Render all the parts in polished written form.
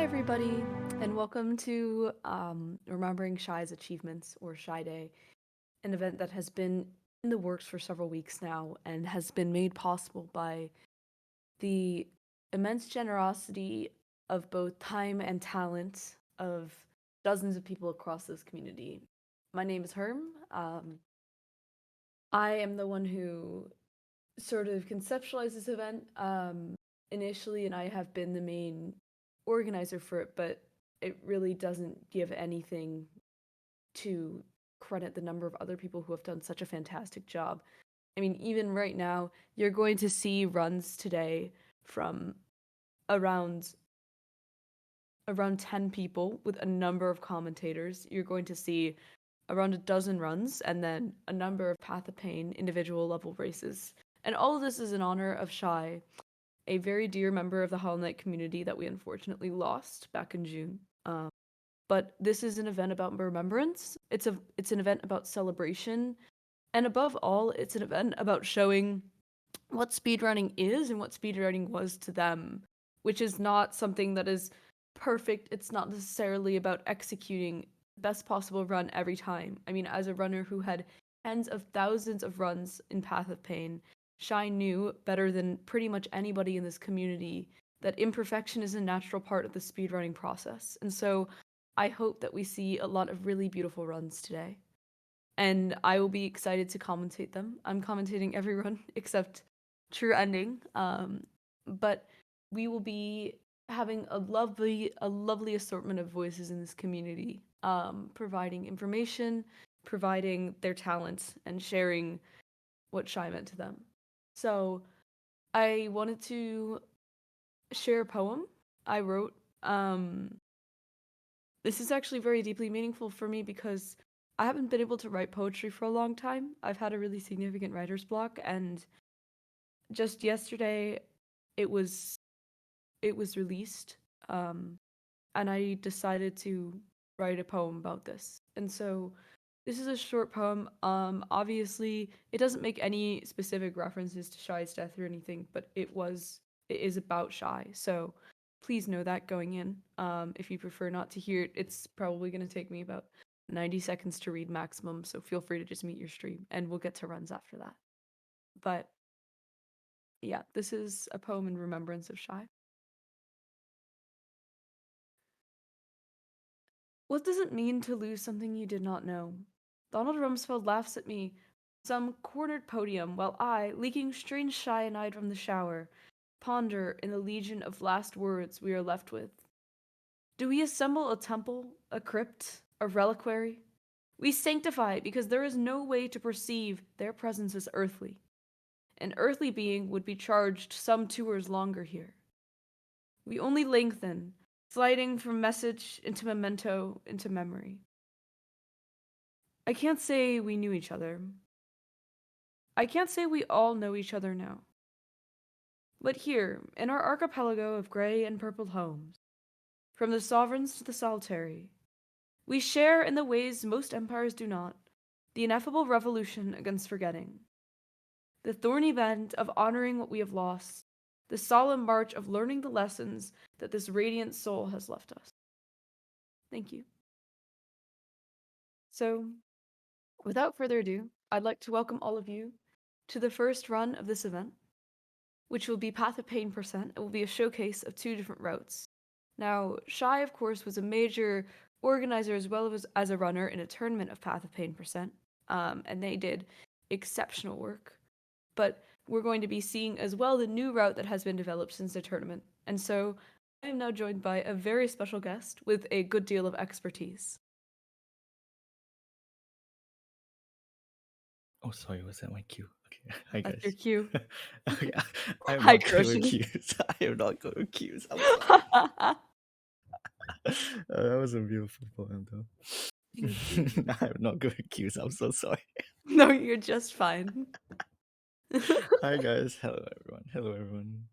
everybody, and welcome to Remembering Shy's Achievements, or Shy Day, an event that has been in the works for several weeks now and has been made possible by the immense generosity of both time and talent of dozens of people across this community. My name is Herm. I am the one who sort of conceptualized this event initially, and I have been the main organizer for it, but it really doesn't give anything to credit the number of other people who have done such a fantastic job. I mean, even right now, you're going to see runs today from around around 10 people with a number of commentators. You're going to see around a dozen runs and then a number of Path of Pain individual level races. And all of this is in honor of Schy, a very dear member of the Hollow Knight community that we unfortunately lost back in June. But this is an event about remembrance. It's an event about celebration, and above all, it's an event about showing what speedrunning is and what speedrunning was to them, which is not something that is perfect. It's not necessarily about executing the best possible run every time. I mean, as a runner who had tens of thousands of runs in Path of Pain, Shy knew better than pretty much anybody in this community that imperfection is a natural part of the speedrunning process. And so I hope that we see a lot of really beautiful runs today. And I will be excited to commentate them. I'm commentating every run except True Ending. But we will be having a lovely assortment of voices in this community, providing information, providing their talents, and sharing what Shy meant to them. So I wanted to share a poem I wrote. This is actually very deeply meaningful for me because I haven't been able to write poetry for a long time. I've had a really significant writer's block, and just yesterday it was it was released, um, and I decided to write a poem about this. And so this is a short poem. Obviously, it doesn't make any specific references to Shy's death or anything, but it is about Shy. So please know that going in. If you prefer not to hear it, it's probably going to take me about 90 seconds to read maximum. So feel free to just mute your stream, and we'll get to runs after that. But yeah, this is a poem in remembrance of Shy. What does it mean to lose something you did not know? Donald Rumsfeld laughs at me, some cornered podium, while I, leaking strange cyanide from the shower, ponder in the legion of last words we are left with. Do we assemble a temple, a crypt, a reliquary? We sanctify it because there is no way to perceive their presence as earthly. An earthly being would be charged some tours longer here. We only lengthen, sliding from message into memento into memory. I can't say we knew each other. I can't say we all know each other now. But here, in our archipelago of gray and purple homes, from the sovereigns to the solitary, we share in the ways most empires do not, the ineffable revolution against forgetting, the thorny bend of honoring what we have lost, the solemn march of learning the lessons that this radiant soul has left us. Thank you. So, without further ado, I'd like to welcome all of you to the first run of this event, which will be Path of Pain %. It will be a showcase of two different routes. Now, Shy, of course, was a major organizer as well as a runner in a tournament of Path of Pain %, and they did exceptional work. But we're going to be seeing as well the new route that has been developed since the tournament. And so I am now joined by a very special guest with a good deal of expertise. Oh, sorry, was that my cue? Okay, hi That's your guys. cue. Okay, I am Hi, not good with Crochet. cues. I am not good with cues. I'm sorry. That was a beautiful poem, though. Thank you. I'm not good with cues. I'm so sorry. No, you're just fine. Hi guys. Hello everyone. Hello everyone.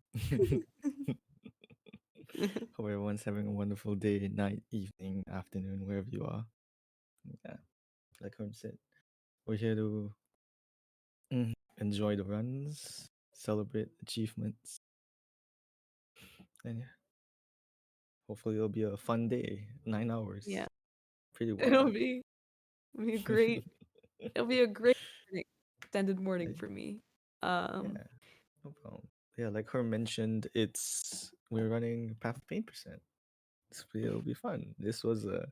Hope everyone's having a wonderful day, night, evening, afternoon, wherever you are. Yeah, like Herm said, we're here to enjoy the runs, celebrate achievements, and yeah. Hopefully it'll be a fun day. 9 hours. Yeah. Pretty It'll wild. be a great it'll be a great morning, extended morning Like, for me. yeah, no problem. Yeah, like her mentioned, we're running Path of Pain percent. It'll be fun. This was a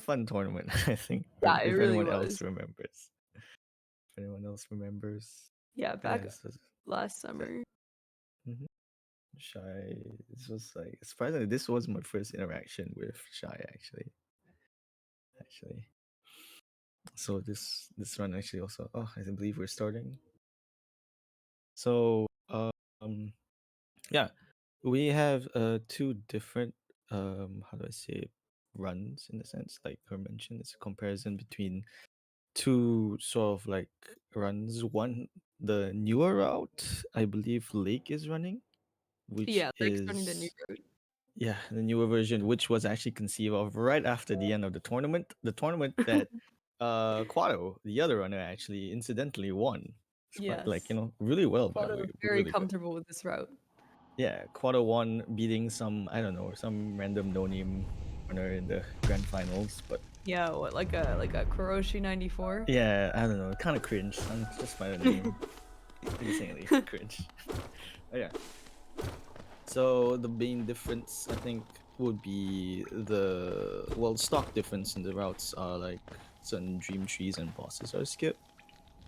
fun tournament, I think. Yeah, it If really anyone else was. remembers. If anyone else remembers. Yeah, Yeah, back this was last yeah. summer. hmm Shy. This was like surprisingly. This was my first interaction with Shy actually. So this run actually also. Oh, I believe we're starting. So yeah, we have two different how do I say it, runs in a sense. Like her mentioned, it's a comparison between two sort of like runs. One, the newer route, I believe Lake is running, which Yeah, Lake's running the new is road. yeah, the newer version, which was actually conceived of right after the end of the tournament that Quado, the other runner, actually incidentally won. Like, Yes. really well, by the Quado way, was very really good. comfortable with this route. Yeah, Quado won, beating some, I don't know, some random no name runner in the grand finals, but Yeah, what like a Kuroshi 94? yeah, I don't know, kind of cringe. I'm just by the name, insanely cringe. But yeah, so the main difference, I think, would be stock difference in the routes are like certain dream trees and bosses are skipped.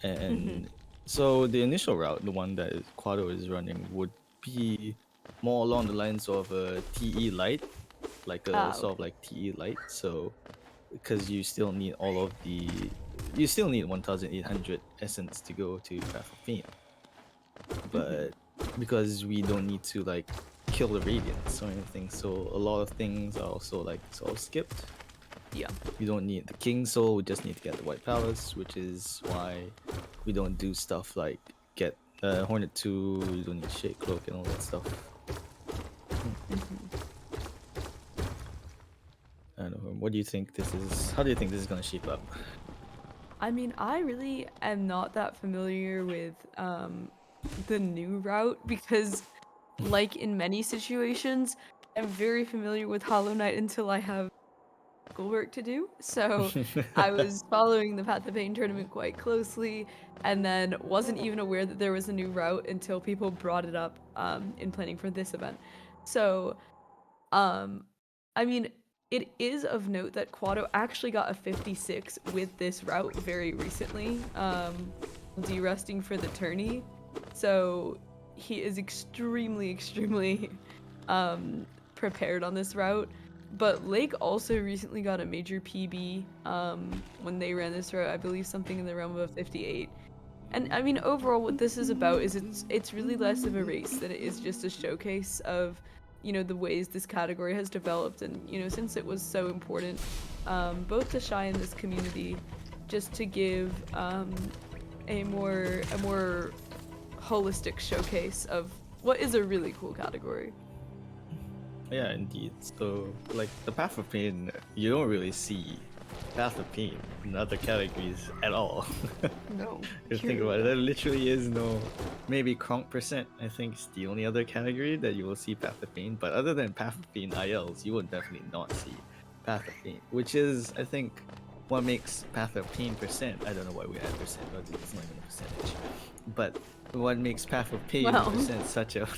Mhm. And so the initial route, the one that Quado is running, would be more along the lines of a TE light, like a Ah, sort of okay. like TE light. So because you still need 1,800 essence to go to Path of Pain, Mhm. but because we don't need to like kill the radiance or anything, so a lot of things are also like sort of skipped. Yeah. We don't need the king soul, we just need to get the white palace, which is why we don't do stuff like get hornet 2, we don't need shade cloak and all that stuff. Mhm. I don't know, what do you think this is, how do you think this is going to shape up? I mean, I really am not that familiar with the new route because, like in many situations, I'm very familiar with Hollow Knight until I have schoolwork to do. So I was following the Path of Pain tournament quite closely and then wasn't even aware that there was a new route until people brought it up in planning for this event. So um, I mean, it is of note that Quado actually got a 56 with this route very recently, deresting for the tourney. So he is extremely, extremely um, prepared on this route. But Lake also recently got a major PB when they ran this route. I believe something in the realm of a 58. And I mean, overall, what this is about is it's really less of a race than it is just a showcase of, the ways this category has developed, and since it was so important, both to Shy and this community, just to give a more holistic showcase of what is a really cool category. Yeah, indeed. So, like the Path of Pain, you don't really see Path of Pain in other categories at all. No, If you you think really about it, there don't. literally is no. Maybe Kronk percent, I think, is the only other category that you will see Path of Pain. But other than Path of Pain ILs, you will definitely not see Path of Pain, which is, I think, what makes Path of Pain percent. I don't know why we add percent, but it's not even a percentage. But what makes Path of Pain Well, percent such a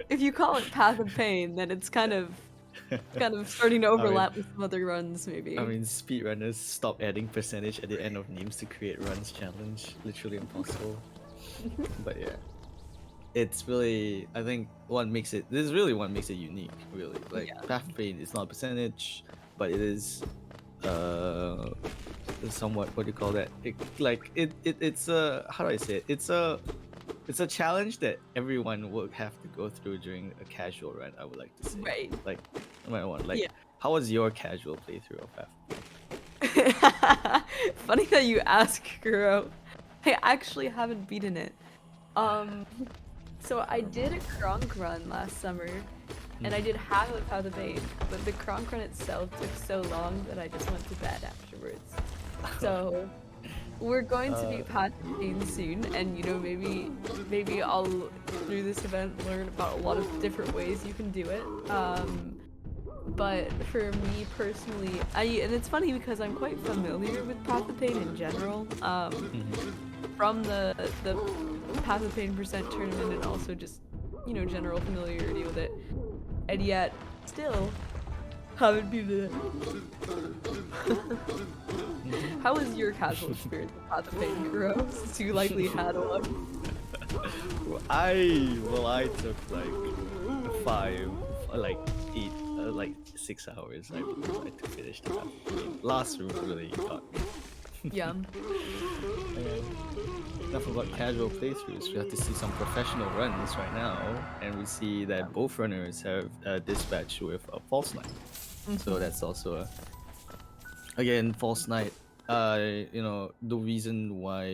if you call it Path of Pain, then it's kind of starting to I mean, overlap with some other runs, I maybe. mean, speedrunners stop adding percentage at the end of names to create runs challenge. Literally impossible. But yeah, it's really, I think what makes it, this is really what makes it unique, really. Like, Yeah. Path of Pain is not a percentage, but it is uh somewhat, what do you call that? It's a, how do I say it? It's a challenge that everyone will have to go through during a casual run, I would like to say. Right. Like, no matter what, like, Yeah. how was your casual playthrough of Path of Pain? Funny that you ask, Kuro. I actually haven't beaten it. Um, so I did a Kronk run last summer, and I did half of How the Bane, but the Kronk run itself took so long that I just went to bed afterwards. So we're going to be uh, Path of Pain soon, and maybe I'll through this event learn about a lot of different ways you can do it. But for me personally, and it's funny because I'm quite familiar with Path of Pain in general. Mhm. From the Path of Pain percent tournament and also just general familiarity with it, and yet still haven't been to Mhm. How was your casual experience with Path of Pain, Kuro? Since you likely had one. I took like 5, like 8, like 6 hours, I believe, like, to finish the Path of Pain. Last room really got me. Yeah. And enough about casual playthroughs. We have to see some professional runs right now, and we see that both runners have dispatched with a false knight. So Mm-hmm. that's also again false knight. The reason why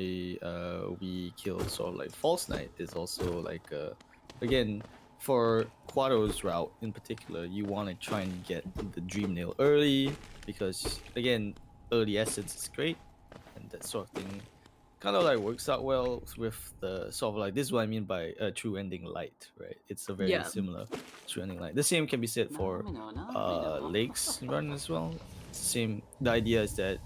we kill sort of like false knight is also like again for Quado's route in particular, you want to try and get the dream nail early because again early essence is great and that sort of thing kind of like works out well with the sort of like this is what I mean by true ending light, right? It's a very Yeah. similar true ending light. The same can be said for Lake's run as well. It's the same. The idea is that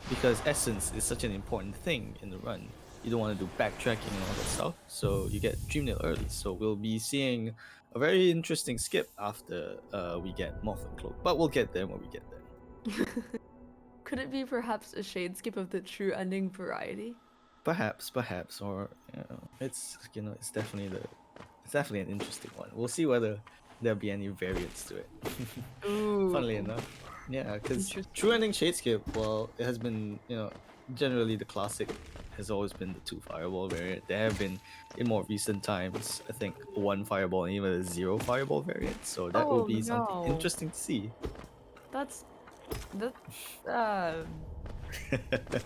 because essence is such an important thing in the run, you don't want to do backtracking and all that stuff. So you get dream nail early. So we'll be seeing a very interesting skip after we get Moth and Cloak, but we'll get there when we get there. Could it be perhaps a shade skip of the true ending variety? Perhaps, or it's definitely an interesting one. We'll see whether there'll be any variants to it. Ooh, Funnily enough, yeah, because True interesting. Ending Shadescape, well, it has been generally the classic has always been the 2 fireball variant. There have been in more recent times, I think, 1 fireball and even a 0 fireball variant. So that will Oh be something no, interesting to see. that's that. Uh,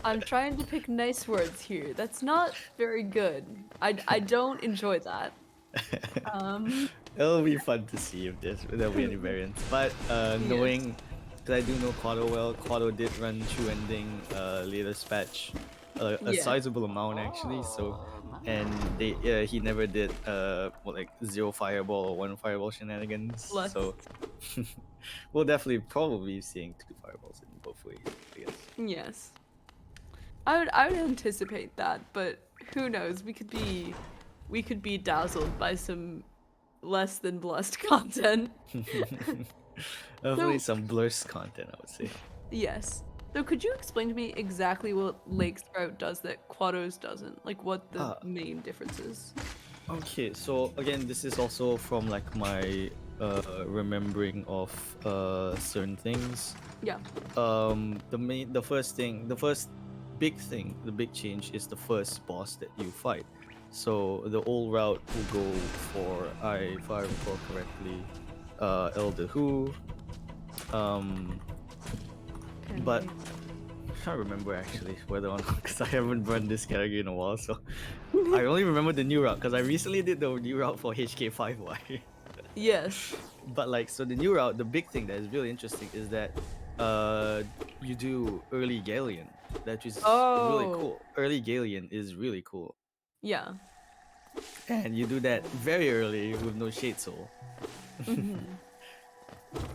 I'm trying to pick nice words here. That's not very good. I don't enjoy that. Um. It'll be fun to see if there'll be any variants. But Yes. knowing, because I do know Quado well, Quado did run True Ending latest patch, a Yeah. sizable amount actually. So, and he never did like 0 fireball or 1 fireball shenanigans. Bless. So we'll definitely probably be seeing 2 fireballs in both ways, I guess. Yes. I would anticipate that, but who knows? We could be dazzled by some less than blessed content. Definitely So, some blurs content, I would say. yes. So could you explain to me exactly what Lake Sprout does that Quados doesn't? Like what the Uh, main difference is? Okay, so again, this is also from like my remembering of certain things. Yeah. The first big thing, the big change is the first boss that you fight. So the old route will go for if I recall correctly, Elder Who. Um, but Okay. I can't remember actually whether or not because I haven't run this category in a while. So I only remember the new route because I recently did the new route for HK5Y. Yes. But like, so the new route, the big thing that is really interesting is that you do early Galleon. That is really Oh. cool. Early Galleon is really cool. Yeah. And you do that very early with no Shade Soul. Hmm.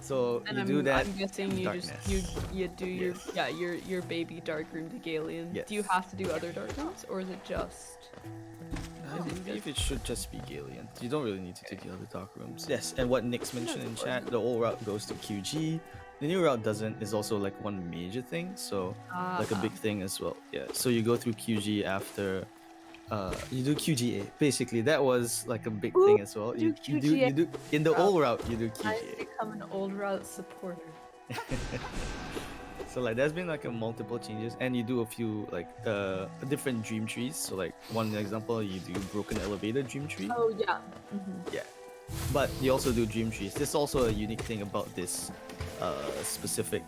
So And you do that I'm guessing in you just you darkness. you do your Yes. your baby dark room to Galeon. Do you Yes. have to do other dark rooms or is it just I believe it should just be Galleon. You don't really need to do the other dark rooms. Yes, and what Nick's mentioned in chat, the old route goes to QG. The new route doesn't is also like one major thing, so like a Ah. big thing as well. Yeah. So you go through QG after you do QGA. Basically, that was like a big Ooh, thing as well. do QGA You do in the route. old route you do I've QGA. become an old route supporter. So like there's been like a multiple changes and you do a few like different dream trees. So like one example you do broken elevator dream tree. Oh yeah. Hmm. Yeah. But you also do dream trees. There's also a unique thing about this specific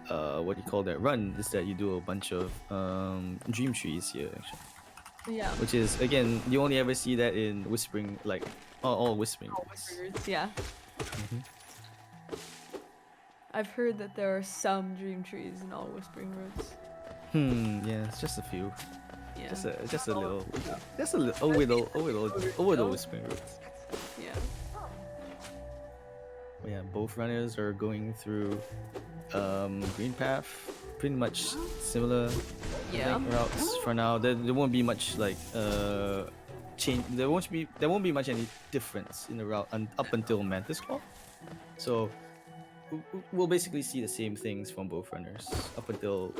what do you call that run is that you do a bunch of dream trees here actually. Yeah. Which is again you only ever see that in whispering like all whispering All roots. Whispering Roots, yeah. Mhm. I've heard that there are some dream trees in all Whispering Roots. Yeah, it's just a few. Yeah. Just a Not all little of them, though. just a little a little whispering roots. Yeah. Yeah, both runners are going through green path, pretty much similar Yeah. I think routes for now. There won't be much like change. There won't be much any difference in the route up until Mantis Claw. So we'll basically see the same things from both runners up until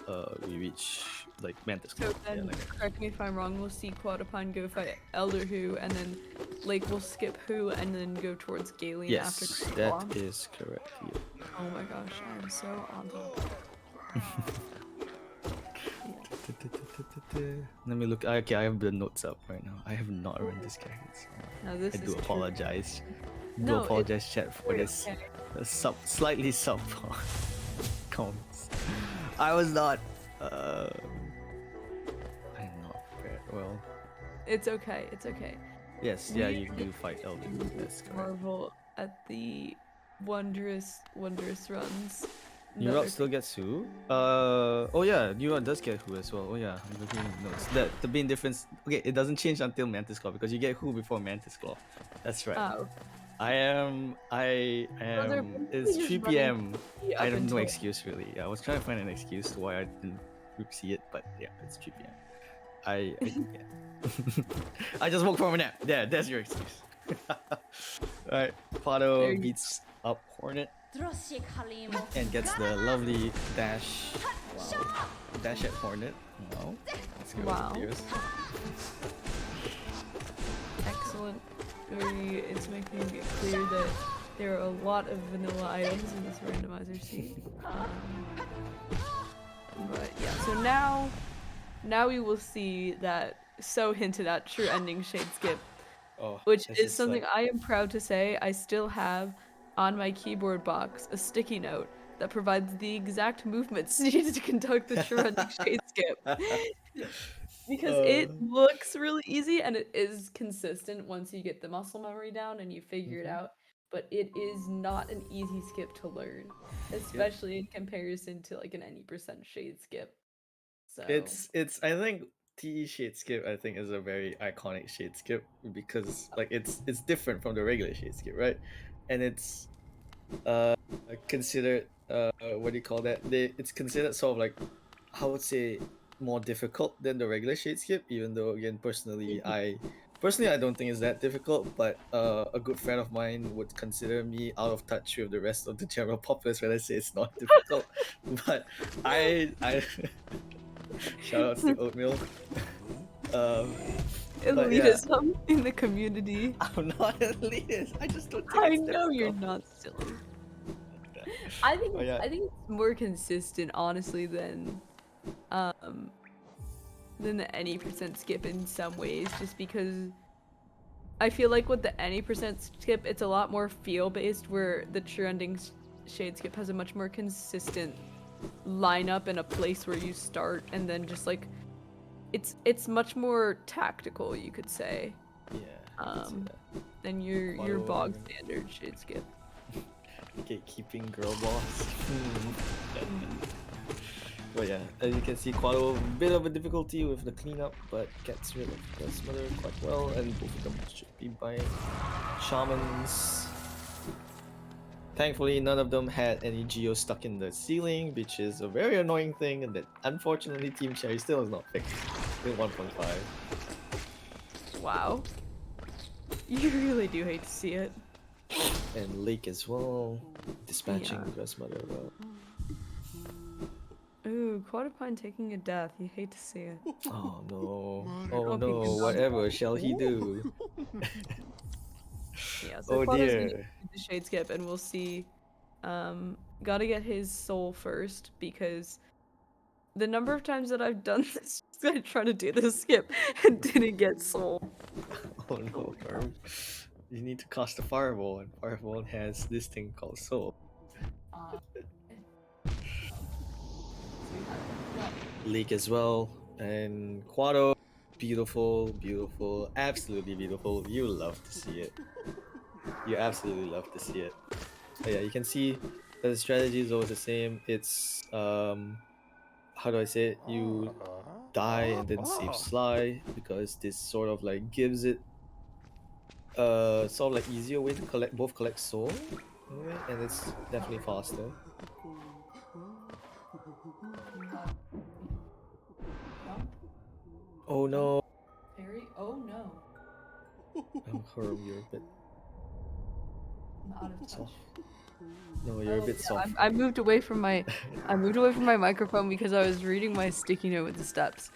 we reach like Mantis Claw. So then, correct me if I'm wrong, we'll see Quadrupine go fight Elder Who, and then Lake will skip Who and then go towards Galen after Yes, Green that Claw. is correct. Yeah. Oh my gosh, I'm so on top. Let me look. Okay, I have the notes up right now. I have not run this character. So Now this I do is true. apologize. No, Apologize, chat, for this okay. slightly sub comments. I was not. I'm not prepared. Well, It's okay. It's okay. yes, yeah, you do fight Elder. That's correct. Marvel at the wondrous runs. New Route still gets Who. Oh yeah, New Route does get Who as well. Oh yeah, I'm looking at the notes. The main difference. Okay, it doesn't change until Mantis Claw because you get Who before Mantis Claw. That's right. Oh. I am. It's 3 p.m. I have no excuse really. I was trying to find an excuse to why I didn't see it, but yeah, it's 3 p.m. Yeah. I just woke from a nap. Yeah, that's your excuse. Alright, Pado beats up Hornet and gets the lovely dash. Wow. Dash at Hornet. Wow. Let's go wow. Excellent. It's making it clear that there are a lot of vanilla items in this randomizer sheet. But yeah, so now we will see that so hinted at true ending shade skip, which is something I am proud to say. I still have on my keyboard box a sticky note that provides the exact movements needed to conduct the true ending shade skip. Because it looks really easy and it is consistent once you get the muscle memory down and you figure it out, but it is not an easy skip to learn, especially in comparison to like an any percent shade skip. So it's I think TE shade skip I think is a very iconic shade skip because like it's different from the regular shade skip, right? And it's considered what do you call that? It's considered sort of like I would say more difficult than the regular shade skip, even though again personally I don't think it's that difficult, but a good friend of mine would consider me out of touch with the rest of the general populace when I say it's not difficult. But I shout out to Oatmeal. elitism in the community. I'm not elitist. I just don't think I it's know difficult. you're not silly. I think it's more consistent, honestly, than the any percent skip in some ways, just because I feel like with the any percent skip, it's a lot more feel based, where the true ending shade skip has a much more consistent lineup and a place where you start, and then just like it's much more tactical, you could say. Yeah. Than your bog standard shade skip. Gatekeeping girl boss. But yeah, as you can see, Quado a bit of a difficulty with the cleanup, but gets rid of the smother quite well, and both of them should be buying shamans. Thankfully, none of them had any geo stuck in the ceiling, which is a very annoying thing, and that unfortunately Team Cherry still has not fixed. Still 1.5. Wow. You really do hate to see it. And Lake as well, dispatching Grubsong well. Ooh, Quadrupine taking a death. You hate to see it. Oh no. Oh no, whatever shall he do? Yeah, so Quado's gonna do the shade skip, and we'll see. Gotta get his soul first, because the number of times that I've done this, I try to do this skip and didn't get soul. Oh no, Herb. You need to cast a fireball, and fireball has this thing called soul. Leak as well, and Quado, beautiful, beautiful, absolutely beautiful. You love to see it. You absolutely love to see it. But yeah, you can see that the strategy is always the same. It's how do I say it? You die and then save Schy, because this sort of like gives it sort of like easier way to collect soul, movement, and it's definitely faster. Jump, Oh no! parry. Oh no, Oh, Harum, you're a bit I'm out of touch. soft. No, you're a bit soft. I moved away from my I moved away from my microphone because I was reading my sticky note with the steps.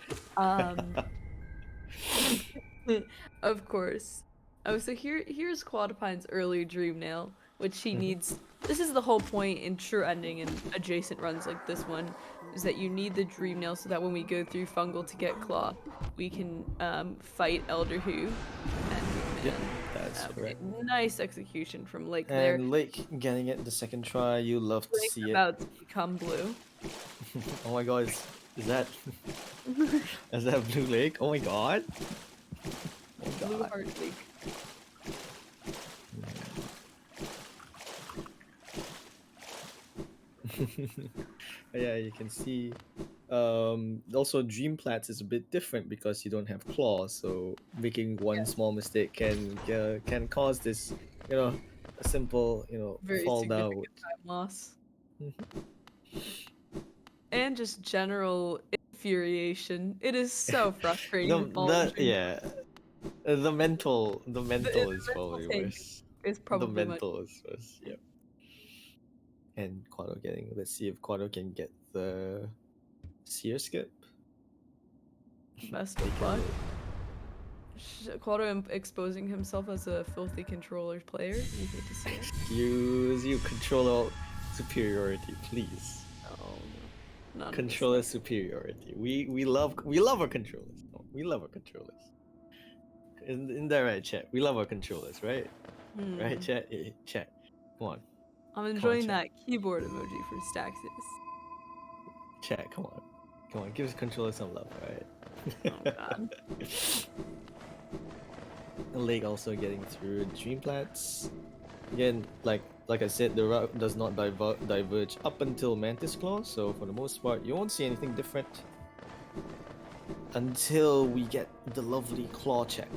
Of course. Oh, so here's Quadrapine's early dream nail, which he needs. This is the whole point in true ending and adjacent runs like this one, is that you need the dream nail so that when we go through fungal to get claw, we can fight Elder Who and Yep, Hookman. that's Okay, correct. nice execution from Lake there. And Lake getting it the second try, you love to Lake see it. about to become blue. Oh my god, is that is that Blue Lake? Oh my god! Oh my Blue god. heart Lake. Yeah, you can see. Also, Dream Plats is a bit different because you don't have claws, so making one small mistake can cause this, a simple, Very fall down. significant time loss. Mhm. And just general infuriation. It is so frustrating to fall in dream. Yeah, the mental The is mental probably tank worse. is The probably much mental is worse. Yep. And Quado getting. Let's see if Quado can get the seer skip. best They of can luck. live. Quado exposing himself as a filthy controller player. You hate to see it. Excuse you, controller superiority, please. Oh no, none Controller of this. superiority. We love our controllers. No, we love our controllers. In that right, chat? We love our controllers, right? Right, chat? Chat. Come on. I'm Come on, enjoying chat. that keyboard emoji for Staxis. Chat, come on. Come on, give us controller some love, alright? Oh god. Lake also getting through Dreamplats. Again, like I said, the route does not diverge up until Mantis Claw, so for the most part, you won't see anything different until we get the lovely claw check.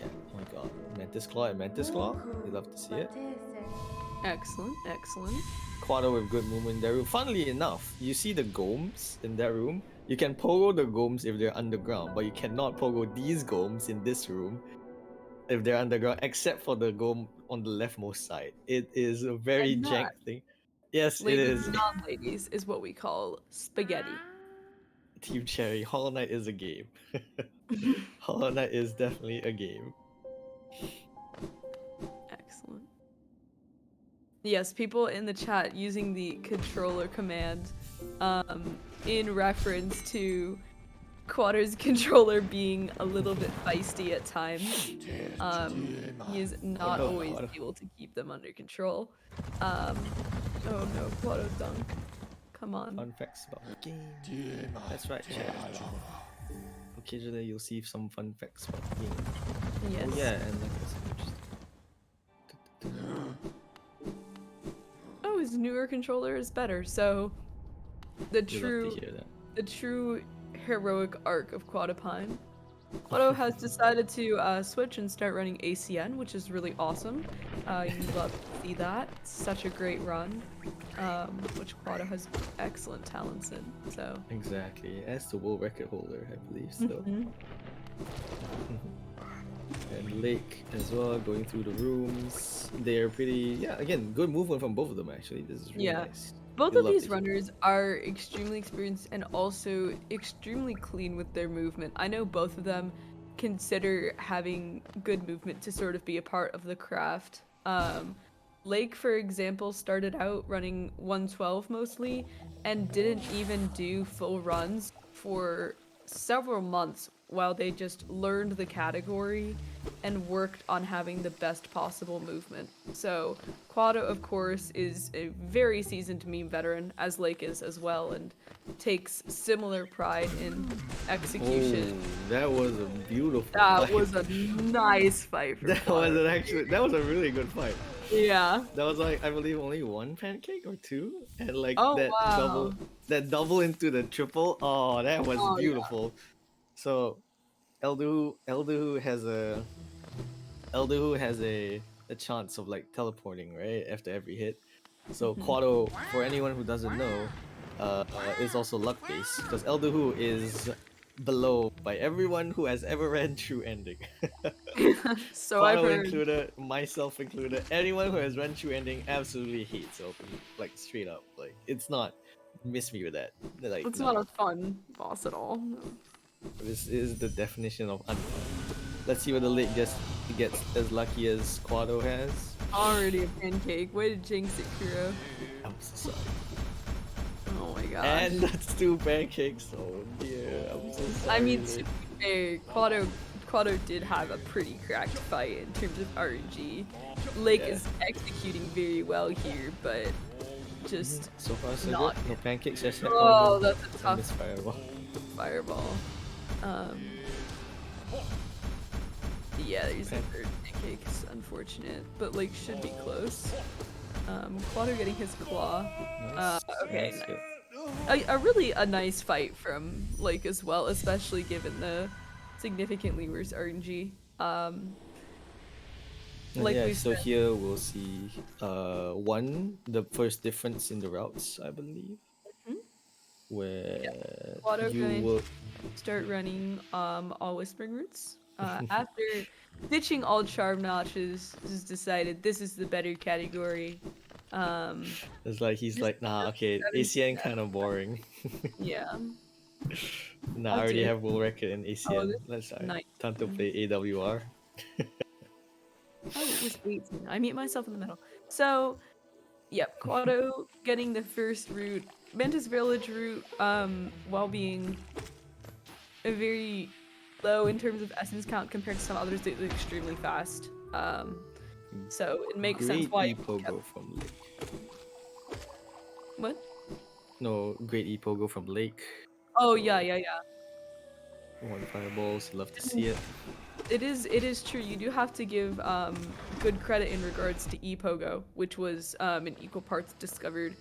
Oh my god, Mantis Claw and Mantis Claw. We love to see it. Excellent, excellent. Quado with good movement in that room. Funnily enough, you see the golems in that room. You can pogo the golems if they're underground, but you cannot pogo these golems in this room if they're underground, except for the golem on the leftmost side. It is a very And jank that, thing. Yes, it ladies is. and non-ladies, is what we call spaghetti. Team Cherry, Hollow Knight is a game. Hollow Knight is definitely a game. Excellent. Yes, people in the chat using the controller command in reference to Quader's controller being a little bit feisty at times. He is not no, always Quado. able to keep them under control. Oh no, Quado dunk. Come on. Fun facts about the game. That's right, chat. Occasionally you'll see some fun facts about the game. Yes. Oh yeah, and like I said, Oh, his newer controller is better. So the we love to hear that. the true heroic arc of Quadapine. Quado has decided to switch and start running ACN, which is really awesome. You love to see that. It's such a great run, which Quado has excellent talents in. So Exactly, as the world record holder, I believe so. And Lake as well, going through the rooms. They're pretty, yeah, again, good movement from both of them actually. This is really nice. Both You of love these to hear. runners are extremely experienced and also extremely clean with their movement. I know both of them consider having good movement to sort of be a part of the craft. Lake, for example, started out running 112 mostly and didn't even do full runs for several months while they just learned the category and worked on having the best possible movement. So Quado, of course, is a very seasoned meme veteran, as Lake is as well, and takes similar pride in execution. Oh, that was a beautiful That fight. was a nice fight from That was Quado. that was a really good fight. Yeah. That was like, I believe, only one pancake or two, and like Oh that wow. double into the triple. Oh, that was Oh yeah. beautiful. So Eldu has a a chance of like teleporting right after every hit. So Mhm. Quado, for anyone who doesn't know, is also luck based because Elder Who is below by everyone who has ever read through ending. So I've Quado heard. included, myself included, anyone who has run through ending absolutely hates open, like straight up. Like it's not. Miss me with that. Like It's not no, a fun boss at all. No. this is the definition of unfun. Let's see whether Lit just gets as lucky as Quado has. Already a pancake. Way to jinx it, Kuro. I'm so sorry. Oh my gosh. And that's two pancakes. Oh dear, I'm so sorry. I mean, to Lit. be fair, Quado did have a pretty cracked fight in terms of RNG. Lake Yeah. is executing very well here, but just So far so not. good. No pancakes just yet. Oh, Oh no. that's a I miss tough fireball. fireball. Um, yeah, there's a third pancake. It's unfortunate, but Lake should be close. Quado getting his claw. Nice. Okay, Nice nice. hit. A really a nice fight from Lake as well, especially given the significantly worse RNG. Like Yeah, we so said, here we'll see the first difference in the routes, I believe, hmm? Yeah, where Quado you going will to start running all Whispering Roots. After ditching all Charm Notches, just decided this is the better category. it's like he's Just like, nah, okay, 17. ACN kind of boring. Yeah, Nah, I I'll already do. have world record in Oh, ACN. this Let's is nice. time to play AWR. Oh, it was 18. I meet myself in the middle. So, yep, Quado getting the first route, Mantis Village route, while being a very low in terms of essence count compared to some others that are extremely fast. So it makes sense Great why E he kept. Pogo from Lake. What? No, great E Pogo from Lake. Oh So yeah, yeah, yeah. one fireballs, love to see it. It is true. You do have to give good credit in regards to ePogo, which was in equal parts discovered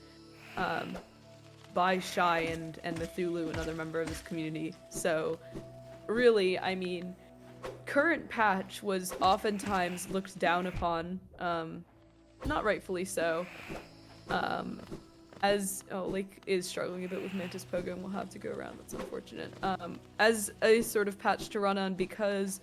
um, by Schy and Mithulu, another member of this community. So really, I mean, current patch was oftentimes looked down upon, not rightfully so, um, as Lake is struggling a bit with Mantis Pogo and will have to go around. That's unfortunate. As a sort of patch to run on because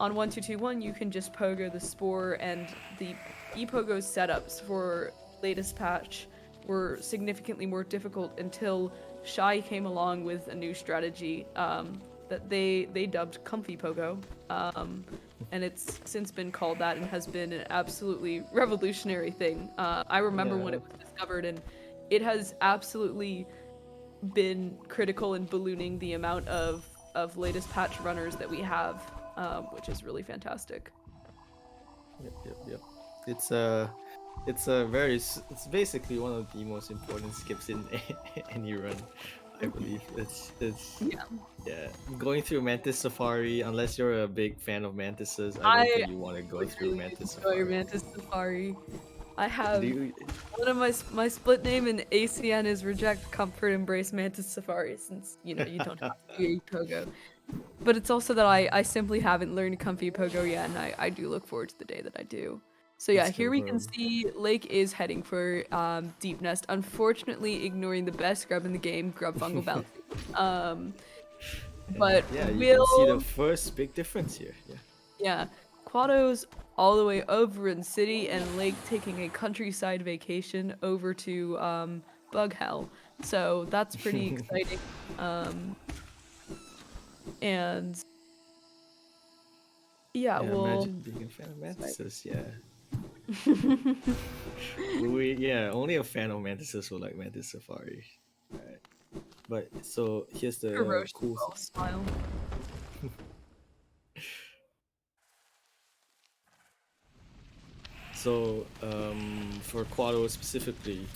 on 1221 you can just pogo the spore, and the ePogo setups for latest patch were significantly more difficult until Schy came along with a new strategy that they dubbed Comfy Pogo. And it's since been called that and has been an absolutely revolutionary thing. I remember when Yeah. it was discovered, and it has absolutely been critical in ballooning the amount of latest patch runners that we have, which is really fantastic. Yep. It's basically one of the most important skips in any run, I believe. It's Yeah, yeah. Going through Mantis Safari, unless you're a big fan of mantises, I don't I think you want to go through really Mantis enjoy Safari. Mantis Safari. I Do have you? one of my split name in ACN is Reject Comfort Embrace Mantis Safari, since you don't have to do a Pogo. But it's also that I simply haven't learned Comfy Pogo yet, and I do look forward to the day that I do. So yeah, Let's here go, we can Herb. see Lake is heading for Deep Nest, unfortunately ignoring the best scrub in the game, Grub Fungal Bounty. Um, And but yeah, you can see the will, first big difference here. Yeah. yeah, Quado's all the way over in city, and Lake taking a countryside vacation over to Bug Hell. So that's pretty exciting. Um, and yeah, Yeah, we'll. imagine being a fan of Sorry. mantises. Yeah. Only a fan of mantises will like Mantis Safari. Alright. But so here's the Ferocious cool little smile. So for Quado specifically,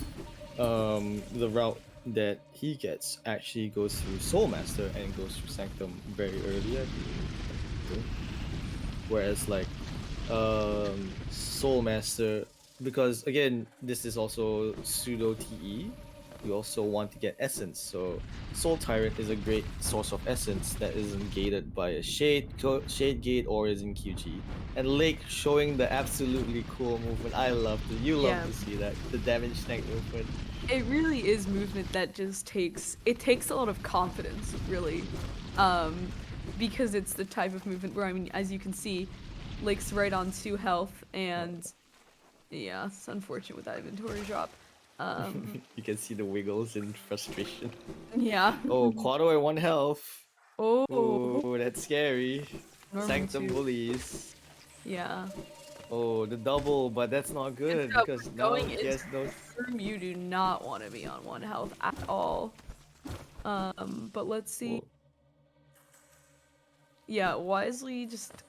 the route that he gets actually goes through Soulmaster and goes through Sanctum very early, I believe. Whereas like Soulmaster, because again this is also pseudo TE, you also want to get essence. So Soul Tyrant is a great source of essence that isn't gated by a shade gate or is in QG. And Lake showing the absolutely cool movement. You love Yeah. to see that, the damage tank movement. It really is movement that just takes a lot of confidence, really. Um, because it's the type of movement where, I mean, as you can see, Lake's right on 2 health, and yeah, it's unfortunate with that inventory drop. You can see the wiggles in frustration. Yeah. Oh, Quado at 1 health. Oh, Ooh, that's scary. normal Sanctum 2. bullies. Yeah. Oh, the double, but that's not Good good job because with now going he into has no. the room. You do not want to be on 1 health at all. But let's see. Whoa. Yeah, wisely just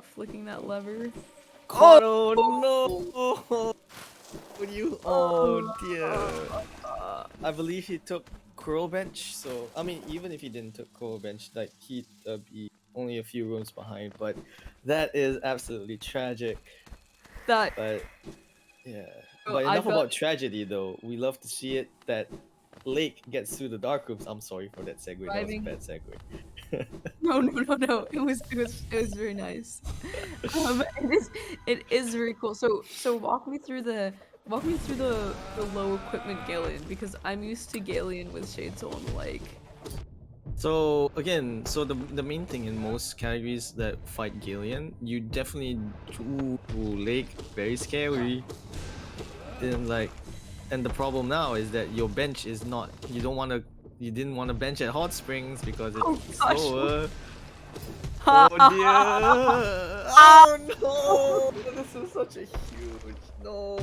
flicking that lever. Oh! Quado, no! Would you? Oh dear. I believe he took Curl Bench, so I mean, even if he didn't took Curl Bench, like he'd be only a few rooms behind. But that is absolutely tragic. That But yeah. oh, But I enough got about tragedy, though. We love to see it that Lake gets through the dark rooms. I'm sorry for that segue. That was a driving. bad segue. No, no, no, no. It was very nice. It is very cool. So walk me through the low equipment Galeon, because I'm used to Galeon with Shade Soul and the like. So again, so the main thing in most categories that fight Galeon, you definitely Lake very scary. Then like, and the problem now is that your bench is not. You didn't want to bench at Hot Springs because Oh it's gosh. slower. Oh dear! Oh no! This is such a huge no.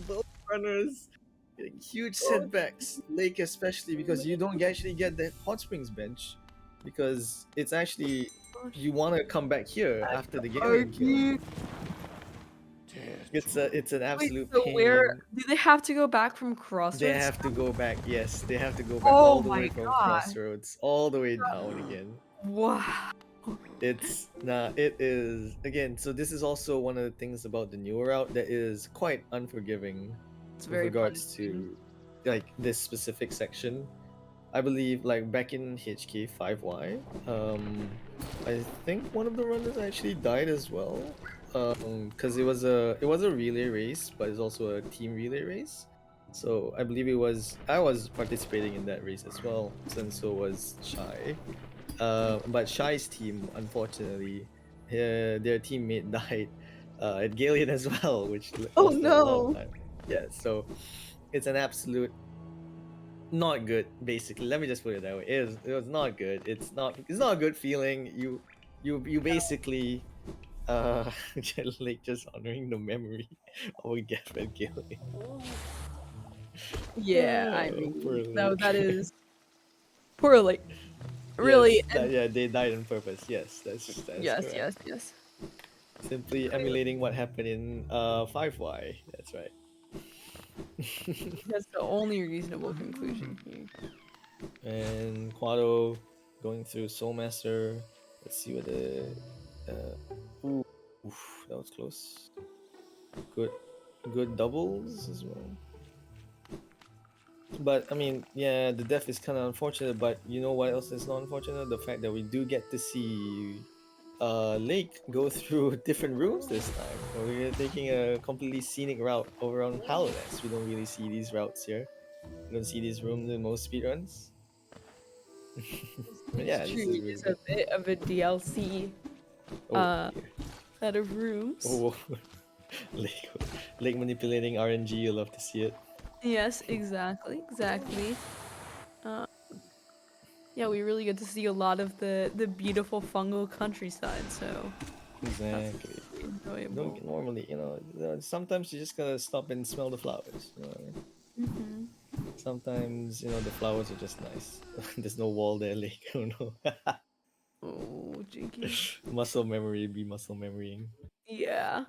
Both runners getting huge setbacks. Lake especially because you don't actually get that Hot Springs bench because it's actually you want to come back here after the Galeon kill. It's an Wait, absolute so where pain. do they have to go back from They Crossroads? have to go back. Yes, they have to go back Oh all the way my from god. Crossroads, all the way down again. Wow. It's nah, it is again. So this is also one of the things about the newer route that is quite unforgiving It's with very regards punishing. to like this specific section. I believe like back in HK 5Y, I think one of the runners actually died as well. Because it was a relay race, but it's also a team relay race. So I believe I was participating in that race as well, since so was Schy. But Shy's team, unfortunately, their teammate died at Galeon as well, which Oh lasted a long no. time. Yeah, so it's an absolute not good. Basically, let me just put it that way. It was not good. It's not a good feeling. You basically like just honoring the memory of a Gaff at Galeon. Yeah, I Oh, poor mean, no, that Lake. is poorly. Really, Yes, and yeah, they died on purpose. Yes, that's yes, correct. yes, yes. Simply emulating what happened in 5Y. That's right. That's the only reasonable conclusion here. And Quado going through Soulmaster. Let's see what the ooh, oof, that was close. Good good doubles as well. But I mean, yeah, the death is kind of unfortunate. But you know what else is not unfortunate? The fact that we do get to see Lake go through different rooms this time. We're taking a completely scenic route over on Hallownest. We don't really see these routes here. We don't see these rooms in most speedruns. But It's yeah, this true. is It really is a good. bit of a DLC Oh uh dear. set of rooms. Oh, Lake, Lake manipulating RNG. You love to see it. Yes, exactly, exactly. Uh, yeah, we really get to see a lot of the beautiful fungal countryside, so that's Exactly. really You don't enjoyable. normally, sometimes you just gotta stop and smell the flowers. You know what I mean? Hmm. Sometimes, the flowers are just nice. There's no wall there, Lake. Oh no. Oh, Jinky. Muscle memory be muscle memorying. Yeah.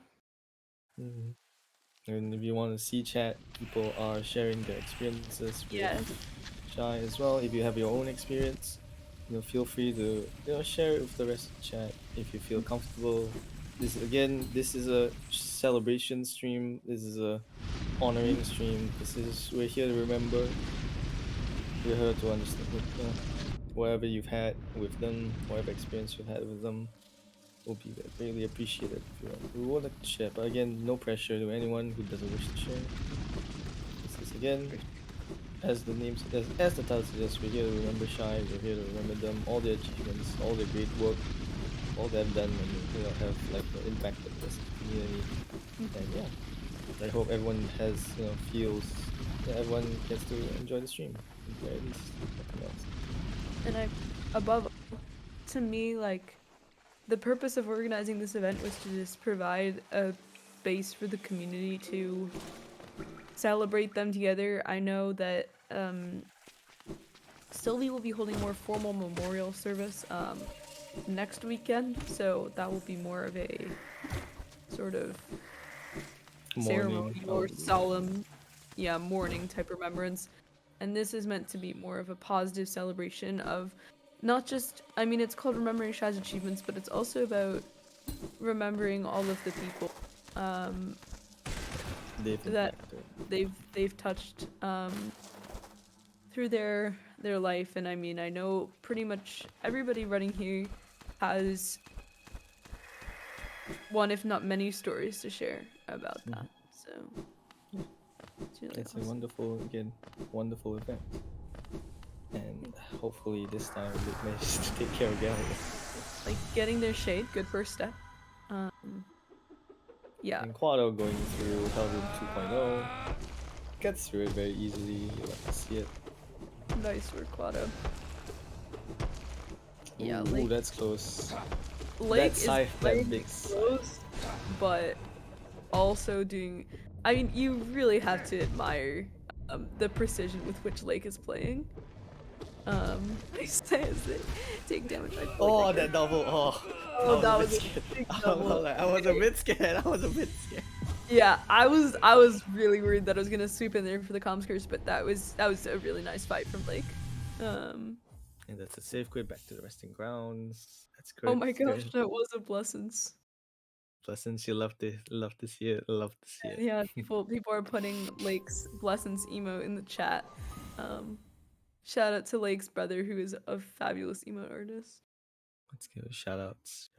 Mhm. And if you want to see chat, people are sharing their experiences with Yes. Shy as well. If you have your own experience, feel free to share it with the rest of the chat if you feel comfortable. This is a celebration stream. This is a honoring the stream. We're here to remember. We're here to understand. Whatever you've had with them, whatever experience you've had with them, will be greatly appreciated if you want. We would like to share, but again, no pressure to anyone who doesn't wish to share. This is again, as the name as the title suggests, we're here to remember Schy. We're here to remember them, all their achievements, all their great work, all they've done, and have like impacted the rest of the community. And yeah, I hope everyone has feels everyone gets to enjoy the stream at the very least. Nothing else. And above all, to me, like, the purpose of organizing this event was to just provide a base for the community to celebrate them together. I know that Sylvie will be holding more formal memorial service next weekend, so that will be more of a sort of ceremony or solemn, mourning type remembrance. And this is meant to be more of a positive celebration of not just, I mean, it's called Remembering Shy's Achievements, but it's also about remembering all of the people that they've touched through their life. And I mean, I know pretty much everybody running here has one, if not many, stories to share about that. So it's really awesome. A wonderful event. And hopefully this time they manage to take care of Gallagher. Like, getting their shade, good first step. Yeah. And Quado going through Hellroom 2.0 gets through it very easily. You like to see it. Nice work, Quado. Yeah, Lake. Ooh, that's close. Lake is playing close, but also doing. I mean, you really have to admire the precision with which Lake is playing. I say as they take damage. Oh, that double! Oh, that was a big double. I was a bit scared. Yeah, I was really worried that I was gonna sweep in there for the comms curse, but that was a really nice fight from Lake. And that's a safe quit back to the resting grounds. That's great. Oh my gosh, that was a blessings. Blessings, you love to see it. Love to see it. Yeah, people are putting Lake's blessings emote in the chat. Shout out to Lake's brother, who is a fabulous emote artist. Let's give shout outs.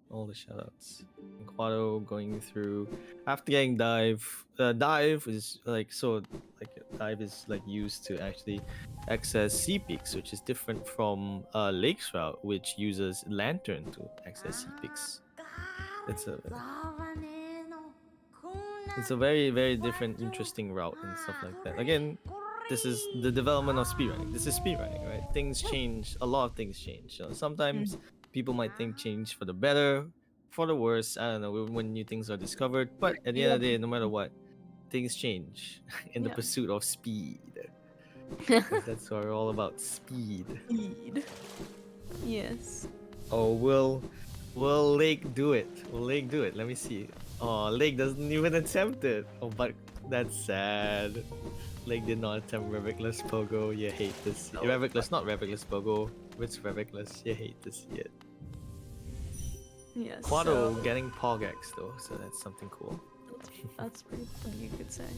All the shout outs. Quado going through after getting dive. Dive is dive is like used to actually access sea peaks, which is different from Lake's route, which uses lantern to access sea peaks. It's a very, very different, interesting route and stuff like that. Again, this is the development of speedrunning. This is speedrunning, right? Things change. A lot of things change. Sometimes people might think change for the better, for the worse. I don't know when new things are discovered. But at the end of the day, no matter what, things change in the pursuit of speed. That's what we're all about. Speed. Yes. Oh, will Lake do it? Will Lake do it? Let me see. Oh, Lake doesn't even attempt it. Oh, but that's sad. Lake did not attempt Revicless Pogo. You hate to see it. Revicless, not Revicless Pogo. It's Revicless. You hate to see it. Yes. Quado getting Pogax though, so that's something cool. That's pretty funny, you could say.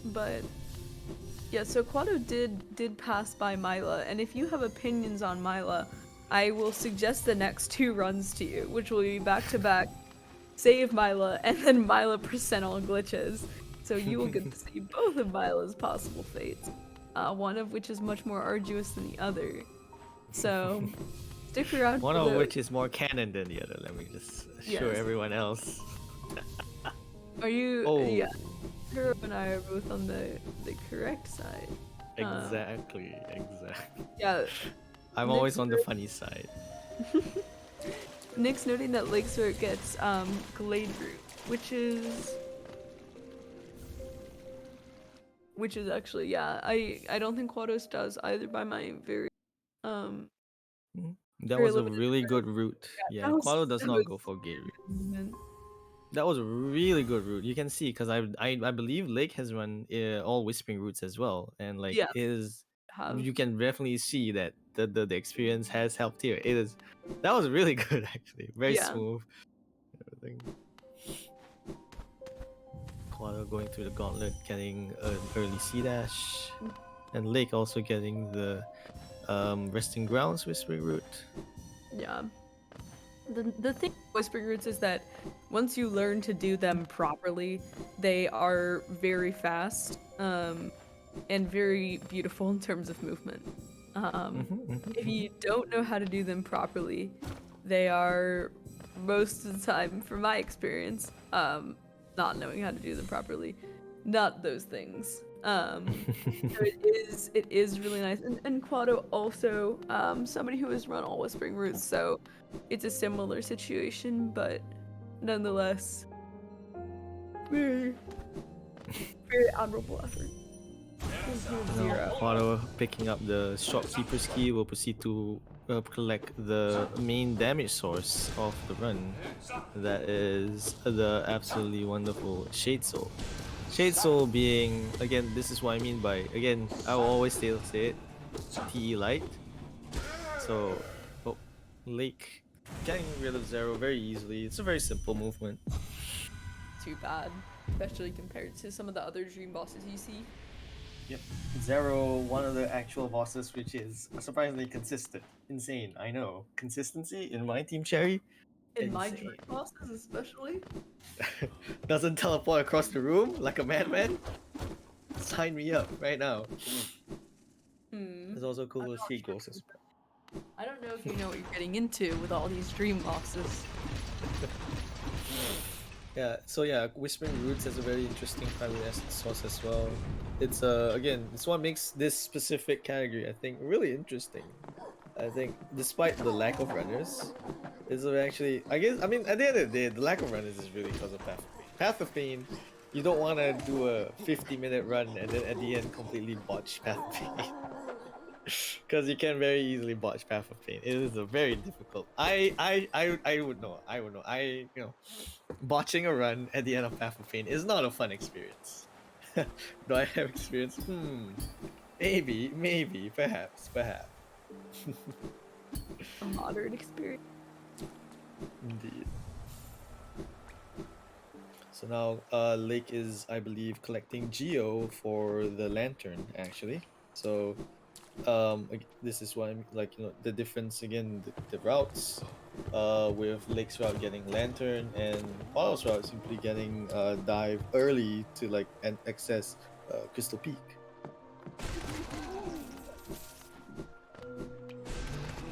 But yeah, so Quado did pass by Myla, and if you have opinions on Myla, I will suggest the next 2 runs to you, which will be back-to-back save Myla and then Myla percent all glitches. So you will get to see both of Myla's possible fates, one of which is much more arduous than the other. So stick around. One of which is more canon than the other. Let me just show everyone else. Are you? Oh. Yeah. Hero and I are both on the correct side. Exactly. Yeah. I'm always on the funny side. Nick's noting that Lakesword gets Glade Root, which is actually, yeah, I don't think Quados does either by my very that was a really good route. Yeah, Quado does not go for Gate Route. That was a really good route. You can see because I believe Lake has run all Whispering routes as well, and like you can definitely see that the experience has helped here. That was really good actually. Very smooth. Everything. Quado going through the gauntlet, getting an early C dash, and Lake also getting the resting grounds whispering root. Yeah. The thing with whispering roots is that once you learn to do them properly, they are very fast and very beautiful in terms of movement. If you don't know how to do them properly, they are most of the time, from my experience, not knowing how to do them properly, not those things. So it is really nice. And Quado also somebody who has run all Whispering Roots, so it's a similar situation, but nonetheless, very, very admirable effort. Now Quado picking up the shopkeeper's key will proceed to collect the main damage source of the run. That is the absolutely wonderful Shade Soul. Shade Soul being, again, this is what I mean by, again, I will always still say it, TE Light. So, oh, Lake getting rid of Zero very easily. It's a very simple movement. Too bad, especially compared to some of the other dream bosses you see. Yep. Zero, one of the actual bosses, which is surprisingly consistent. Insane, I know. Consistency in my team, Cherry. In my Insane. dream bosses, especially. Doesn't teleport across the room like a madman? Sign me up right now. It's also cool to see ghosts as well. I don't know if you know what you're getting into with all these dream bosses. Yeah, so yeah, Whispering Roots has a very interesting primary asset source as well. It's again, it's what makes this specific category I think really interesting. I think despite the lack of runners, is actually I guess I mean at the end of the day the lack of runners is really because of Path of Pain. Path of Pain, you don't want to do a 50-minute run and then at the end completely botch Path of Pain. Because you can very easily botch Path of Pain. It is a very difficult. I would know. I would know. Botching a run at the end of Path of Pain is not a fun experience. Do I have experience? Maybe, perhaps. A modern experience. Indeed. So now, Lake is, I believe, collecting Geo for the lantern. Actually, so this is what I'm like. The difference again, the routes. With Lake's route getting lantern and Quado's route simply getting dive early to like access Crystal Peak.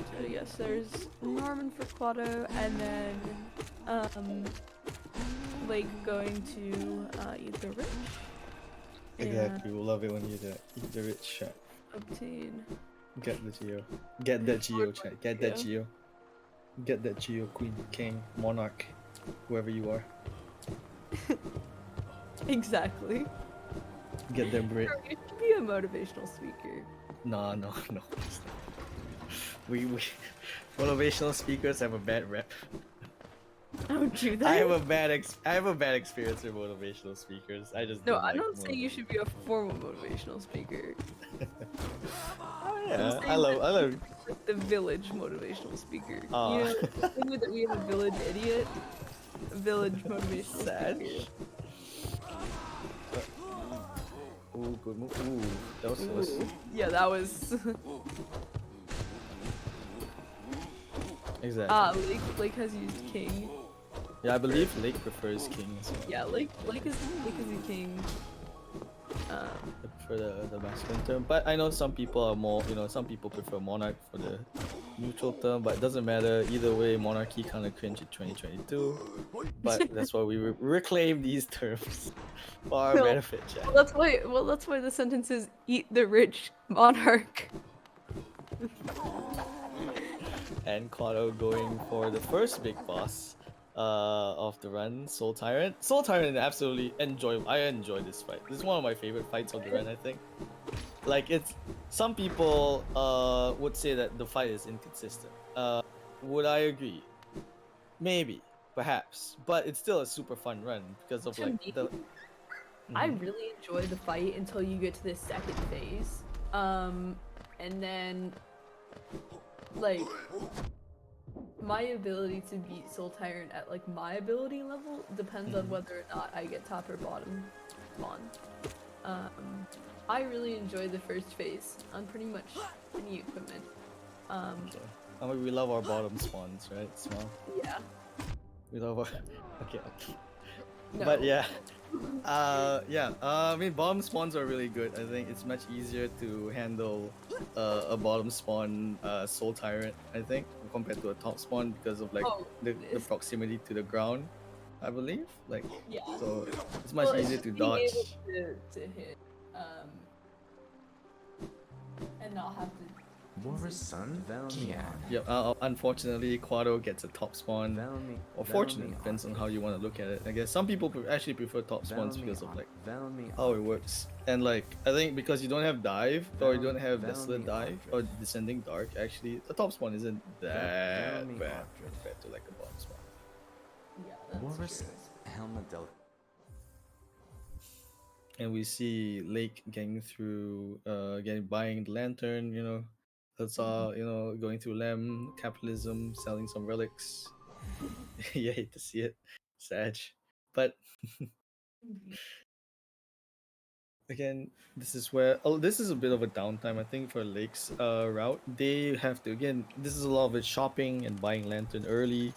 So yes, there's Norman for Quado, and then Lake going to eat the rich. Exactly, we'll love it when you do that. Eat the rich chat. Obtain. Get the Geo. Get that Geo chat. Get that Geo. Get that Geo, Queen, King, Monarch, whoever you are. Exactly. Get them Brit. You should be a motivational speaker. No. We motivational speakers have a bad rep. Oh, do they? I have a bad experience with motivational speakers. I just No, don't I'm like not saying you should be a formal motivational speaker. Oh yeah, I love the village motivational speaker. You Aw. know, the thing that we have a village idiot, a village motivational speaker. Ooh, good move. Ooh, that was close. Yeah, that was. Exactly. Lake has used king. Yeah, I believe Lake prefers king as well. Yeah, Lake is a king. For the masculine term, but I know some people are more, some people prefer monarch for the neutral term, but it doesn't matter either way. Monarchy kind of cringe in 2022, but that's why we reclaim these terms for our benefit, chat. Well, that's why the sentence is "eat the rich monarch." And Quado going for the first big boss of the run, Soul Tyrant. Soul Tyrant, absolutely I enjoy this fight. This is one of my favorite fights of the run, I think. Like, some people would say that the fight is inconsistent. Would I agree? Maybe, perhaps, but it's still a super fun run because of I really enjoy the fight until you get to this second phase, and then like my ability to beat Soul Tyrant at like my ability level depends on whether or not I get top or bottom spawn. I really enjoy the first phase on pretty much any equipment. Okay. I mean, we love our bottom spawns, right? Small. Yeah. We love our. Okay. No. But yeah. I mean, bottom spawns are really good. I think it's much easier to handle a bottom spawn soul tyrant, I think, compared to a top spawn because of like the proximity to the ground, I believe. Like, yeah. so it's much easier to being dodge. able to hit, and not have to. Yeah, unfortunately, Quado gets a top spawn. Or fortunate, depends on how you want to look at it. I guess some people actually prefer top spawns because of like how it works. And like, I think because you don't have dive, or you don't have Desolate dive, or Descending Dark, actually, the top spawn isn't that bad compared to like a bottom spawn. Yeah, that's true. And we see Lake getting through, buying the lantern, that's all, going through Lem, capitalism, selling some relics. You hate to see it, Sag. But again, this is where this is a bit of a downtime, I think, for Lake's route. They have to, again, this is a lot of it shopping and buying lantern early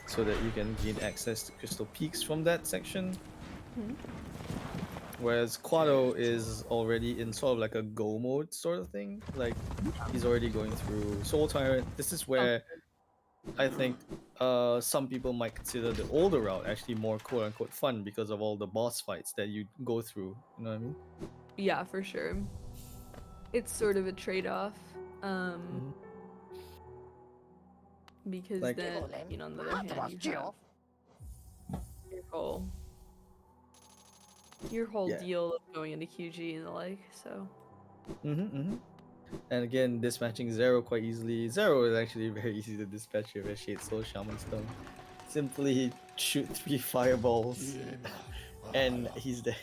so that you can gain access to crystal peaks from that section. Whereas Quado is already in sort of like a go mode sort of thing. Like he's already going through Soul Tyrant. This is where I think some people might consider the older route actually more quote unquote fun because of all the boss fights that you go through. You know what I mean? Yeah, for sure. It's sort of a trade-off. Because Like, then, on the other hand, you have your whole deal of going into QG and the like, so. And again, dispatching Zero quite easily. Zero is actually very easy to dispatch with a Shade Soul Shaman Stone. Simply shoot 3 fireballs and he's dead.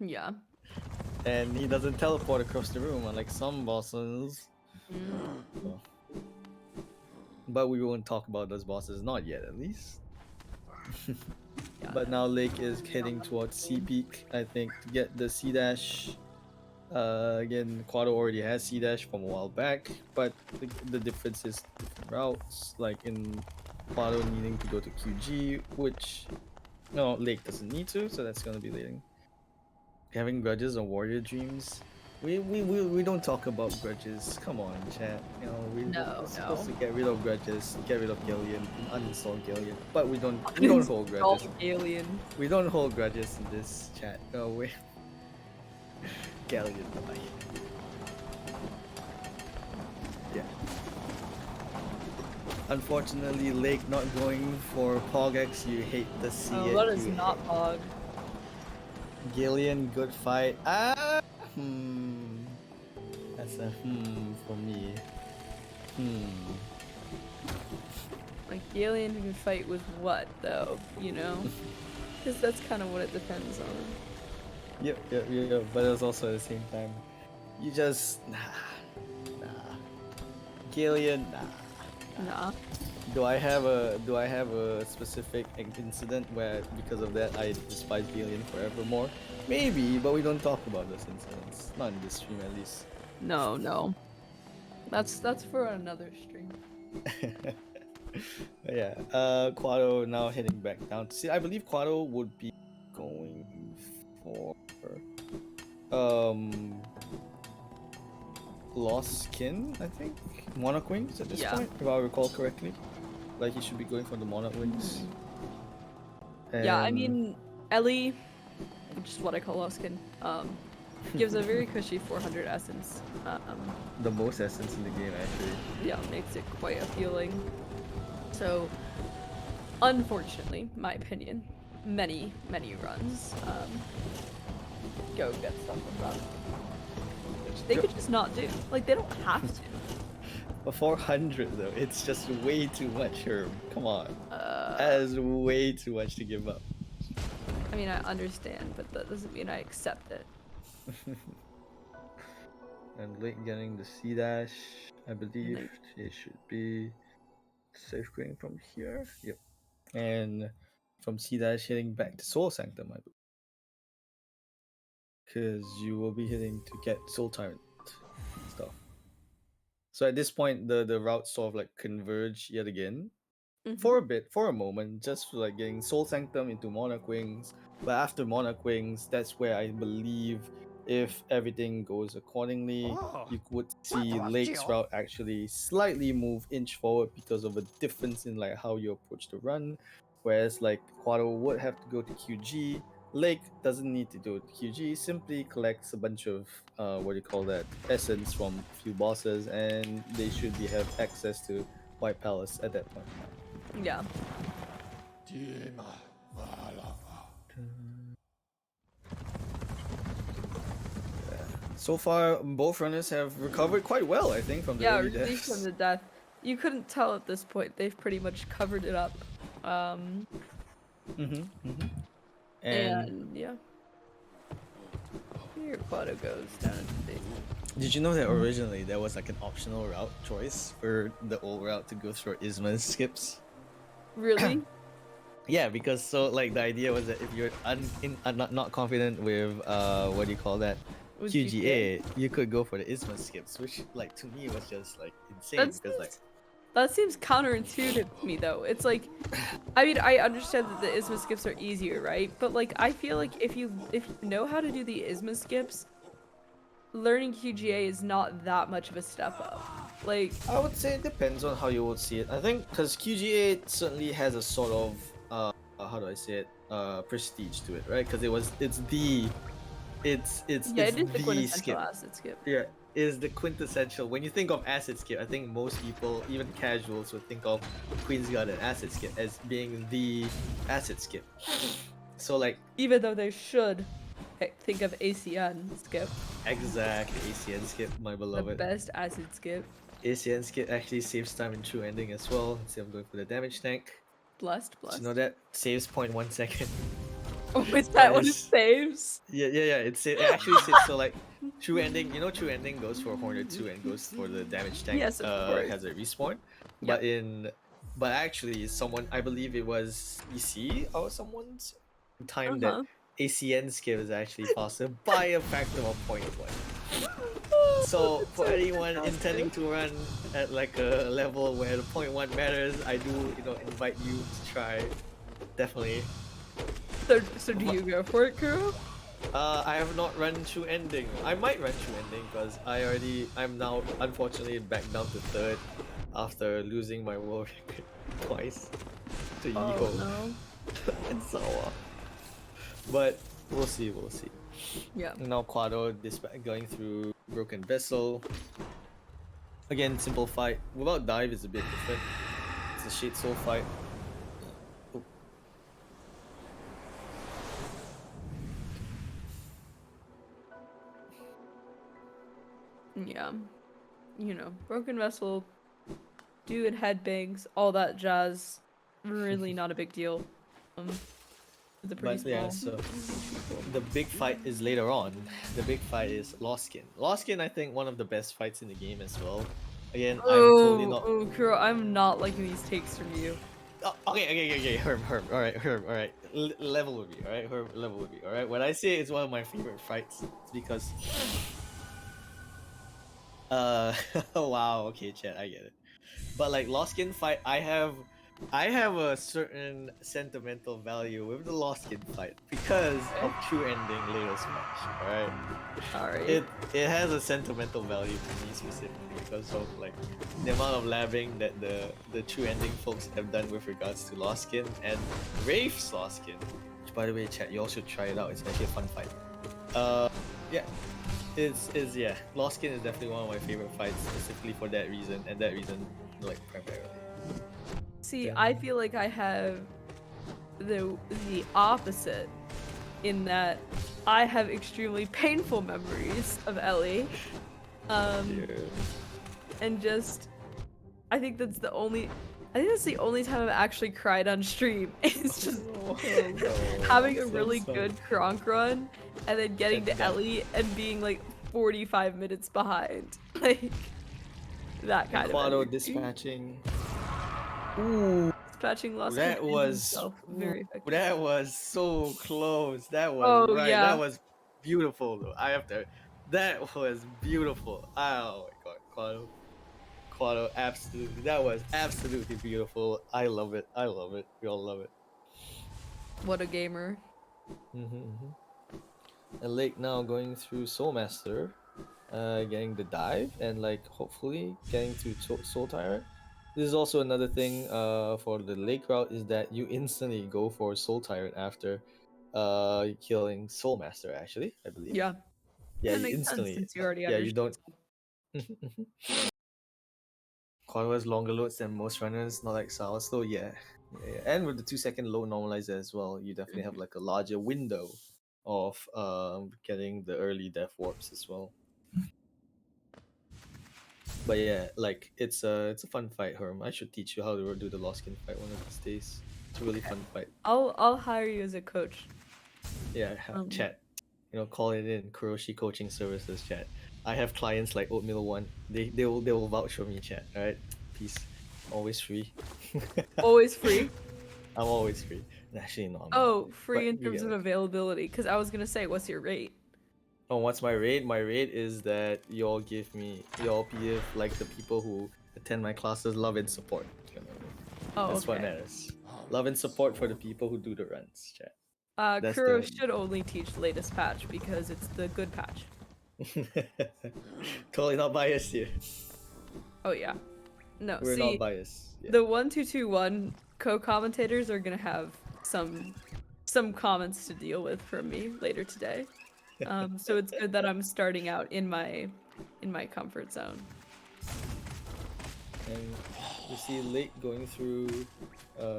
Yeah. And he doesn't teleport across the room unlike some bosses. So. But we won't talk about those bosses, not yet at least. But now Lake is heading towards C Peak, I think, to get the C dash. Again, Quado already has C dash from a while back, but the difference is different routes. Like in Quado needing to go to QG, which no, Lake doesn't need to, so that's gonna be leading. Having grudges or warrior dreams. We don't talk about grudges. Come on, chat. We're supposed to get rid of grudges, get rid of Gillian, uninstall Gillian. But we don't hold grudges. Alien. We don't hold grudges in this chat. No way. Gillian, bye. Yeah. Unfortunately, Lake not going for Pogex. You hate to see it. That is not Pog. Gillian, good fight. That's a for me. Like, Alien can fight with what, though? Because that's kind of what it depends on. Yep. But it's also at the same time, you just nah. Gillian, Nah. Do I have a specific incident where because of that I despise Gillian forevermore? Maybe, but we don't talk about those incidents. Not in this stream, at least. No. That's for another stream. Yeah. Quado now heading back down. See, I believe Quado would be going for Lost Skin, I think. Monarch Wings at this point, if I recall correctly. Like he should be going for the Monarch Wings. Yeah, I mean, Ellie, which is what I call Lost Skin, gives a very cushy 400 essence. The most essence in the game, actually. Yeah, makes it quite appealing. So, unfortunately, my opinion, many runs go get stuff with that. Which they could just not do. Like, they don't have to. But 400 though, it's just way too much, Herb. Come on. That is way too much to give up. I mean, I understand, but that doesn't mean I accept it. And Lake getting the C dash, I believe it should be Safe going from here. Yep. And from C dash heading back to Soul Sanctum, I believe. Because you will be hitting to get Soul Tyrant stuff. So at this point, the routes sort of like converge yet again. For a bit, for a moment, just for like getting Soul Sanctum into Monarch Wings. But after Monarch Wings, that's where I believe if everything goes accordingly, you would see Lake's route actually slightly move inch forward because of a difference in like how you approach the run. Whereas like Quado would have to go to QG. Lake doesn't need to do QG, simply collects a bunch of what do you call that, essence from a few bosses, and they should be have access to White Palace at that point in time. Yeah. So far, both runners have recovered quite well, I think, from the Yeah, early relief from deaths. the death. You couldn't tell at this point. They've pretty much covered it up. And And yeah. Here Quado goes down into the basement. did you know that originally there was like an optional route choice for the old route to go through Isma's skips? Really? Yeah, because so like the idea was that if you're not confident with what do you call that, With QGA, you could go for the Isma skips, which like to me was just like insane That's because like That seems counterintuitive to me, though. It's like, I mean, I understand that the Isma skips are easier, right? But like, I feel like if you know how to do the Isma skips, learning QGA is not that much of a step up. Like, I would say it depends on how you would see it. I think because QGA certainly has a sort of how do I say it, prestige to it, right? Because it's the quintessential skip. acid skip. Yeah, is the quintessential. When you think of acid skip, I think most people, even casuals, would think of Queen's Guard and acid skip as being the acid skip. So like, even though they should think of ACN skip. exactly, ACN skip, my beloved. The best acid skip. ACN skip actually saves time in true ending as well. Instead of going for the damage tank. Blessed. Did you know that saves 0.1 second? Oh, is that what it saves? Yeah. It actually saves. So like, true ending. You know, true ending goes for Horner 2 and goes for the damage tank. Yes, of course. Has a respawn. Yep. But actually, someone, I believe it was EC or someone's time that ACN skip is actually faster by a factor of 0.1. So for anyone intending to run at like a level where the 0.1 matters, I do invite you to try. Definitely. So do you go for it, Kuro? I have not run true ending. I might run true ending because I'm now unfortunately back down to third after losing my world record twice to Yeho No. and Sawa. But we'll see. Yeah. Now Quado going through Broken Vessel. Again, simple fight. Without dive is a bit different. It's a Shade Soul fight. Oh. Yeah. Broken Vessel, doing headbangs, all that jazz. Really not a big deal. It's a pretty small. Yeah, so the big fight is later on. The big fight is Lost Skin. Lost Skin, I think, one of the best fights in the game as well. Again, I'm totally not. Oh, Kuro, I'm not liking these takes from you. Oh, okay. Herb. All right. Level with me, all right. Herb, level with me, all right. When I say it's one of my favorite fights, it's because. Wow. Okay, chat. I get it. But like Lost Skin fight, I have a certain sentimental value with the Lost Skin fight because of true ending Layla's match. Alright. It has a sentimental value for me specifically because of like the amount of labbing that the true ending folks have done with regards to Lost Skin and Wraith's Lost Skin. Which, by the way, chat, you all should try it out. It's actually a fun fight. Yeah. Lost Skin is definitely one of my favorite fights specifically for that reason, and that reason like primarily. See, I feel like I have the opposite in that I have extremely painful memories of Ellie. And just I think that's the only time I've actually cried on stream. It's just having a really good Kronk run and then getting to Ellie and being like 45 minutes behind. Like that kind of Quado dispatching. Ooh, Dispatching lost that command of was himself. Very effective. that was so close. That was Oh right. That yeah. was beautiful though. I have to. That was beautiful. Oh my god, Quado, absolutely. That was absolutely beautiful. I love it. I love it. We all love it. What a gamer. Mm-hmm. And Lake now going through Soulmaster, getting the dive and like hopefully getting to Soul Tyrant. This is also another thing for the Lake route is that you instantly go for Soul Tyrant after killing Soulmaster. Actually, I believe. Yeah. Yeah, That you makes sense instantly. since you already Yeah, you understood. don't. Quad has longer loads than most runners, not like Sour Slow. Yeah. Yeah. And with the 2 second load normalizer as well, you definitely have like a larger window of getting the early death warps as well. But yeah, like it's a fun fight, Herm. I should teach you how to do the lost skin fight one of these days. It's a really Okay. fun fight. I'll hire you as a coach. Yeah, Um chat. Call it in Kuroshi Coaching Services chat. I have clients like Oatmeal One. They will vouch for me, chat. All right, peace. Always free. always free. I'm always free. Actually, no, I'm not. Oh, free But in you terms get of like. availability. Because I was gonna say, what's your rate? Oh, what's my rate? My rate is that y'all give like the people who attend my classes love and support. Oh, That's what okay. matters. Love and support for the people who do the runs, chat. That's Kuro the should only teach the latest patch because it's the good patch. totally not biased here. Oh yeah. No, We're not see, biased. Yeah. the 1221 co-commentators are gonna have some comments to deal with from me later today. So it's good that I'm starting out in my comfort zone. And you see Lake going through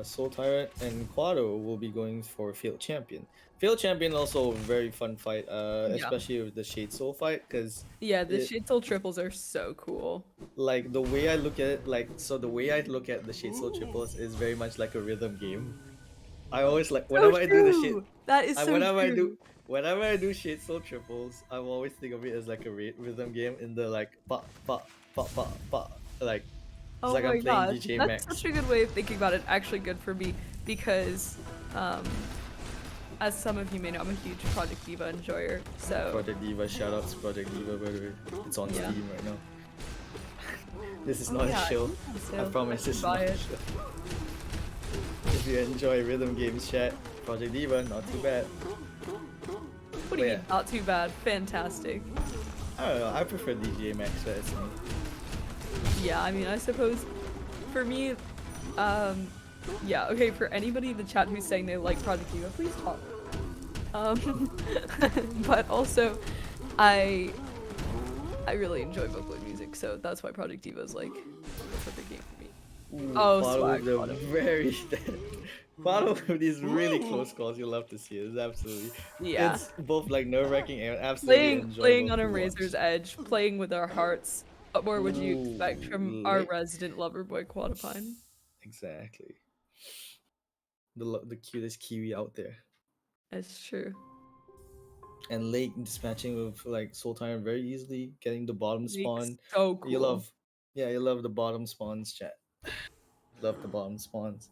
Soul Tyrant, and Quado will be going for Field Champion. Field Champion also a very fun fight, Yeah. especially with the Shade Soul fight, because Yeah, the it Shade Soul triples are so cool. like the way I look at it, like so the way I look at the Shade Soul triples is very much like a rhythm game. I always like So whenever I do the shit, true! That is I so true. whenever I do Shade Soul triples, I always think of it as like a rhythm game in the like pa pa pa pa pa like it's Oh like I'm my playing gosh, DJ that's Max. such a good way of thinking about it. Actually, good for me because, um, as some of you may know, I'm a huge Project Diva enjoyer. So Project Diva, shoutouts Project Diva, by the way. It's on yeah. Steam right now. This is Oh not a yeah, show. it's on I sale. promise I this should is buy not a it. show. If you enjoy rhythm games, chat, Project Diva, not too bad. What do But you yeah, mean? Not too bad. Fantastic. I don't know. I prefer DJ Max, but it's me. Yeah, I mean, I suppose for me, um, yeah, okay, for anybody in the chat who's saying they like Project Diva, please talk. Um, but also, I really enjoy vocaloid music, so that's why Project Diva is like the perfect game for me. Ooh, Oh, follow swag, with the Quado. very follow with these really close calls. You'll love to see it. It's absolutely, Yeah, it's both like nerve wracking and absolutely playing enjoyable on to a razor's watch. edge, playing with our hearts. What more would you expect Ooh, from our lick. resident lover boy Quadapine? Exactly. The cutest Kiwi out there. That's true. And late dispatching with like Soul Tyrant very easily, getting the bottom Makes spawn. so You cool. love, yeah, you love the bottom spawns, chat. Love the bottom spawns.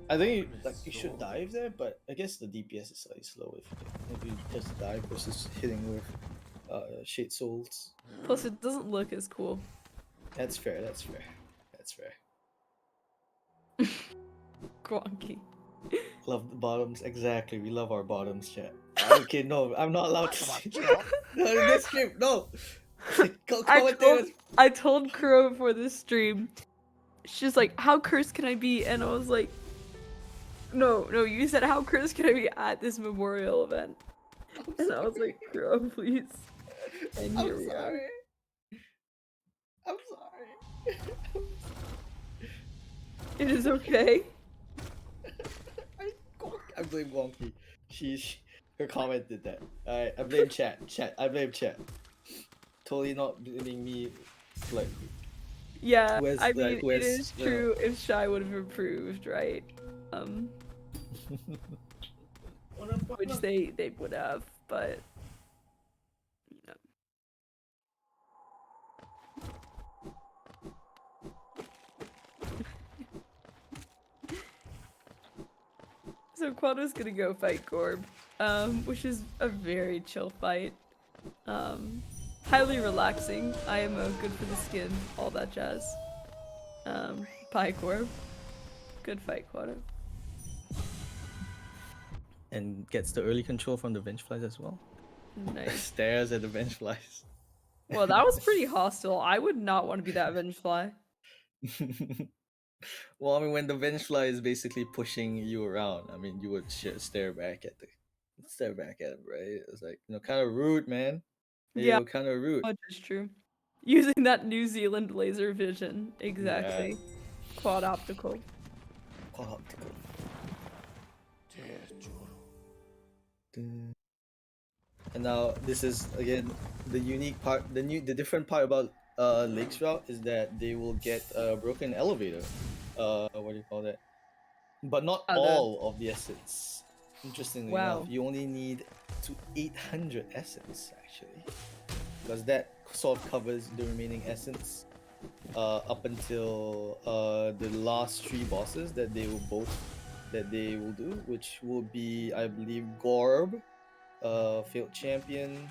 I think you should dive there, but I guess the DPS is slightly slow if you just dive versus hitting with Shade Souls. Plus, it doesn't look as cool. That's fair. That's fair. That's fair. Gronky. Love the bottoms. Exactly. We love our bottoms, chat. Okay, no, I'm not allowed to say no, in this stream, no. I told Commentators. I told Kuro before this stream. She's like, "How cursed can I be?" And I was like, "No, no, you said how cursed can I be at this memorial event?" I'm And I was sorry. like, "Kuro, please." And I'm here we are. sorry. I'm sorry. It is okay. I blame Wonky. Her comment did that. Alright, I blame chat. Chat. I blame chat. Totally not blaming me. Like Yeah, who has I like mean, who it has is true if Schy would have improved, right? Um, which they would have, but you know. So Quado's gonna go fight Gorb, which is a very chill fight. Highly relaxing. IMO, good for the skin, all that jazz. Bye Gorb. Good fight, Quado. And gets the early control from the Vengeflies as well. Nice. Stares at the Vengeflies. Well, that was pretty hostile. I would not want to be that Vengefly. Well, I mean, when the Vengefly is basically pushing you around, I mean, you would stare back at him, right? It's like, kind of rude, man. Yeah, Kind of rude. much is true. Using that New Zealand laser vision, exactly. Yeah. Quad optical. Quad optical. And now this is again the unique part. The different part about Lake's route is that they will get a broken elevator. What do you call that? But not all of the essence. Interestingly enough, you only need 800 essence actually, because that sort of covers the remaining essence up until the last 3 bosses that they will do, which will be, I believe, Gorb, Field Champion,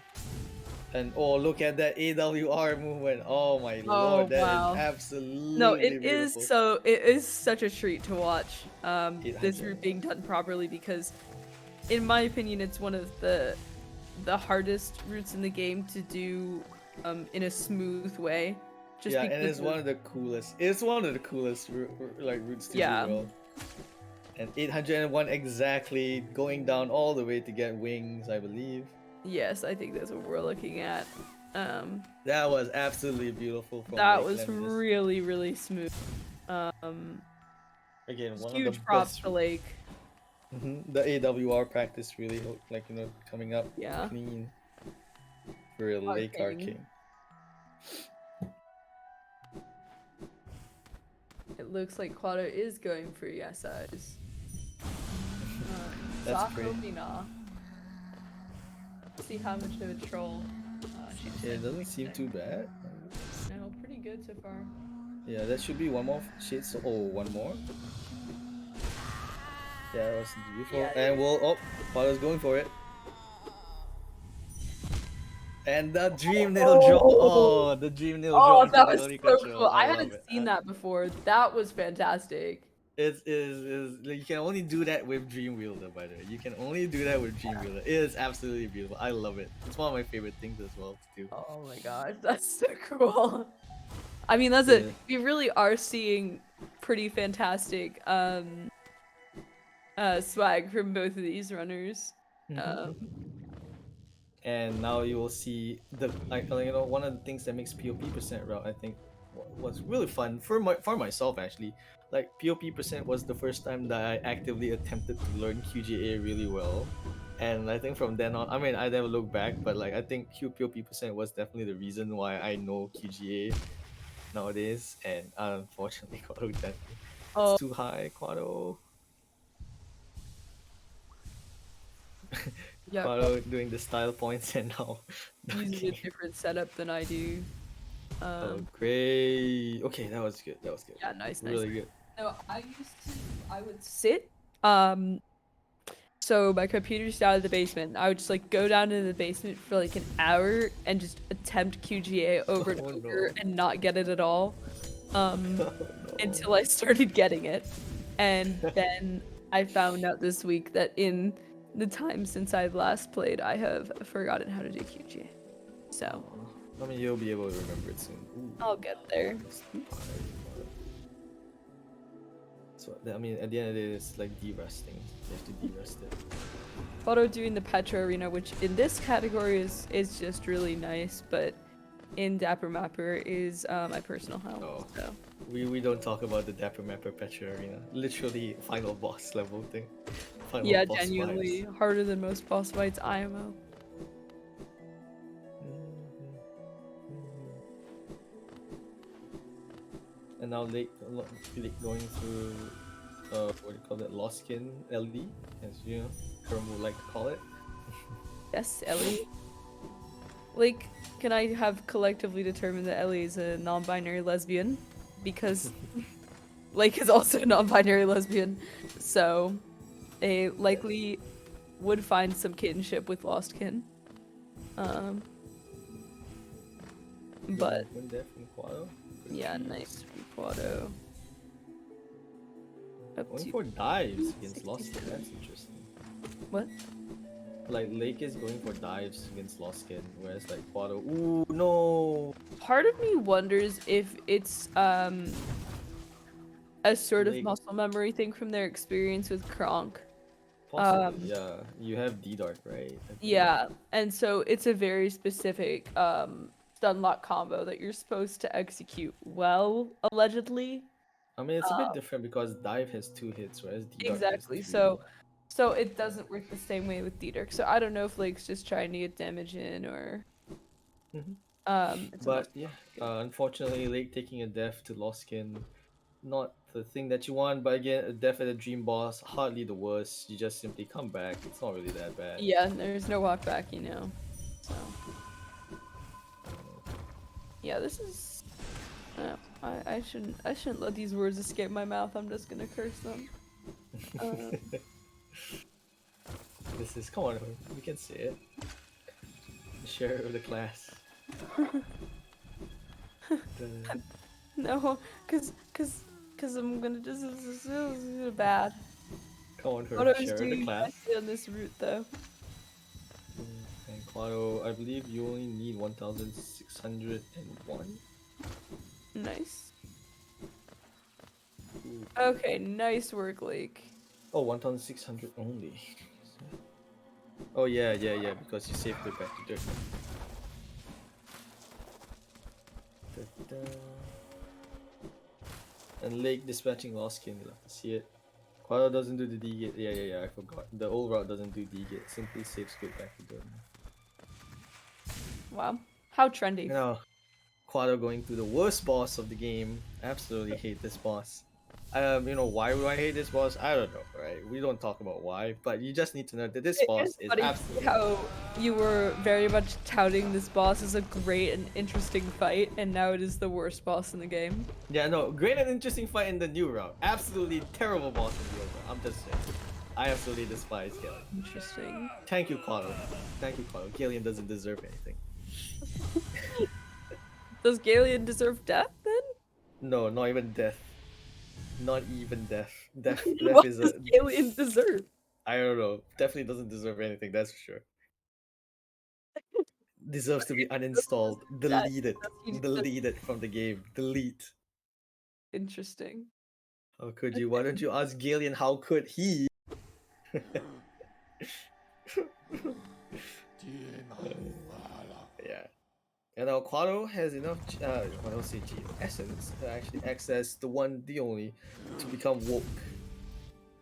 and oh, look at that AWR movement! Oh my lord, that is absolutely no, it beautiful. it is such a treat to watch this 800. route being done properly, because in my opinion it's one of the hardest routes in the game to do in a smooth way. Just and it's one of the coolest. It's one of the coolest routes to do well. And 801 exactly, going down all the way to get wings, I believe. Yes, I think that's what we're looking at. That was absolutely beautiful. That was really, really smooth. Again, one huge of the props best to Lake. The AWR practice really like coming up clean for a Lake Arcane. It looks like Quado is going for Yesai's. That's great. See how much of a troll it doesn't seem too bad. No, pretty good so far. Yeah, that should be one more shades. Oh, one more. Yeah, that was beautiful. Yeah, and Quado's going for it. And the dream nail drop. Oh, the dream nail drop. Oh, that was so cool. I haven't seen that before. That was fantastic. It is you can only do that with Dream Wielder, by the way. You can only do that with Dream Wielder. It is absolutely beautiful. I love it. It's one of my favorite things as well to do. Oh my gosh, that's so cool. I mean, that's it. We really are seeing pretty fantastic swag from both of these runners. And now you will see one of the things that makes PoP % route, I think, was really fun for myself actually. Like, PoP % was the first time that I actively attempted to learn QGA really well, and I think from then on, I mean, I never look back, but like I think PoP % was definitely the reason why I know QGA nowadays. And unfortunately, Quado dead. It's too high, Quado. Quado doing the style points and now using a different setup than I do. Oh, great. Okay, that was good. Yeah, nice. Really good. No, I would sit. So my computer's down in the basement. I would just like go down into the basement for like an hour and just attempt QGA over and over and not get it at all. Until I started getting it. And then I found out this week that in the time since I've last played, I have forgotten how to do QGA. So I mean, you'll be able to remember it soon. Ooh. I'll get there. So I mean, at the end of the day, it's like de-resting. You have to de-rest it. Auto doing the Petra Arena, which in this category is just really nice, but in Dapper Mapper is my personal house. Oh. So. We don't talk about the Dapper Mapper Petra Arena. Literally final boss level thing. Final boss genuinely fights. Harder than most boss fights IMO. And now Lake going through what do you call it? Lost Skin LD, as you know, Kerm would like to call it. Yes, Ellie. Lake, can I have collectively determined that Ellie is a non-binary lesbian? Because Lake is also a non-binary lesbian, so They likely would find some kinship with Lost Kin. But One death from Quado. yeah, nice Quado. Up Going to for dives against Lost Skin. 67. That's interesting. What? Like Lake is going for dives against Lost Skin, whereas like Quado. Ooh no! Part of me wonders if it's a sort of Lake muscle memory thing from their experience with Kronk. possibly. Yeah, you have D Dark, right? I think. Yeah, and so it's a very specific stun lock combo that you're supposed to execute well, allegedly. I mean, it's a bit different because dive has 2 hits, whereas D Dark has Exactly. 3. So it doesn't work the same way with Dietrich. So I don't know if Lake's just trying to get damage in or it's a But must. yeah, unfortunately, Lake taking a death to Lost Skin, not the thing that you want. But again, a death at a Dream Boss, hardly the worst. You just simply come back. It's not really that bad. Yeah, there's no walk back, you know. So yeah, this is. I shouldn't let these words escape my mouth. I'm just gonna curse them. This is, come on, we can say it. Share it with the class. No, cause I'm gonna just this is bad. Come on, What I was share it with the doing class. nicely on this route though. And Quado, I believe you only need 1,601. Nice. Ooh. Okay, nice work, Lake. Oh, 1,600 only. Oh yeah, because you saved it back to dirt. And Lake dispatching Lost King, you'll have to see it. Quado doesn't do the D gate. Yeah, I forgot. The old route doesn't do D gate. Simply saves good back to dirt. Wow, how trendy. You know, Quado going through the worst boss of the game. Absolutely hate this boss. Why would I hate this boss? I don't know, right? We don't talk about why, but you just need to know that this boss It's is funny absolutely how you were very much touting this boss as a great and interesting fight, and now it is the worst boss in the game. Yeah, no, great and interesting fight in the new route. Absolutely terrible boss in the old route. I'm just saying. I absolutely despise Gillian. Interesting. Thank you, Quado. Thank you, Quado. Gillian doesn't deserve anything. Does Galeon deserve death then? No, not even death. Not even death. Death What is does a. Galeon deserve? I don't know. Definitely doesn't deserve anything. That's for sure. Deserves to be uninstalled. Delete it. Delete it from the game. Delete. Interesting. How could you? Why don't you ask Gillian? How could he? Yeah. And now Quado has enough, I don't say G, essence to actually access the one, the only, to become woke.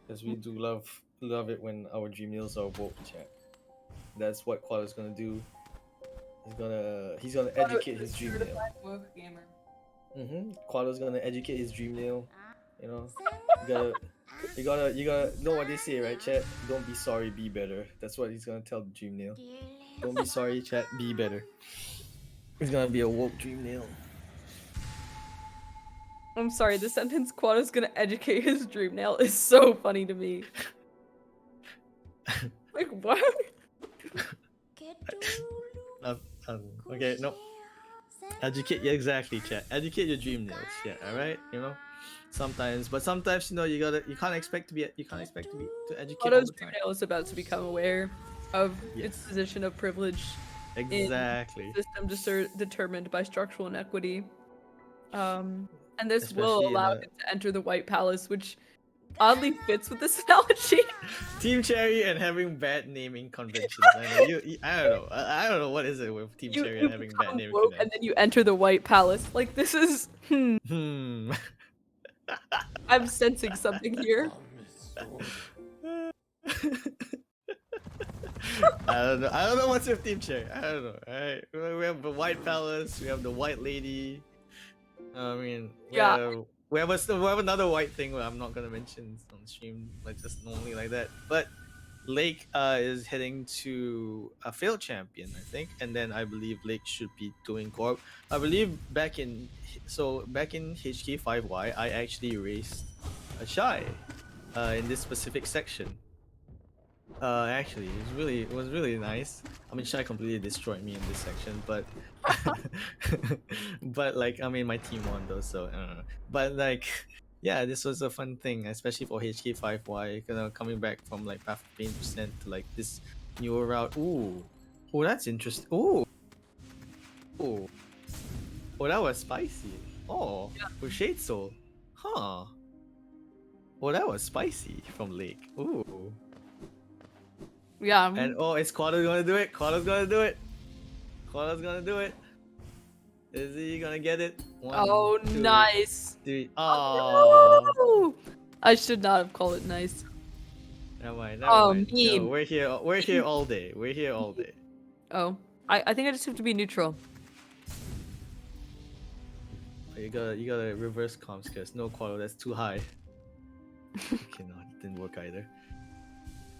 Because we do love it when our dream meals are woke, chat. That's what Quado's gonna do. He's gonna educate his dream nail. Woke gamer. Quado's gonna educate his dream nail. You know, you gotta know what they say, right, chat? Don't be sorry, be better. That's what he's gonna tell the dream nail. Don't be sorry, chat. Be better. He's gonna be a woke dream nail. I'm sorry, the sentence Quado's gonna educate his dream nail is so funny to me. Like, what? Okay, no. Educate, yeah, exactly, chat. Educate your dream nails, yeah, alright? Sometimes, you can't expect to educate all Quado's the dream time. nail is about to become aware of its Yes. position of privilege Exactly. in a system determined by structural inequity. And this Especially will in allow a- it to enter the White Palace, which oddly fits with this analogy. Team Cherry and having bad naming conventions. I know I don't know. I don't know what is it with Team Cherry and having bad become naming woke, and conventions. then you enter the White Palace. Like, this is I'm sensing something here. I don't know what's with Team Cherry. I don't know. Alright. We have the White Palace, we have the White Lady. I mean, we have another white thing where I'm not gonna mention on stream, like just normally like that. But Lake is heading to a failed champion, I think, and then I believe Lake should be doing Corp. I believe back in HK5Y, I actually raced a Schy in this specific section. Actually, it was really nice. I mean, Schy completely destroyed me in this section, but but like I mean, my team won though, so but like yeah, this was a fun thing, especially for HK5Y. Coming back from like Path of Pain percent to like this newer route. Ooh, oh, that's interesting. Ooh, oh, that was spicy. Oh, for Shade Soul, huh? Oh, that was spicy from Lake. Ooh. Yeah. And oh, is Quado's gonna do it? Quado's gonna do it. Quado's gonna do it. Is he gonna get it? One, Oh, two, nice. three. Oh, Oh, I should not have called it nice. never mind. Never Oh, mind. No, mean. we're here. We're here all day. We're here all day. Oh, I think I just have to be neutral. You gotta reverse comms, cause no Quado. That's too high. Okay, no, it didn't work either.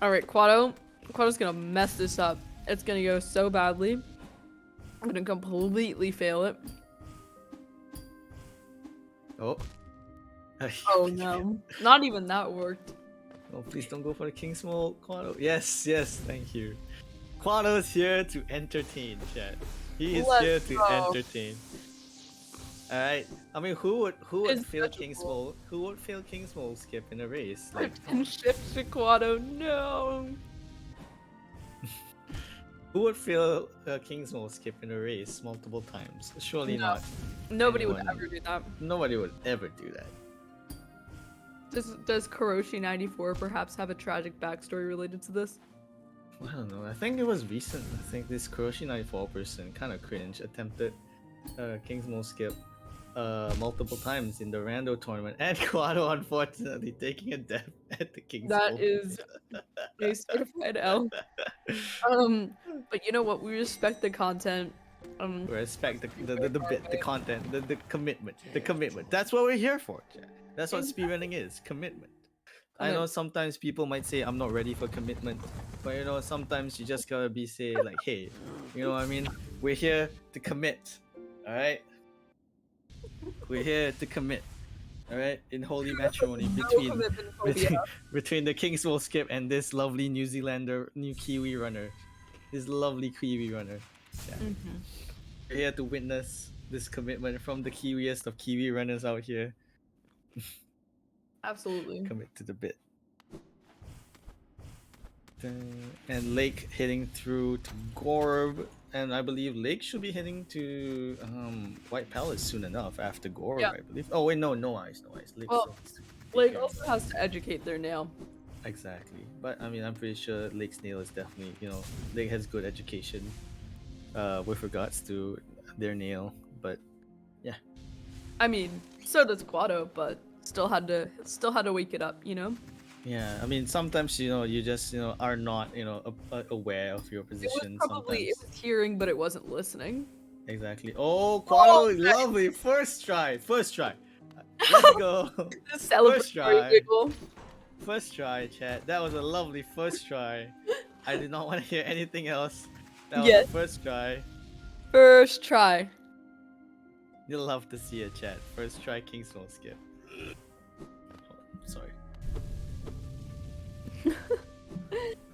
All right, Quado. Quado's gonna mess this up. It's gonna go so badly. I'm gonna completely fail it. Oh. Oh no, not even that worked. Oh, please don't go for the King Small Quado. Yes, yes, thank you. Quado's here to entertain, chat. He is here Let's to go. entertain. Alright. I mean, who would It's fail such a King cool- Small? Who would fail King Small skip in a race? Like, And shift to Quado. No. who would fail King Small skip in a race multiple times? Surely No. not. Nobody would anyone. ever do that. Nobody would ever do that. Does Kuroshi 94 perhaps have a tragic backstory related to this? I don't know. I think it was recent. I think this Kuroshi 94 person kind of cringe attempted King's Most skip multiple times in the rando tournament, and Quado unfortunately taking a death at the King's That Most. is a certified L. But you know what? We respect the content. Respect the bit, the content, the commitment, the commitment. That's what we're here for, chat. That's what speedrunning is, commitment. I know sometimes people might say I'm not ready for commitment, but you know sometimes you just gotta be say like, hey, you know what I mean? We're here to commit, all right? We're here to commit, all right? In holy matrimony No between commitment phobia. between the King's Will skip and this lovely New Zealander, new Kiwi runner, this lovely Kiwi runner. Yeah. We're here to witness this commitment from the Kiwiest of Kiwi runners out here. Absolutely. Commit to the bit. And Lake heading through to Gorb, and I believe Lake should be heading to White Palace soon enough after Gorb, Yeah. I believe. Oh wait, no ice. Lake Well, still needs to take Lake care of also that. has to educate their nail. Exactly, but I mean, I'm pretty sure Lake's nail is definitely, Lake has good education, with regards to their nail. But yeah, I mean, so does Quado, but still had to wake it up, you know? yeah. I mean, sometimes you just are not aware of your It was position. probably it Sometimes was hearing, but it wasn't listening. exactly. Oh, Oh, Quado, nice. lovely first try. Let's go. The First celebratory try. giggle. First try, chat. That was a lovely first try. I did not want to hear anything else. That was Yes. the first try. First try. You'll love to see it, chat. First try King's Will skip. Sorry.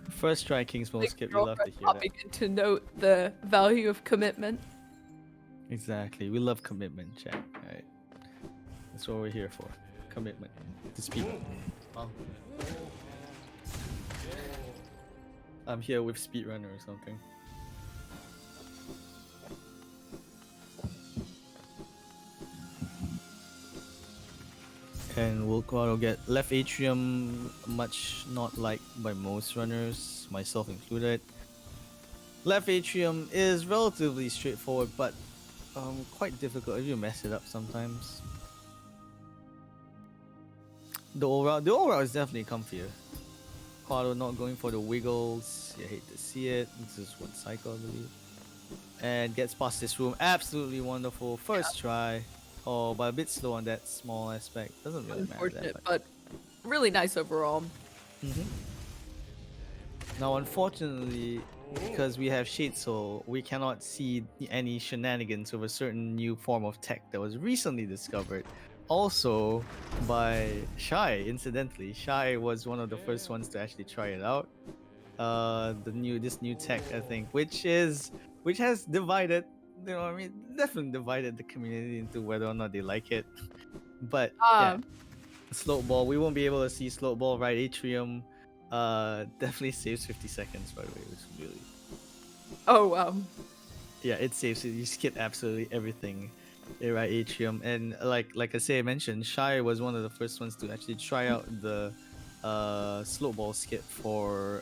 First try King's Will Like, skip. You'll love to girlfriend hear that. popping in to note the value of commitment. Exactly. We love commitment, chat. Alright. That's what we're here for. Commitment to speed. Oh. I'm here with speedrunner or something. And will Quado get left atrium, much not liked by most runners, myself included. Left atrium is relatively straightforward, but quite difficult if you mess it up sometimes. The overall is definitely comfier. Quado not going for the wiggles. You hate to see it. This is one cycle, I believe. And gets past this room. Absolutely wonderful. First try. Oh, but a bit slow on that small aspect. Doesn't really matter Unfortunate, that much. but really nice overall. Now, unfortunately, because we have Shade Soul, we cannot see any shenanigans of a certain new form of tech that was recently discovered. Also by Schy, incidentally. Schy was one of the first ones to actually try it out. this new tech, I think, which has divided, I mean, definitely divided the community into whether or not they like it. But yeah, Um, slope ball, we won't be able to see slope ball right atrium. Definitely saves 50 seconds, by the way, which really, oh wow. yeah, it saves it. You skip absolutely everything in right atrium. And like I mentioned, Schy was one of the first ones to actually try out the slope ball skip for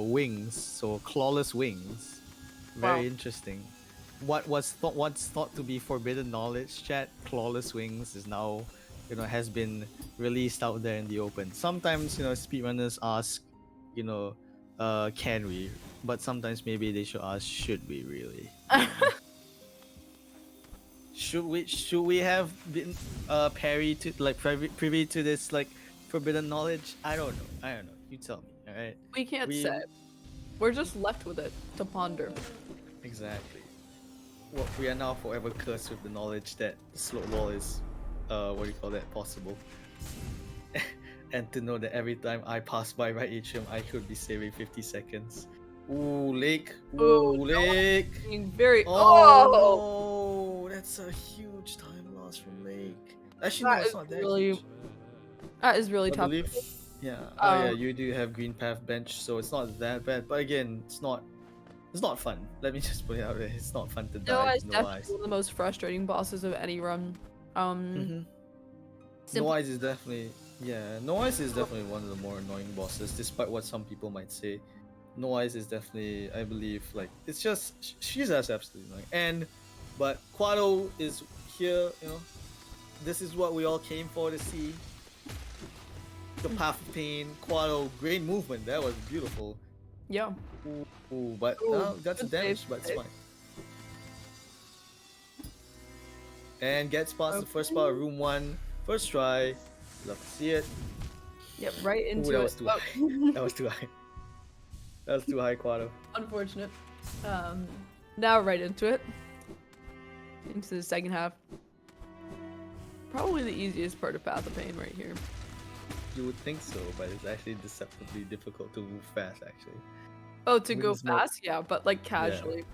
wings, so clawless wings. Wow. Very interesting. What's thought to be forbidden knowledge, chat, clawless wings, is now, has been released out there in the open. Sometimes, speedrunners ask, you know can we, but sometimes maybe they should ask, should we really, should we have been parry to, like, privy to this, like, forbidden knowledge? I don't know, you tell me. All right, We can't we say. We're just left with it to ponder. exactly. Well, we are now forever cursed with the knowledge that slow ball is, what do you call that, possible. And to know that every time I pass by right atrium, I could be saving 50 seconds. Ooh, Lake. Oh, Ooh, no, Lake. being very. Oh, Oh no, that's a huge time loss from Lake. Actually, no, that it's is not that really huge. that is really I tough. believe. Yeah. Oh yeah, Um, you do have green path bench, so it's not that bad. But again, it's not. It's not fun. Let me just put it out there. It's not fun to no, die it's to no definitely eyes. one of the most frustrating bosses of any run. Mm-hmm. No Simply. eyes is definitely, yeah. No eyes is definitely one of the more annoying bosses, despite what some people might say. No eyes is definitely, I believe, like, it's just she's as absolutely annoying. But Quado is here. This is what we all came for to see. The path of pain, Quado, great movement. That was beautiful. Yeah. Ooh, but Ooh, got some good save. damage, but it's fine. And gets past the first part of Okay. room one, first try. Love to see it. Yep, right Ooh, into that it. was too high. Oh. That was too high. That was too high, Quado. Unfortunate. Um, Now right into it. Into the second half. Probably the easiest part of Path of Pain right here. You would think so, but it's actually deceptively difficult to move fast, actually. Oh, to go Wings more. fast? Yeah, but like Yeah. casually.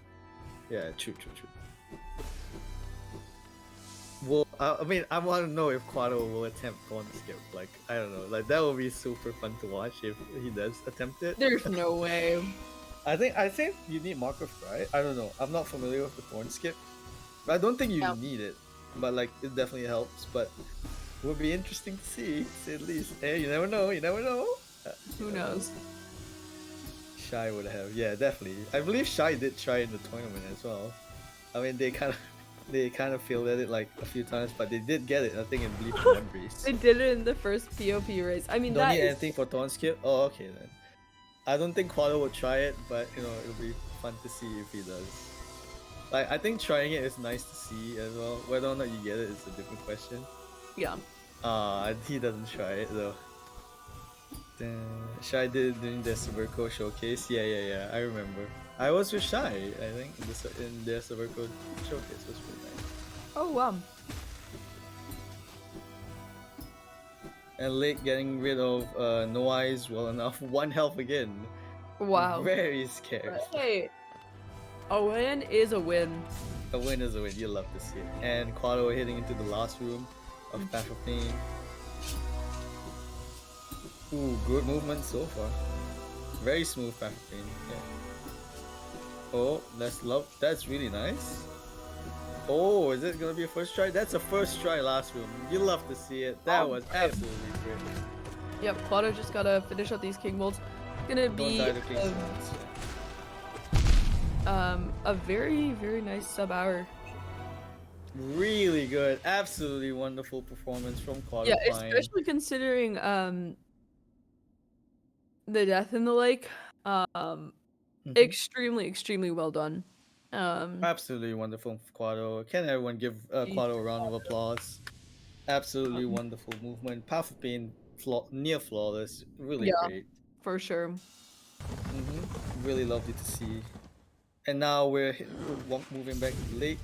Yeah, true. Well, I mean, I want to know if Quado will attempt Thorn Skip. Like, I don't know. Like, that will be super fun to watch if he does attempt it. There's no way. I think you need Mark of Fry. I don't know. I'm not familiar with the Thorn Skip. I don't think you Yeah. need it, but like, it definitely helps. But it would be interesting to see, to say at least. Hey, you never know. You never know. Who You never know. knows? Schy would have, yeah, definitely. I believe Schy did try in the tournament as well. I mean, they kind of failed at it like a few times, but they did get it. I think in Bleep in one race. They did it in the first PoP race. I mean, Don't that need is. anything for Thorn Skip. Oh, okay then. I don't think Quado would try it, but it'll be fun to see if he does. Like, I think trying it is nice to see as well. Whether or not you get it is a different question. Yeah. He doesn't try it though. Shy did during the Suburco showcase. Yeah. I remember. I was with Shy, I think, in the Suburco showcase. It was pretty nice. Oh, wow. And Lake getting rid of No Eyes well enough. One health again. Wow. Very scared. But hey, a win is a win. A win is a win. You love to see it. And Quado hitting into the last room of Path of Pain. Ooh, good movement so far. Very smooth Path of Pain. Yeah. Oh, that's really nice. Oh, is it gonna be a first try? That's a first try last room. You love to see it. That was absolutely great. Yep, Quado just gotta finish up these King Bolts. Gonna Don't be die to King's Lance. a very, very nice sub hour. Really good. Absolutely wonderful performance from Quado. Yeah, especially considering the death in the lake. Extremely, extremely well done. Absolutely wonderful from Quado. Can everyone give Quado a round of applause? Absolutely wonderful movement. Path of Pain, near flawless. Really Yeah, great. for sure. Really lovely to see. And now we're moving back to Lake,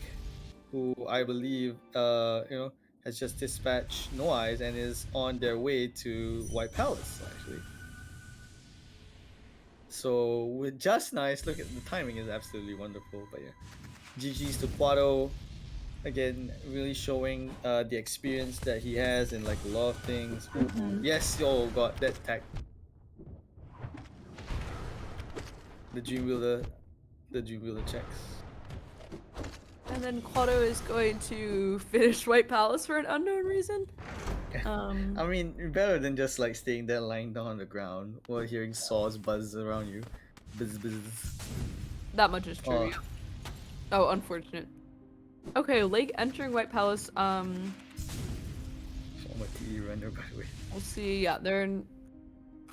who I believe has just dispatched No Eyes and is on their way to White Palace, actually. So with just nice, look at the timing is absolutely wonderful. But yeah, GG's to Quado. Again, really showing the experience that he has in like a lot of things. Ooh, ooh. Yes, oh god, that tech. The Dream Wheeler, the Dream Wheeler checks. And then Quado is going to finish White Palace for an unknown reason. I mean, better than just like staying there lying down on the ground while hearing saws buzz around you. Buzz, buzz. That much is true. Oh, Yeah. Oh, unfortunate. Okay, Lake entering White Palace. oh my TV render by the way. We'll see. Yeah, they're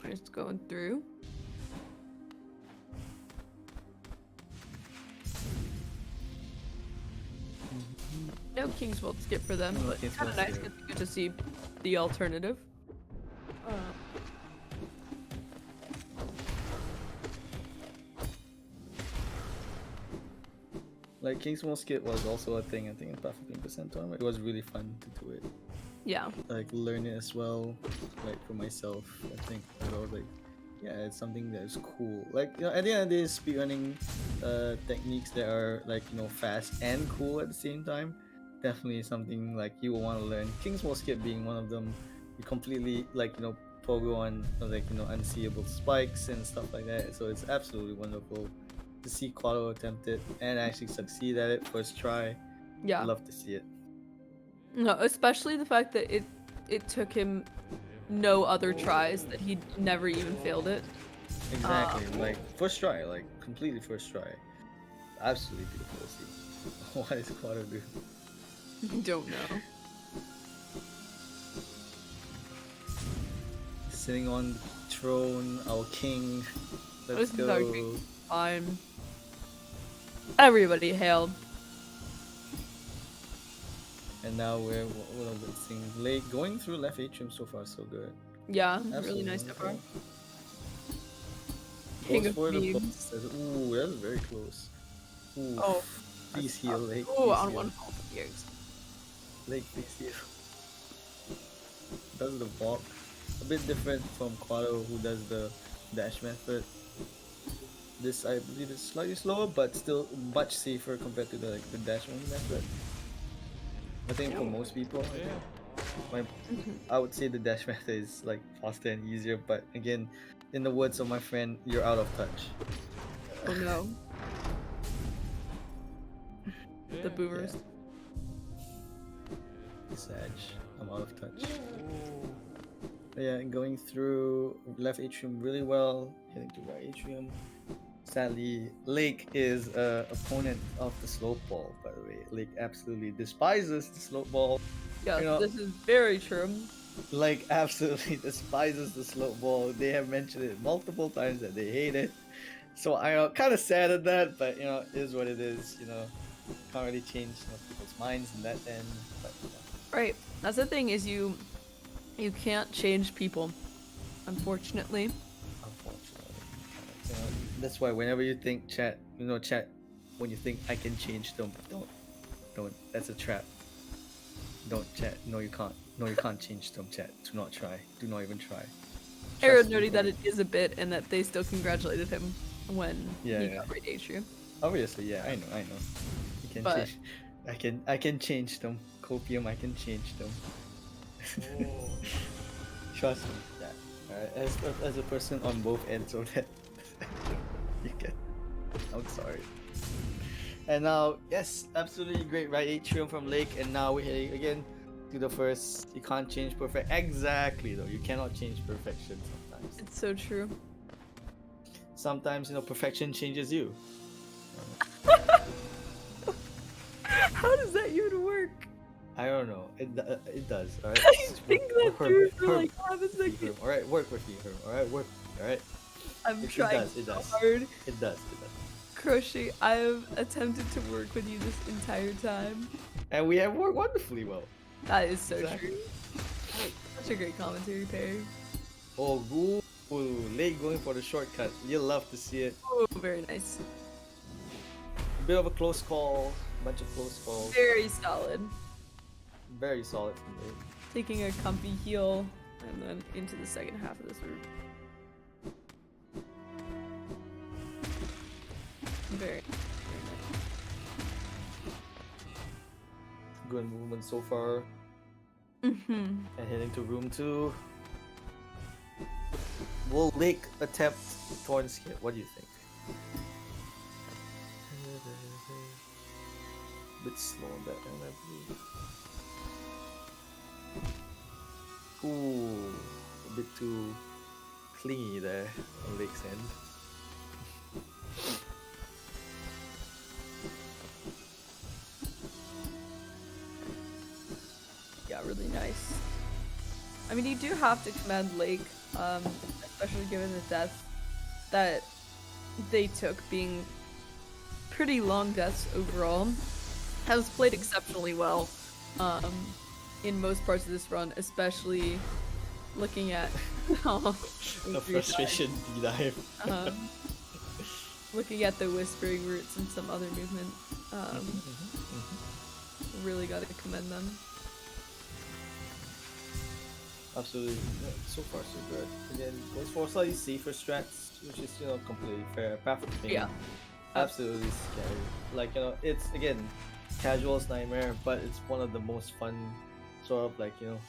just going through. No King's World skip for them, No but King's kind of World nice skip. get to see the alternative. Like King's World skip was also a thing. I think in Path of 15% tournament, it was really fun to do it. Yeah. Like learn it as well. Like for myself, I think as well. Like yeah, it's something that is cool. Like you know, at the end of the day, speedrunning techniques that are like fast and cool at the same time. Definitely something like you will want to learn. King's World skip being one of them. You completely like pogo on like unseeable spikes and stuff like that. So it's absolutely wonderful to see Quado attempt it and actually succeed at it first try. Yeah. Love to see it. No, especially the fact that it took him no other tries, that he never even failed it. Exactly, like first try, like completely first try. Absolutely beautiful to see. What is Quado do? Don't know. Sitting on the throne, our king. Let's This is our go. king. Fine. Everybody hailed. And now we're what are we seeing? Late going through left atrium so far, so good. Yeah, Absolutely really nice so far. wonderful. King Goes of for the beams. ooh, that was very close. Ooh, Oh. please heal, Lake. Oh, Please on heal. one hold. Years. Lake, please heal. Does the walk a bit different from Quado, who does the dash method. This I believe is slightly slower, but still much safer compared to the dash only method. I think for most people, I would say the dash method is like faster and easier. But again, in the words of my friend, you're out of touch. Oh no. The boomers. Sag, I'm out of touch. But yeah, going through left atrium really well, heading to right atrium. Sadly, Lake is a opponent of the slope ball, by the way. Lake absolutely despises the slope ball. Yeah, You know, this is very true. Lake absolutely despises the slope ball. They have mentioned it multiple times that they hate it. So I'm kind of sad at that, but it is what it is. Can't really change people's minds in that end. But Right. That's the thing is you can't change people, unfortunately. unfortunately, that's why whenever you think chat, when you think I can change them, don't. That's a trap. Don't chat. No, you can't. No, you can't change them, chat. Do not try. Do not even try. Aaron noting that it is a bit and that they still congratulated him when he got right atrium. Obviously, yeah, I know. You can But- change. I can change them. Copium, I can change them. Trust me. Yeah. Alright, as a person on both ends of that, you can. I'm sorry. And now, yes, absolutely great right atrium from Lake, and now we're heading again to the first. You can't change perfect. Exactly, though. You cannot change perfection sometimes. It's so true. Sometimes, perfection changes you. How does that even work? I don't know. It does. All right. I think that through for like half a second. All right, work with me, Herm. All right, work. All right. I'm trying it does. so hard. It does. Crochet, I have attempted to work with you this entire time. And we have worked wonderfully well. That is so Exactly. true. Such a great commentary pair. Oh, Late going for the shortcut. You'll love to see it. Oh, very nice. Bit of a close call. Bunch of close calls. Very solid. Very solid from Late. Taking a comfy heel and then into the second half of this route. Very. Good movement so far. Mm-hmm. And heading to room 2. Will Lake attempt Thorn Skit? What do you think? A bit slow on that end, I believe. Ooh, a bit too clingy there on Lake's end. Yeah, really nice. I mean, you do have to commend Lake, especially given the death that they took, being pretty long deaths overall. Has played exceptionally well in most parts of this run, especially looking at The frustration D-dive. looking at the whispering roots and some other movement. Really gotta commend them. Absolutely. Yeah, so far so good. Again, goes for slightly safer strats, which is, you know, completely fair. Path of Pain. Yeah. Absolutely scary. Like, you know, it's, again, casual's nightmare, but it's one of the most fun sort of, like, you know,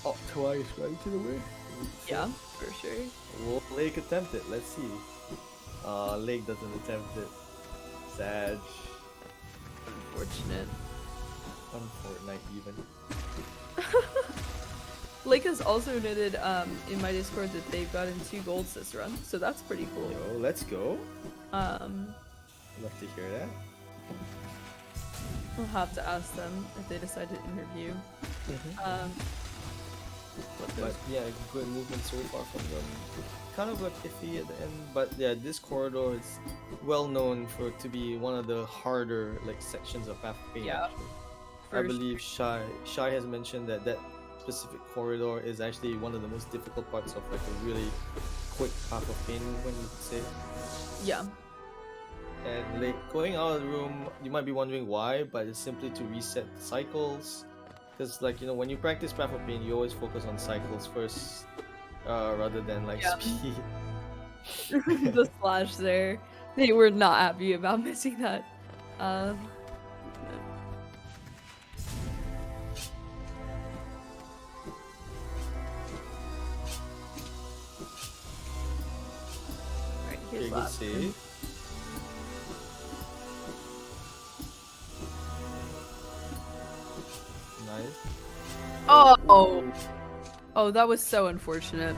optimize right in a way. Yeah, for sure. Will Lake attempt it? Let's see. Lake doesn't attempt it. Sad. Unfortunate. One Fortnite even. Lake has also noted in my Discord that they've gotten 2 golds this run, so that's pretty cool. Yo, let's go. Love to hear that. We'll have to ask them if they decide to interview. But yeah, good movement so far from them. Kind of like iffy at the end, but yeah, this corridor is well known for it to be one of the harder like sections of Path of Pain. Yeah. Actually. I believe Schy has mentioned that specific corridor is actually one of the most difficult parts of like a really quick Path of Pain movement, you could say. Yeah. And like going out of the room, you might be wondering why, but it's simply to reset cycles. Because like, you know, when you practice Path of Pain, you always focus on cycles first, rather than like speed. The slash there. They were not happy about missing that. Alright, here's Good last. save. Nice. Oh, that was so unfortunate.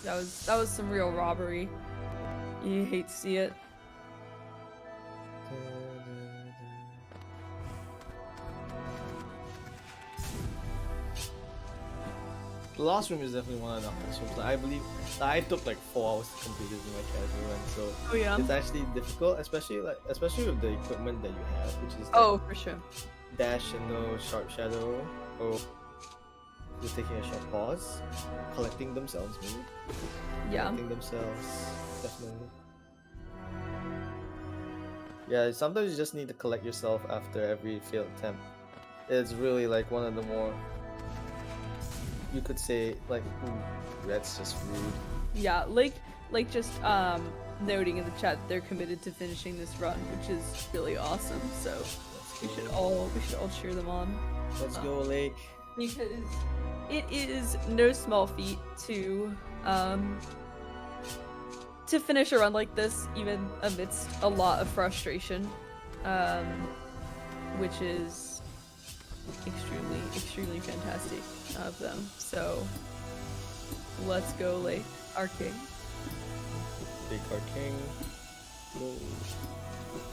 That was some real robbery. You hate to see it. The last room is definitely one of the hardest rooms. I believe I took like 4 hours to complete this in my casual run, so it's actually difficult, especially with the equipment that you have, which is like for sure. dash and no sharp shadow, or just taking a short pause, collecting themselves maybe. Yeah. Collecting themselves, definitely. Yeah, sometimes you just need to collect yourself after every failed attempt. It's really like one of the more, you could say, like, ooh, that's just rude. Yeah, like just noting in the chat that they're committed to finishing this run, which is really awesome. So we should all cheer them on. Let's go, Lake. Because it is no small feat to finish a run like this, even amidst a lot of frustration, which is extremely fantastic of them. So let's go, Lake, our king. Lake, our king. Go.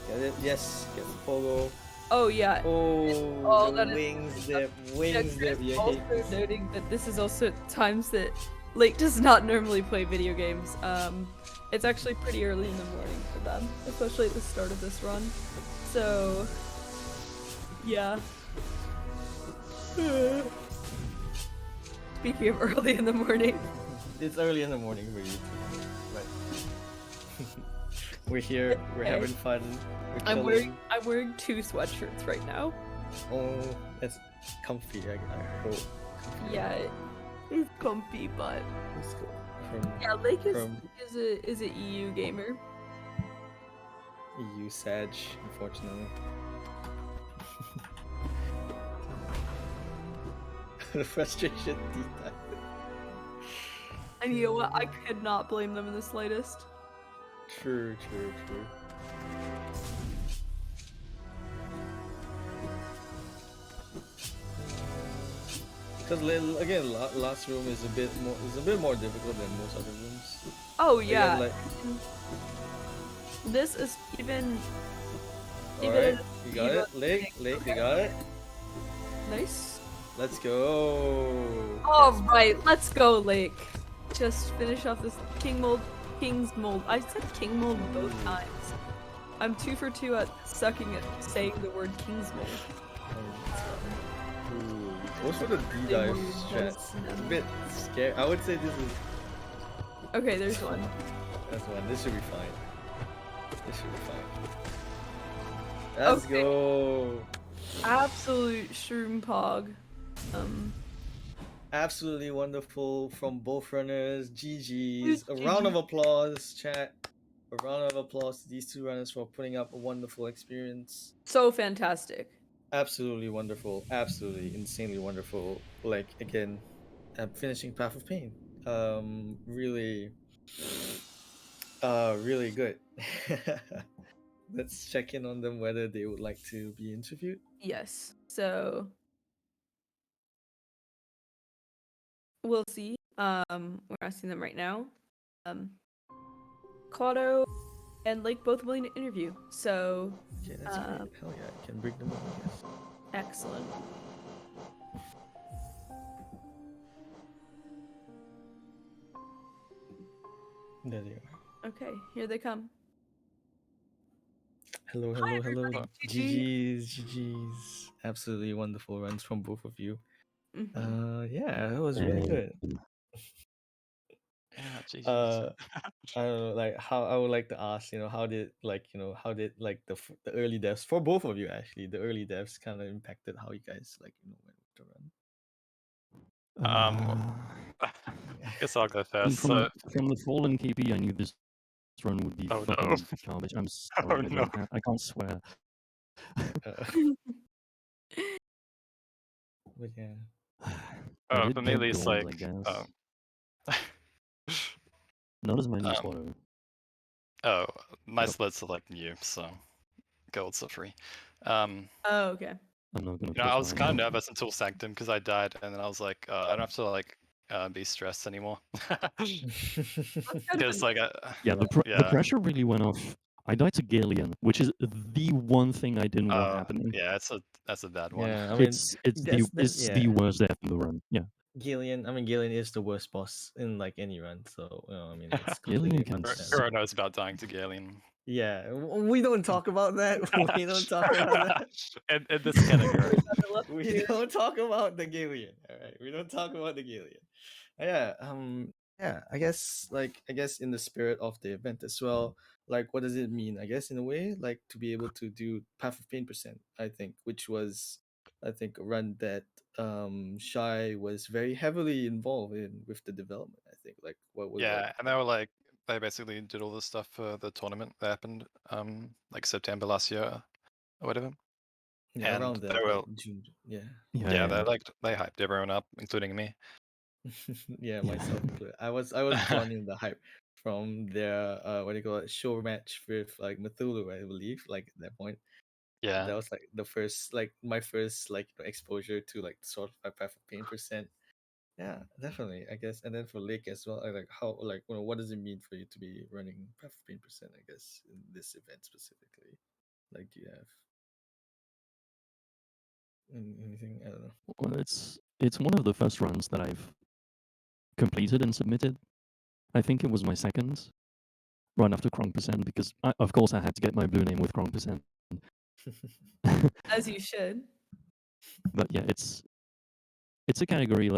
Get it? Yes. Get the pogo. Oh yeah. Oh, the wings dip. Wings dip. You also hate this. noting that this is also times that Lake does not normally play video games. It's actually pretty early in the morning for them, especially at the start of this run. So, yeah. Speaking of early in the morning. It's early in the morning for you too. Right. We're here. We're having fun. I'm wearing 2 sweatshirts right now. Oh, it's comfy. I hope. Yeah, it's comfy, but Let's go. Yeah, Lake from is a EU gamer. EU Sag, unfortunately. The frustration deep. And you know what? I could not blame them in the slightest. True. Because again, last room is a bit more difficult than most other rooms. Oh yeah. Again, like, this is even. alright, you got it, Lake, you got it. Nice. Let's go. All right, let's go, Lake. Just finish off this King's Mold. I said King Mold both times. I'm 2 for 2 at sucking at saying the word King's Mold. Ooh, what's for the D-dive strats? A bit scary. I would say this is... Okay, there's one. That's one. This should be fine. Let's go. Absolute shroom pog. Absolutely wonderful from both runners. GG's. A round of applause, chat. A round of applause to these two runners for putting up a wonderful experience. So fantastic. Absolutely wonderful. Absolutely insanely wonderful. Like, again, finishing Path of Pain. Really good. Let's check in on them whether they would like to be interviewed. Yes. So we'll see. We're asking them right now. Claudio and Lake both willing to interview. So okay, that's great. Hell yeah, I can bring them up, I guess. Excellent. There they are. Okay, here they come. Hello. GG's. Absolutely wonderful runs from both of you. Yeah, it was really good. Yeah, GG's. I don't know, like, how I would like to ask, how did the early devs for both of you, actually, the early devs kind of impacted how you guys went with the run? I guess I'll go first. From the fallen KP, I knew this run would be fucking garbage. I'm sorry, I can't swear. But yeah. For me, at least, gold, I guess. Not as many Slaughter. Oh, my splits are like new, so golds are free. Oh, okay. I'm not gonna. I was kind of nervous until Sanctum because I died, and then I was like, I don't have to be stressed anymore. Because the pressure really went off. I died to Galeon, which is the one thing I didn't want happening. Yeah, that's a bad one. Yeah, I mean, it's the worst death in the run. Yeah. Galeon is the worst boss in any run, so I mean, it's Galeon completely Who knows about dying to Galeon? Yeah, we don't talk about that. We don't talk about that. In this category. We don't talk about the Galeon. All right, we don't talk about the Galeon. Yeah. Yeah. I guess in the spirit of the event as well. What does it mean? I guess in a way, to be able to do Path of Pain %. I think, which was, a run that Schy was very heavily involved in with the development. I think what was and they basically did all this stuff for the tournament that happened September last year or whatever. Yeah, and around that, they were June. they hyped everyone up, including me. Yeah, myself included. I was drawn in the hype from their show match with Cthulhu, I believe, at that point. Yeah, that was the first my first exposure to sort of Path of Pain %. Yeah, definitely, I guess. And then for Lake as well, how what does it mean for you to be running Path of Pain %, I guess, in this event specifically? Do you have anything? I don't know. Well, it's one of the first runs that I've completed and submitted. I think it was my second run after Kronk %, because of course I had to get my blue name with Kronk %. As you should. But yeah, it's a category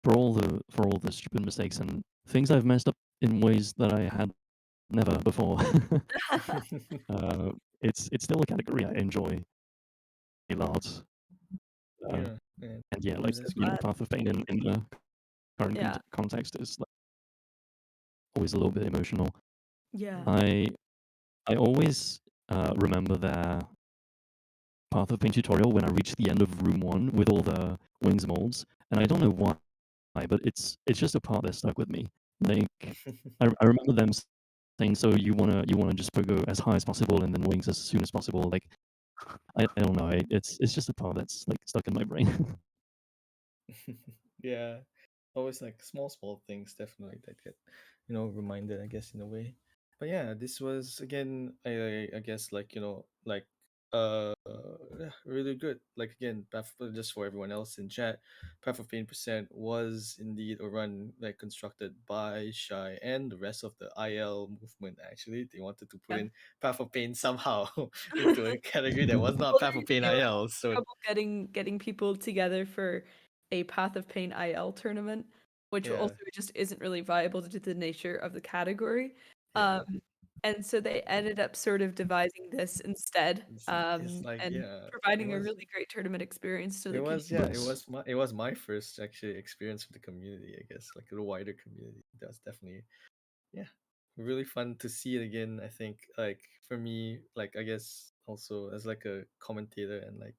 for all the stupid mistakes and things I've messed up in ways that I had never before. It's still a category I enjoy a lot. And yeah, Path of Pain in the current context is always a little bit emotional. Yeah. I always remember the Path of Pain tutorial when I reached the end of room 1 with all the wings molds, and I don't know why, but it's just a part that stuck with me. Like I remember them saying, "So you wanna just go as high as possible and then wings as soon as possible." Like I don't know. It's just a part that's like stuck in my brain. Yeah, always like small things definitely that get reminded, I guess, in a way. But yeah, this was again, I guess, like like yeah, really good. Like again, just for everyone else in chat, Path of Pain percent was indeed a run like constructed by Schy and the rest of the IL movement. Actually, they wanted to put Yeah. in Path of Pain somehow into a category that was not Well, Path of Pain they were IL. having So trouble getting people together for a Path of Pain IL tournament, which yeah, also just isn't really viable due to the nature of the category. yeah. And so they ended up sort of devising this instead, It's like, and yeah, providing a really great tournament experience to the community. Yes. it was my first actually experience with the community, I guess, like the wider community. That's definitely, yeah, really fun to see it again. I think, like, for me, like, I guess also as like a commentator and like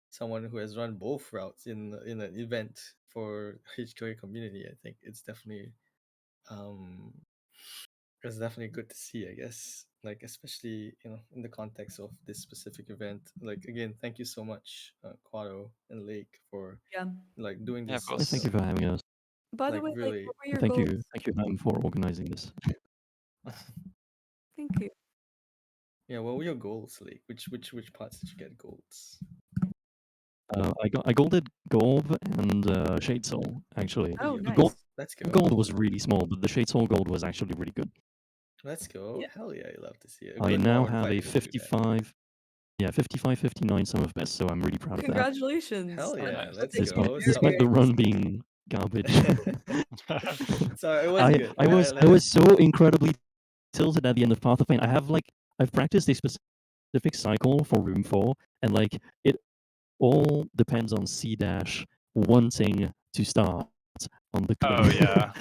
someone who has run both routes in an event for HK community, I think um it's definitely good to see, I guess. Like, especially, in the context of this specific event. Like, again, thank you so much, Quado and Lake, for Yeah. like doing Yeah, of this. Yeah, thank course. you for having us. By the Like, way, like, really, what were your Thank goals? you, Ham, for organizing this. Thank you. yeah. What were your goals, Lake? Which parts did you get golds? I golded Golb and Shade Soul, actually. Oh, The nice. Let's go. gold was really small, but the Shade Soul gold was actually really good. Let's go. Yeah. Hell yeah, I love to see it. A I good now modern have fighter a would do that. 55, 59 sum of best, so I'm really proud of that. Congratulations. Hell Oh, yeah, nice. let's Take go. it Despite the very run being garbage. So it was good. I was so incredibly tilted at the end of Path of Pain. I've practiced a specific cycle for room 4, and like it all depends on C dash wanting to start on the Oh yeah.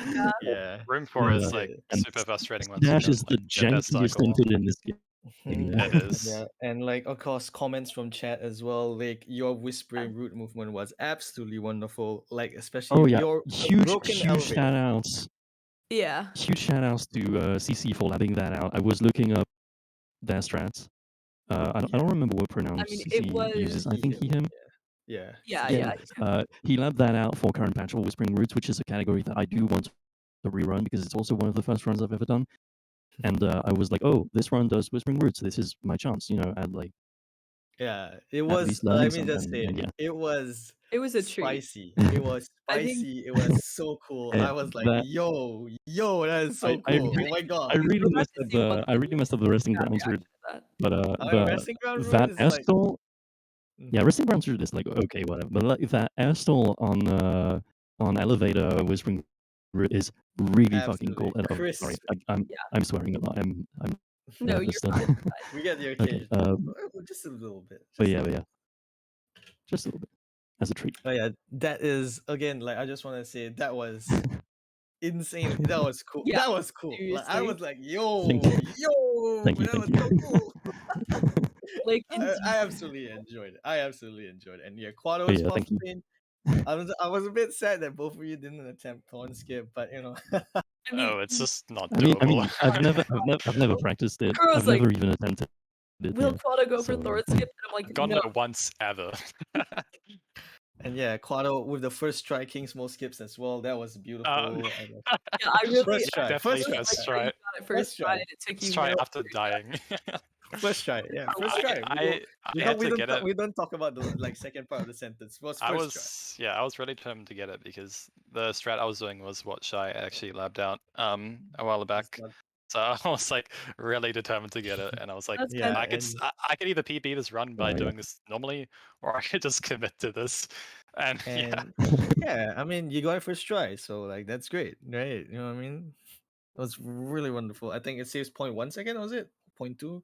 yeah. Room 4 is Yeah. like and super frustrating C once you dash don't is the like get that jankiest cycle. input in this game. It is. Yeah, and like, of course, comments from chat as well. Like, your whispering root movement was absolutely wonderful. Like, especially Oh yeah, your huge broken elevator. shout outs. Yeah. Huge shout outs to CC for labbing that out. I was looking up their strats. I don't remember what pronoun I mean, CC it was uses. I think he him. Yeah. Yeah, CC yeah. was- He labbed that out for current patch or whispering roots, which is a category that I do want to rerun because it's also one of the first runs I've ever done. And I was like, oh, this run does whispering roots. This is my chance, and like Yeah, it at was. least Let learning me some. just say, And yeah, it was It was a treat. spicy. It was I think spicy. It was so cool. I was like, that yo, that is so I cool. Oh my god. I really we're about messed to up see one I really messed up the resting grounds route. that. But Our resting ground route that is air like, stall, yeah, resting grounds route is like okay, whatever. But like that air stall on elevator whispering route is really fucking cool. absolutely Oh, sorry, crisp. I'm swearing a lot. I'm No, nervous you're still. fine. We get the Okay, occasion. Just a little bit. but Just a yeah, little. just a little bit as a treat. Oh yeah, that is again. Like, I just want to say that was insane. That was cool. Yeah, That was cool. Like, I seriously. was like, yo, Thank you. Thank you, that was thank so you. cool. Like I indeed. absolutely enjoyed it. I absolutely enjoyed it. And yeah, Quad But was yeah, thank you. pumping. I was a bit sad that both of you didn't attempt Thorn Skip, but I mean, Oh, it's just not I mean, doable. I've never practiced it. Kuro was I've like, never even attempted it. will Yeah. Quado go for So Thor skip? And I'm I've like, gone no. there once ever. and yeah, Quado with the first try King's Most skips as well. That was beautiful. Yeah, I really First try. Definitely really first like try. how you got it first try and it took Let's you try no after dying. First try. Yeah, first try. I had to get it. We don't talk about the like second part of the sentence. It was first try. I was really determined to get it because the strat I was doing was what Schy actually labbed out a while back. So I was like really determined to get it, and I was like, That's Yeah, I could either PB this run by yeah. doing this normally, or I could just commit to this. And yeah, and yeah, I mean, you got it first try, so like that's great, right? You know what I mean? It was really wonderful. I think it saves 0.1 second, was it? 0.2?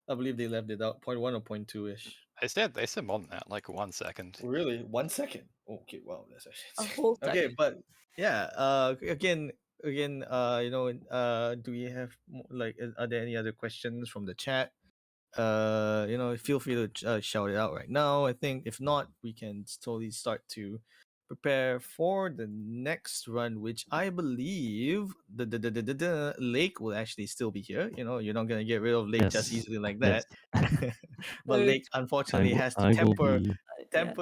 I believe they left it out 0.1 or 0.2 ish. they said more than that, like 1 second. Really? 1 second? Okay, wow, that's a actually whole okay. second. But yeah, again, again, do we have like, are there any other questions from the chat? Feel free to shout it out right now. I think if not, we can totally start to prepare for the next run, which I believe the Lake will actually still be here. You're not gonna get rid of Lake just Yes, easily like yes. that. But So Lake unfortunately has to I will temper be. yeah.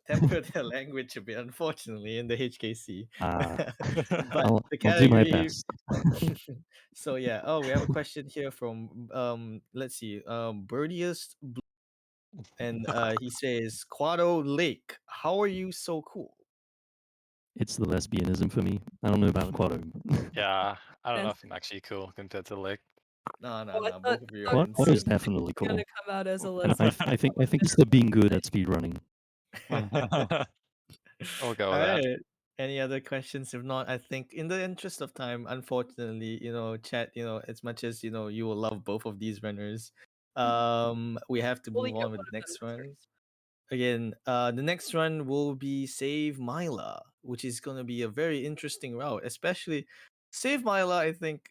temper their language a bit, unfortunately, in the HKC. But I'll the I'll do my category. best. So yeah. Oh, we have a question here from let's see, Birdiest Blue, and he says, Quado Lake, how are you so cool? It's the lesbianism for me. I don't know about Quado. Yeah, I don't know That's- if I'm actually cool compared to Lake. No, no, Oh, I no. thought Both of you are Quado's insane. definitely gonna cool. come out as a And lesbian. I think it's the being good at speedrunning. We'll go All with that. right. Any other questions? If not, I think in the interest of time, unfortunately, chat, as much as you will love both of these runners, we have to Only move get on with one the of them next in one. first. Again, the next run will be Save Myla, which is going to be a very interesting route. Especially Save Myla, I think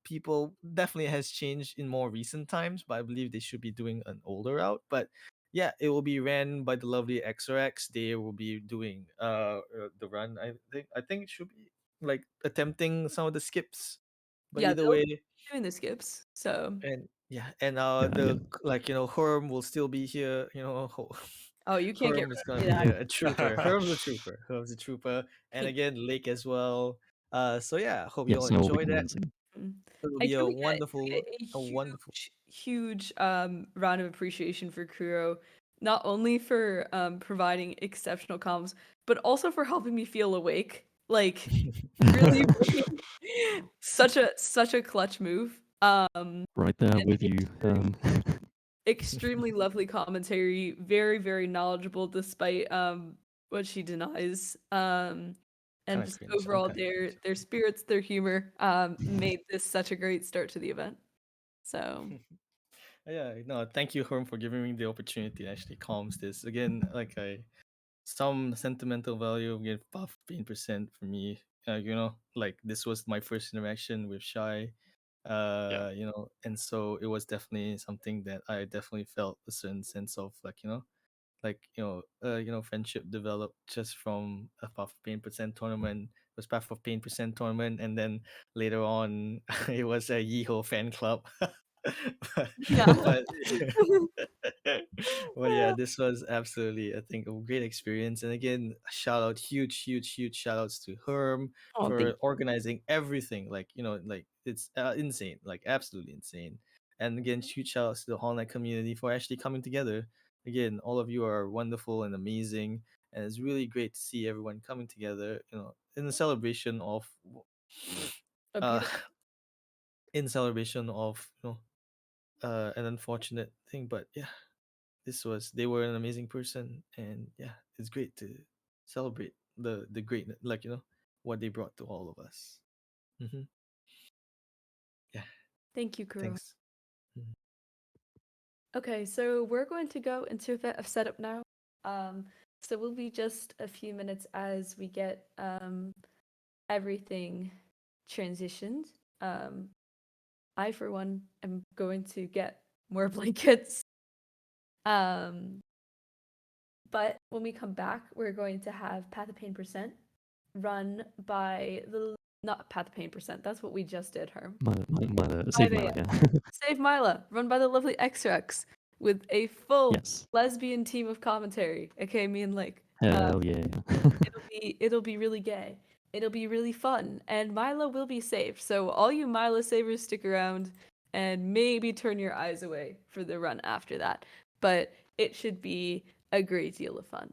people definitely has changed in more recent times, but I believe they should be doing an older route. But yeah, it will be ran by the lovely XRX. They will be doing the run. I think it should be like attempting some of the skips, but Yeah, either they'll way. be doing the skips. So And yeah, and Yeah, yeah. the like Herm will still be here. oh, you can't get Herm is rid gonna of be me that. here. A trooper. Herm's a trooper. Herm's a trooper. And again, Lake as well. So yeah, hope you all Yes, I will be enjoy that. convincing. It'll And be can we get a a wonderful. huge round of appreciation for Kuro, not only for providing exceptional comms, but also for helping me feel awake. Like really, really such a clutch move. Right there And with you. extremely lovely commentary, very, very knowledgeable despite what she denies. And Kind of just cringe. I'm overall kind of cringe. their spirits, their humor made this such a great start to the event. So Yeah, no, thank you, Herm, for giving me the opportunity to actually calms this. Again, like some sentimental value again, 15% for me. Like this was my first interaction with Shy. Yeah. And so it was definitely something that I definitely felt a certain sense of friendship developed just from a Path of Pain percent tournament. It was Path of Pain percent tournament, and then later on, it was a Yeehaw fan club. but, yeah. but but yeah, this was absolutely, I think, a great experience. And again, shout out, huge shout outs to Herm Oh, thank for organizing everything. Like it's insane, like absolutely insane. And again, huge shout outs to the Hall Night community for actually coming together. Again, all of you are wonderful and amazing, and it's really great to see everyone coming together. In the celebration of, a uh, beautiful. in celebration of an unfortunate thing, but yeah, they were an amazing person, and yeah, it's great to celebrate the great, what they brought to all of us. Hmm. Yeah, Thank you, Kuro. thanks. Mhm. Okay, so we're going to go into a bit of setup now. So we'll be just a few minutes as we get everything transitioned. I, for one, am going to get more blankets. But when we come back, we're going to have Path of Pain percent run by the not Path of Pain percent. That's what we just did, Herm. Save 5 Myla, a.m. yeah. Save Myla, run by the lovely XRX with a full Yes. lesbian team of commentary. Okay, me and Lake. Hell yeah. It'll be really gay. It'll be really fun, and Myla will be saved. So all you Myla savers, stick around and maybe turn your eyes away for the run after that. But it should be a great deal of fun.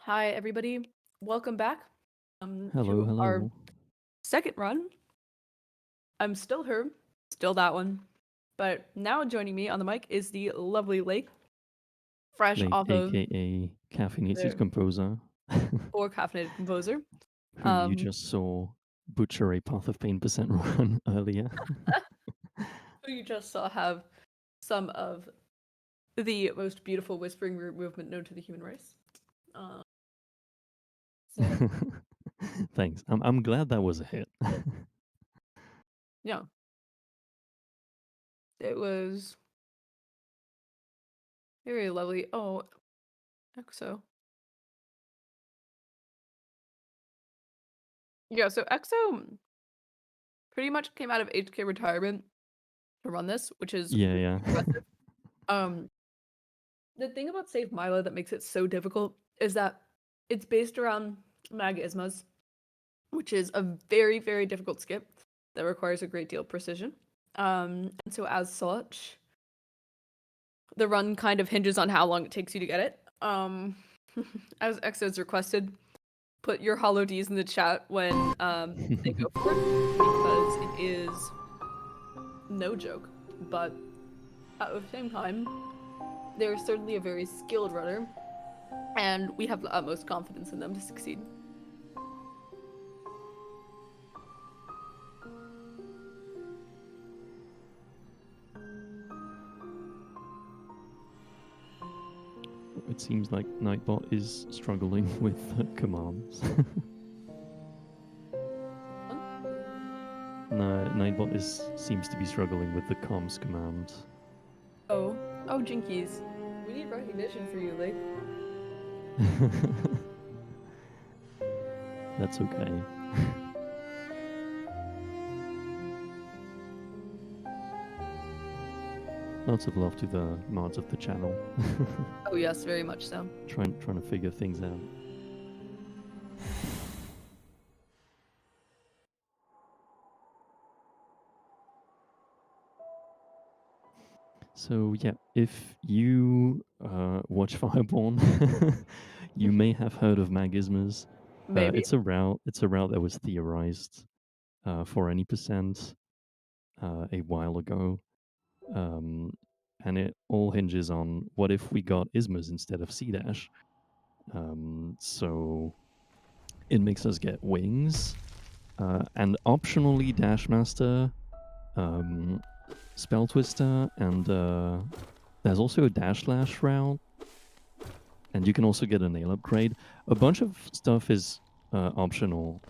Hi, everybody. Welcome back Hello, to our hello. second run. I'm still her, still that one. But now joining me on the mic is the lovely Lake, fresh Lake, off of aka Caffeinated the Composer, Four Caffeinated Composer. who you just saw butcher a Path of Pain % run earlier. Who you just saw have some of the most beautiful whispering root movement known to the human race. So, Thanks. I'm glad that was a hit. yeah. It was very lovely. Oh, EXO. Yeah, so EXO pretty much came out of HK retirement to run this, which is Yeah, really yeah. impressive. The thing about Save Myla that makes it so difficult is that it's based around Magismas, which is a very, very difficult skip that requires a great deal of precision. And so as such, the run kind of hinges on how long it takes you to get it. As EXO's requested, put your hollow Ds in the chat when they go for it, because it is no joke. But at the same time, they're certainly a very skilled runner, and we have the utmost confidence in them to succeed. It seems like Nightbot is struggling with commands. No, Nightbot seems to be struggling with the comms command. Oh, Jinkies. We need recognition for you, Lake. That's okay. Lots of love to the mods of the channel. Oh yes, very much so. trying to figure things out. So yeah, if you watch Fireborn, you may have heard of Magismas. Maybe. It's a route that was theorized for any percent a while ago, and it all hinges on what if we got ismas instead of C dash. So it makes us get wings, and optionally Dashmaster, Spell Twister, and there's also a Dash Slash route, and you can also get a nail upgrade. A bunch of stuff is optional.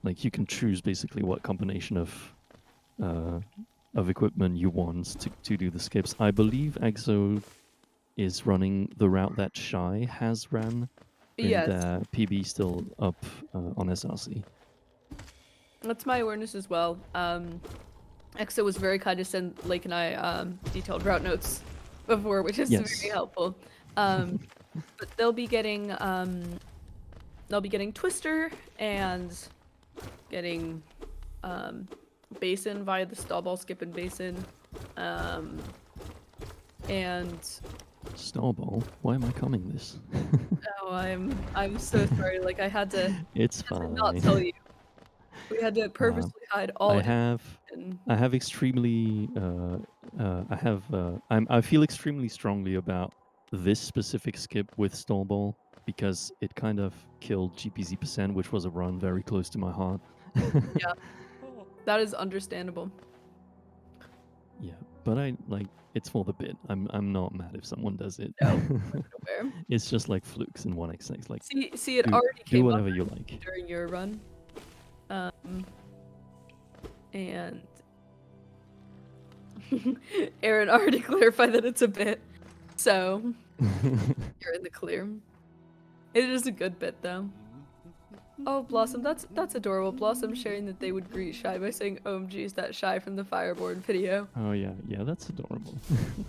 Like you can choose basically what combination of equipment you want to do the skips. I believe EXO is running the route that Schy has ran in Yes, their PB still up on SRC. that's my awareness as well. EXO was very kind to send Lake and I detailed route notes before, which is Yes. very helpful. But they'll be getting Twister and getting Basin via the stall ball skip and Basin. And Snowball, why am I coming this? oh, I'm so sorry. Like I had to It's not fine. tell you. We had to purposely hide all. I have extremely I feel extremely strongly about this specific skip with Snowball because it kind of killed GPZ%, which was a run very close to my heart. Yeah, that is understandable. Yeah, but I like it's for the bit. I'm not mad if someone does it. No, wasn't aware. It's just like flukes in 1xx. Like See, it do, already do came whatever up you like. during your run, and Aaron already clarified that it's a bit, so you're in the clear. It is a good bit though. Oh, Blossom, that's adorable. Blossom sharing that they would greet Schy by saying "OMG, is that Schy from the Fireborn video?" Oh yeah, that's adorable.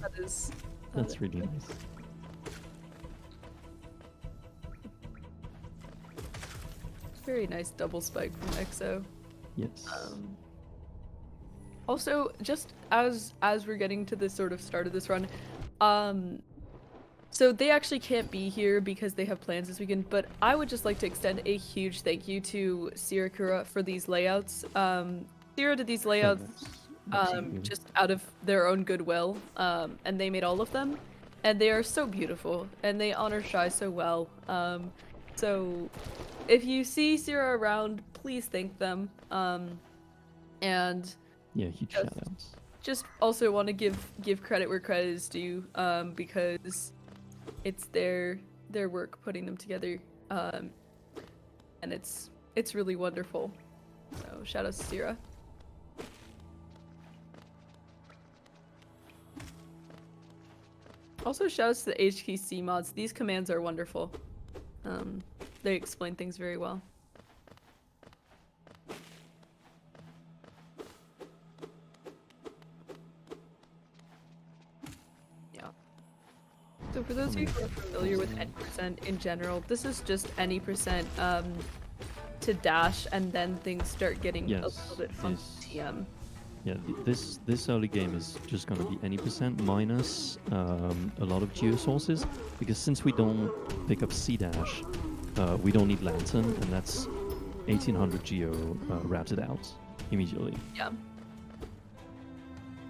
That is. That's really nice. Very nice double spike from EXO. Yes. Also, just as we're getting to the sort of start of this run, So they actually can't be here because they have plans this weekend, but I would just like to extend a huge thank you to Sirakura for these layouts. Sira did these Oh, layouts absolutely. just out of their own goodwill, and they made all of them, and they are so beautiful, and they honor Schy so well. So if you see Sira around, please thank them. And Yeah, huge Yes. shout-outs. just also want to give credit where credit is due, because it's their work putting them together, and it's really wonderful. So shout out to Sira. Also shout outs to the HKC mods. These commands are wonderful. They explain things very well. So for those of you who are familiar with any percent in general, this is just any percent to dash, and then things start getting a little bit funky. Yeah, this early game is just going to be any percent minus a lot of geo sources, because since we don't pick up C dash, we don't need lantern, and that's 1800 geo routed out immediately. Yeah.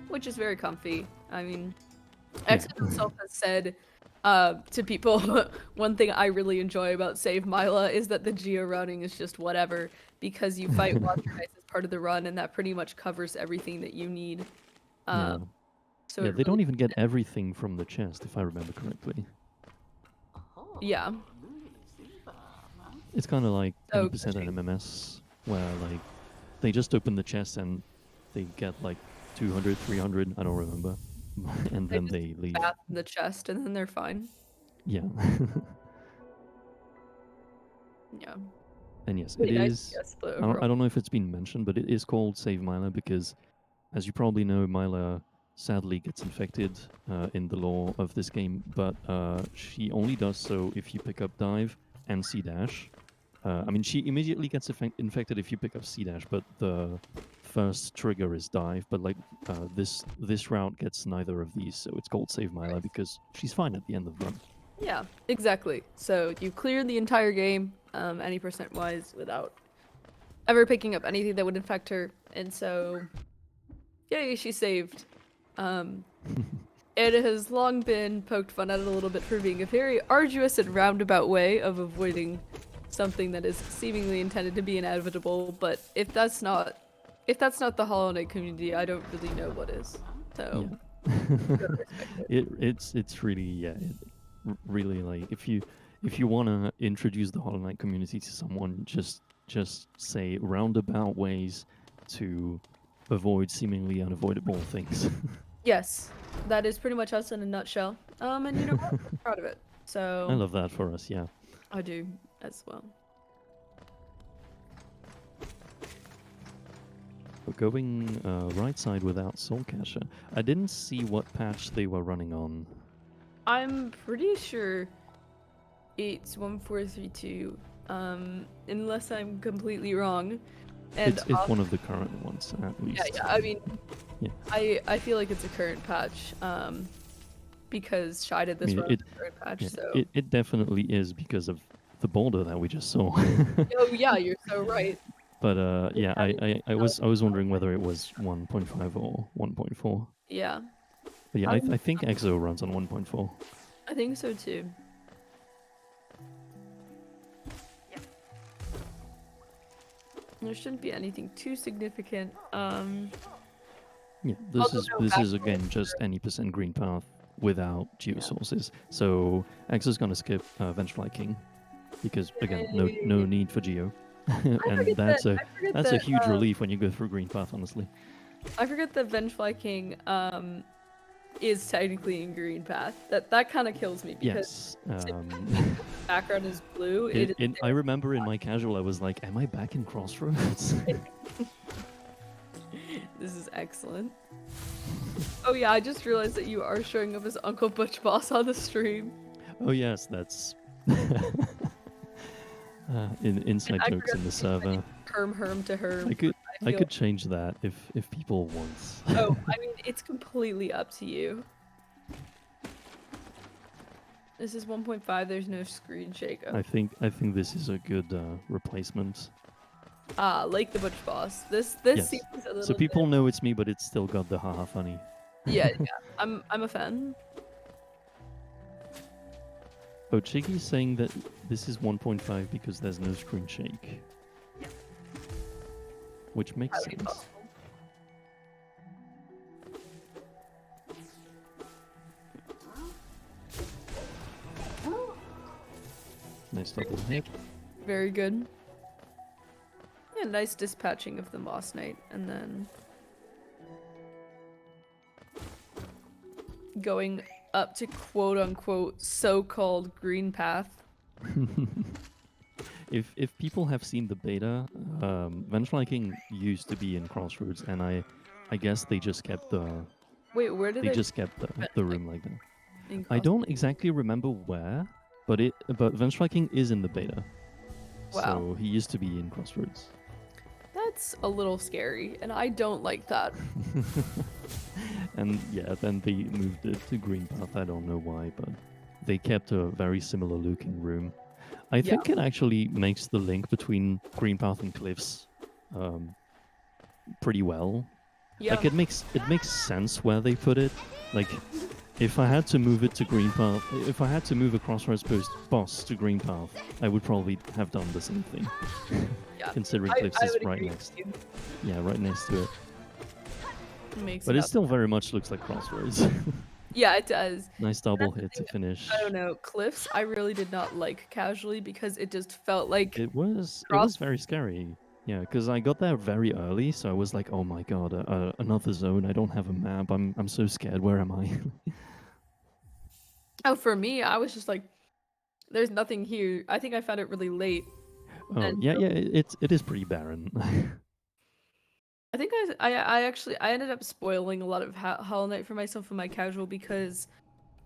Which is very comfy. I mean, Yeah. X himself has said to people, one thing I really enjoy about Save Myla is that the geo routing is just whatever, because you fight Watcher Knights as part of the run, and that pretty much covers everything that you need. Yeah. So Yeah, it they don't really- even get everything from the chest, if I remember correctly. Yeah. It's kind of like Oh, 20% at MMS, where like they just open the chest and they get like 200, 300, I don't remember, and then they leave. Bath in the chest, and then they're fine. Yeah. Yeah. And yes, Really it nice is. chest, but I don't overall- know if it's been mentioned, but it is called Save Myla because, as you probably know, Myla sadly gets infected in the lore of this game, but she only does so if you pick up dive and C dash. I mean, she immediately gets infected if you pick up C dash, but the first trigger is dive. But like this route gets neither of these, so it's called Save Myla because she's fine at the end of the run. Yeah, exactly. So you clear the entire game, any percent wise, without ever picking up anything that would infect her, and so, yay, she saved. It has long been poked fun at a little bit for being a very arduous and roundabout way of avoiding something that is seemingly intended to be inevitable, but if that's not the Hollow Knight community, I don't really know what is. So Yeah. It's really really like if you want to introduce the Hollow Knight community to someone, just say roundabout ways to avoid seemingly unavoidable things. yes, that is pretty much us in a nutshell. And you know what? I'm proud of it. So I love that for us, yeah. I do as well. We're going right side without Soul Cacher. I didn't see what patch they were running on. I'm pretty sure it's 1432, unless I'm completely wrong. And It's one of the current ones, at least. yeah, I mean, Yeah. I feel like it's a current patch, because Schy did this I mean, run as a current patch, Yeah, so. it definitely is because of the border that we just saw. Oh yeah, you're so right. But yeah, I was wondering whether it was 1.5 or 1.4. Yeah, But yeah, I think EXO runs on 1.4. I think so too. There shouldn't be anything too significant. Yeah, this Although is no, this is actually, again just any percent green path without geosources. So EXO's gonna skip Vengefly King because again, no need for geo, and that's a huge relief when you go through green path. Honestly, I forget that Vengefly King is technically in green path. That kind of kills me because yes. background is blue. I remember in my casual, I was like, "Am I back in Crossroads?" This is excellent. Oh yeah, I just realized that you are showing up as Uncle Butch Boss on the stream. Oh yes, that's inside I jokes in the server. Herm to Herm. I could change that if people want. Oh, I mean, it's completely up to you. This is 1.5. There's no screen shake. I think this is a good replacement. Like the Butch Boss. This Yes. seems a little So people bit... know it's me, but it's still got the haha funny. Yeah. I'm a fan. Oh, Chiggy's saying that this is 1.5 because there's no screen shake. Which makes Highly sense. possible. Nice double hit. Very good. Yeah, nice dispatching of the Moss Knight, and then going up to quote-unquote so-called green path. If people have seen the beta, Vengeflyking used to be in Crossroads, and I guess they just kept the Wait, where did they they just kept the room like that. in I Cross- don't exactly remember where, but Vengeflyking is in the beta. Wow. So he used to be in Crossroads. That's a little scary, and I don't like that. And yeah, then they moved it to Green Path. I don't know why, but they kept a very similar looking room. I think it actually makes the link between Green Path and Cliffs pretty well. Yeah. Like it makes sense where they put it. Like if I had to move it to Green Path, if I had to move a Crossroads boss to Green Path, I would probably have done the same thing. Yeah. Considering I Cliffs is would right agree next. with you. Yeah, right next to it. Makes But it enough. still very much looks like Crossroads. Yeah, it does. Nice double hit to finish. I don't know. Cliffs, I really did not like casually because it just felt like It was Cross- very scary. Yeah, because I got there very early, so I was like, "Oh my god, another zone! I don't have a map. I'm so scared. Where am I?" Oh, for me, I was just like, there's nothing here. I think I found it really late. Oh And yeah, yeah. It is pretty barren. I think I actually I ended up spoiling a lot of Hollow Knight for myself in my casual because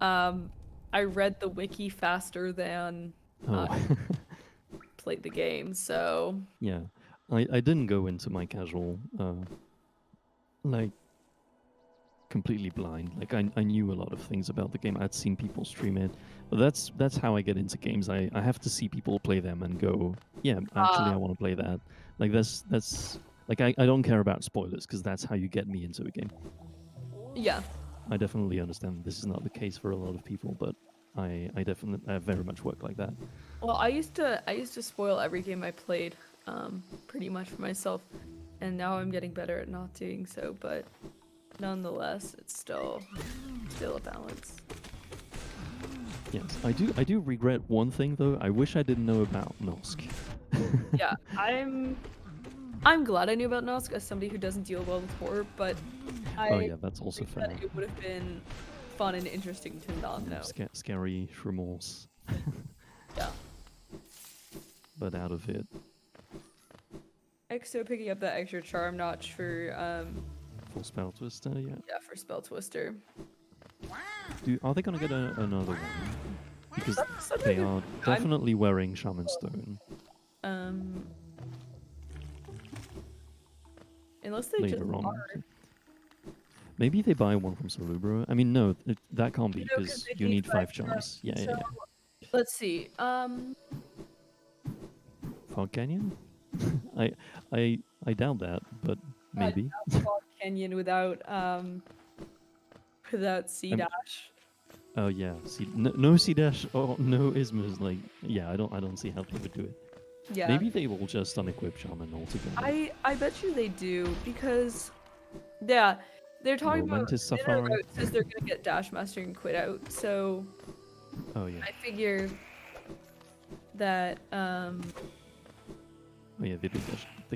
I read the wiki faster than Oh played the game. So yeah, I didn't go into my casual like completely blind. Like I knew a lot of things about the game. I'd seen people stream it, but that's how I get into games. I have to see people play them and go, yeah, actually I want to play that. Like that's like I don't care about spoilers because that's how you get me into a game. yeah. I definitely understand this is not the case for a lot of people, but I very much work like that. Well, I used to spoil every game I played, pretty much for myself, and now I'm getting better at not doing so. But nonetheless, it's still a balance. Yes, I do regret one thing though. I wish I didn't know about Nosk. Yeah, I'm glad I knew about Nosk as somebody who doesn't deal well with horror, but Oh yeah, that's also think that fair. it would have been fun and interesting to not know. Scary remorse. Yeah. But out of it. EXO picking up that extra charm notch for Full spell twister, yeah. yeah, for Spell Twister. Are they gonna get another one? Because Something they are definitely wearing Shaman Stone Unless they just later on. are. Maybe they buy one from Cerebro. I mean, no, that can't be No, 'cause because they'd you need need 5 5 charms. Yeah, So, yeah, yeah. let's see. Fog Canyon? I doubt that, but maybe. Fog Canyon without C dash. Oh yeah, no C dash or no Ismas. Like, yeah, I don't see how they would do it. Yeah. Maybe they will just unequip Shaman altogether. I bet you they do because yeah, they're talking about Momentous in a Safari. route says they're gonna get Dash Master and quit out. So Oh yeah. I figure that Oh yeah, they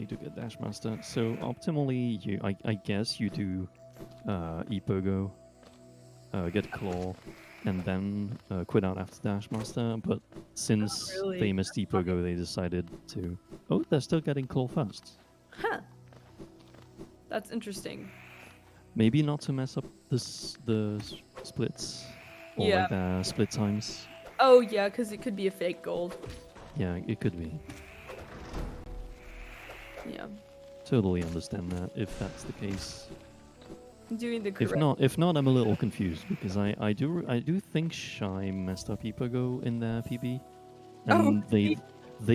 do get Dash Master. So optimally, I guess you do Epogo, get Claw, and then quit out after Dash Master. But since really. they missed Epogo, they decided to. Oh, they're still getting Claw first. huh. That's interesting. Maybe not to mess up the splits or Yeah. like the split times. Oh yeah, because it could be a fake gold. Yeah, it could be. Yeah. Totally understand that if that's the case. doing the correct. If not, I'm a little confused because I do think Schy messed up Epogo in their PB, and they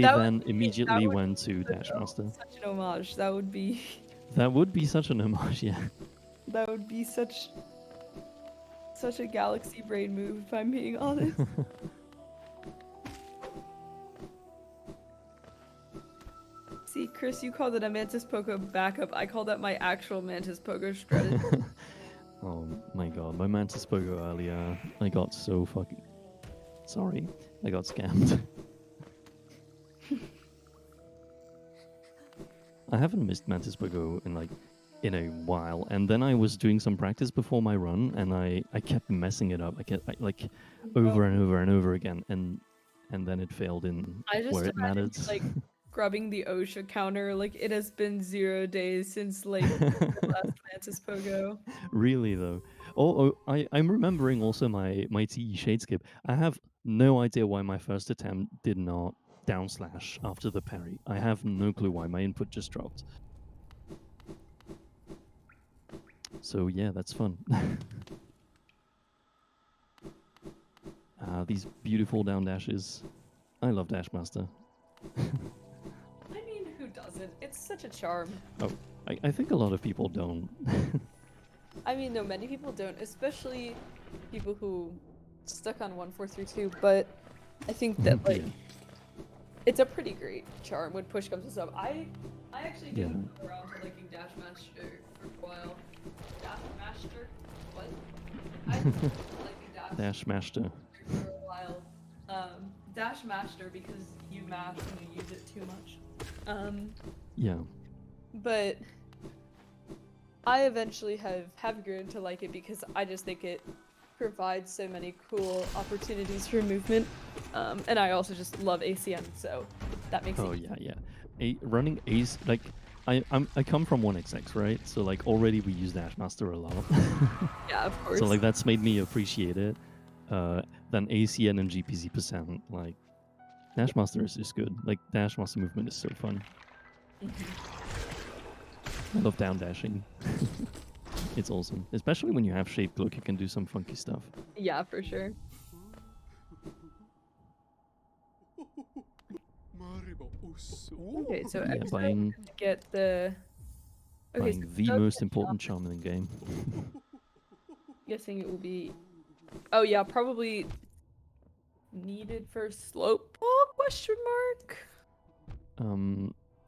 that would then be- immediately would went to be Dash Master. such an homage. That would be That would be such an homage, yeah. that would be such a galaxy brain move if I'm being honest. See, Chris, you called it a Mantis Pogo backup. I call that my actual Mantis Pogo strategy. Oh my god, my Mantis Pogo earlier, I got so fucking... Sorry, I got scammed. I haven't missed Mantis Pogo in a while, and then I was doing some practice before my run, and I kept messing it up. Over and over and over again, and then it failed in I just where it imagine mattered. you, like grubbing the OSHA counter. Like it has been 0 days since like the last Mantis Pogo. Really though. I'm remembering also my TE shade skip. I have no idea why my first attempt did not down slash after the parry. I have no clue why my input just dropped. So yeah, that's fun. These beautiful down dashes. I love Dash Master. I mean, who doesn't? It's such a charm. Oh, I think a lot of people don't. I mean, no, many people don't, especially people who stuck on 1432. But I think that like it's a pretty great charm when push comes to shove. I actually didn't go around to liking Dash Master for a while. Dash Master? What? I didn't like Dash Master. for a while. Dash Master because you mash when you use it too much. Yeah. But I eventually have grown to like it because I just think it provides so many cool opportunities for movement. And I also just love ACM, so that makes Oh it yeah. Running Ace, like I come from 1xx, right? So like already we use Dash Master a lot. yeah, of course. So like that's made me appreciate it. Then ACN and GPZ%, like Dash Master is just good. Like Dash Master movement is so fun. I love down dashing. It's awesome, especially when you have shape cloak. You can do some funky stuff. Yeah, for sure. Okay, so Yeah, extra buying to get the buying the most important charm in the game. Guessing it will be. Oh yeah, probably needed for slope ball? Question mark.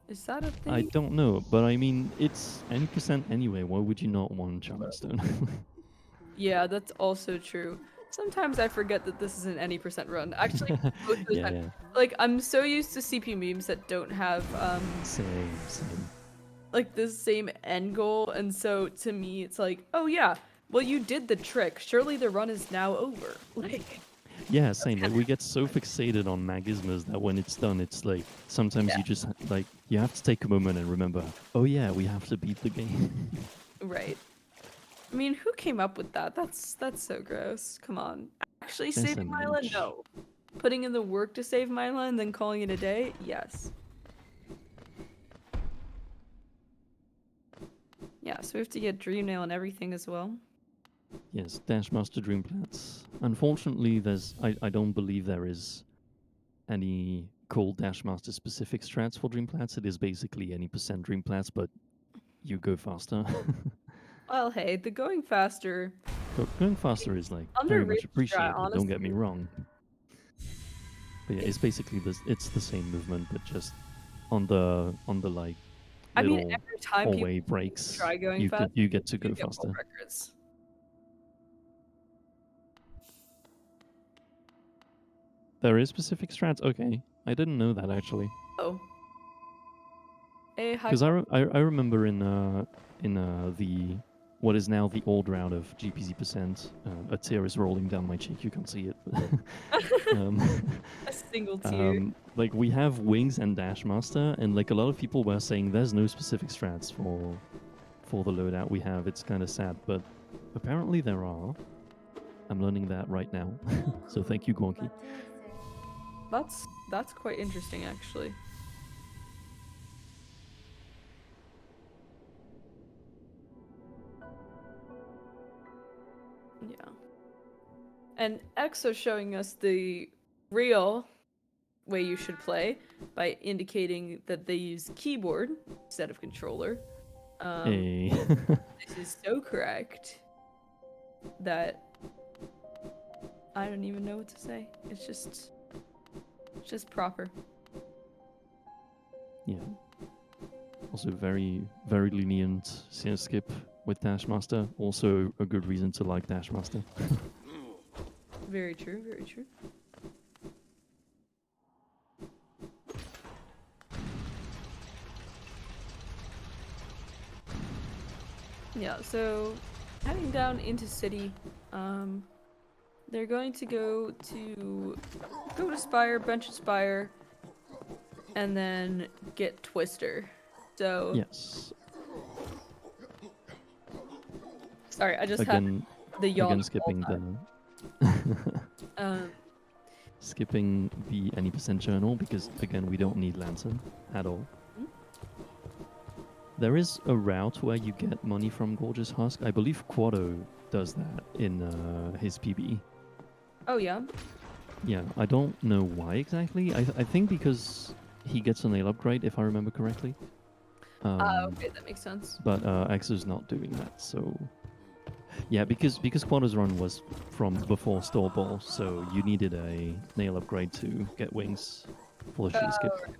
Is that a thing? I don't know, but I mean, it's any percent anyway. Why would you not want Charm Stone? Yeah, that's also true. Sometimes I forget that this is an any percent run. Actually, most of the time. Yeah. Like I'm so used to CP memes that don't have Same. like the same end goal, and so to me it's like, oh yeah, well you did the trick. Surely the run is now over. Like. Yeah, same. Like we get so fixated on magismas that when it's done, it's like sometimes you just like you have to take a moment and remember. Oh yeah, we have to beat the game. Right. I mean, who came up with that? That's so gross. Come on. Actually That's saving a Myla? niche. No. Putting in the work to save Myla and then calling it a day? Yes. Yeah, so we have to get Dream Nail and everything as well. Yes, Dash Master Dreamplats. Unfortunately, I don't believe there is any cool Dash Master specific strats for Dreamplats. It is basically any percent Dreamplats, but you go faster. Well, hey, the going faster. Going faster is like very much Underrated strat, appreciated. Don't get honestly. me wrong. But yeah, it's basically it's the same movement, but just on the like I little mean, every time hallway people breaks, try going you fast, get to you go get faster. world records. There is specific strats. Okay, I didn't know that actually. Oh. Because I remember in the what is now the old route of GPZ%, a tear is rolling down my cheek. You can't see it. A single tear. Like we have Wings and Dash Master, and like a lot of people were saying, there's no specific strats for the loadout we have. It's kind of sad, but apparently there are. I'm learning that right now. So thank you, Gonki. That's quite interesting, actually. And Exo showing us the real way you should play by indicating that they use keyboard instead of controller. Hey. This is so correct that I don't even know what to say. It's just proper. Yeah. Also very, very lenient CS skip with Dashmaster. Also a good reason to like Dashmaster. Very true, very true. Yeah, so heading down into city, they're going to go to Spire, bench Spire, and then get Twister. So Yes. sorry, I just Again, had the yawn. again skipping the skipping the any percent journal because again we don't need lantern at all. Mhm. There is a route where you get money from Gorgeous Husk. I believe Quado does that in his PB. Oh yeah. Yeah, I don't know why exactly. I think because he gets a nail upgrade, if I remember correctly. Okay, that makes sense. But Exo's not doing that, so yeah, because Quado's run was from before Store Ball, so you needed a nail upgrade to get wings for the skip. Right.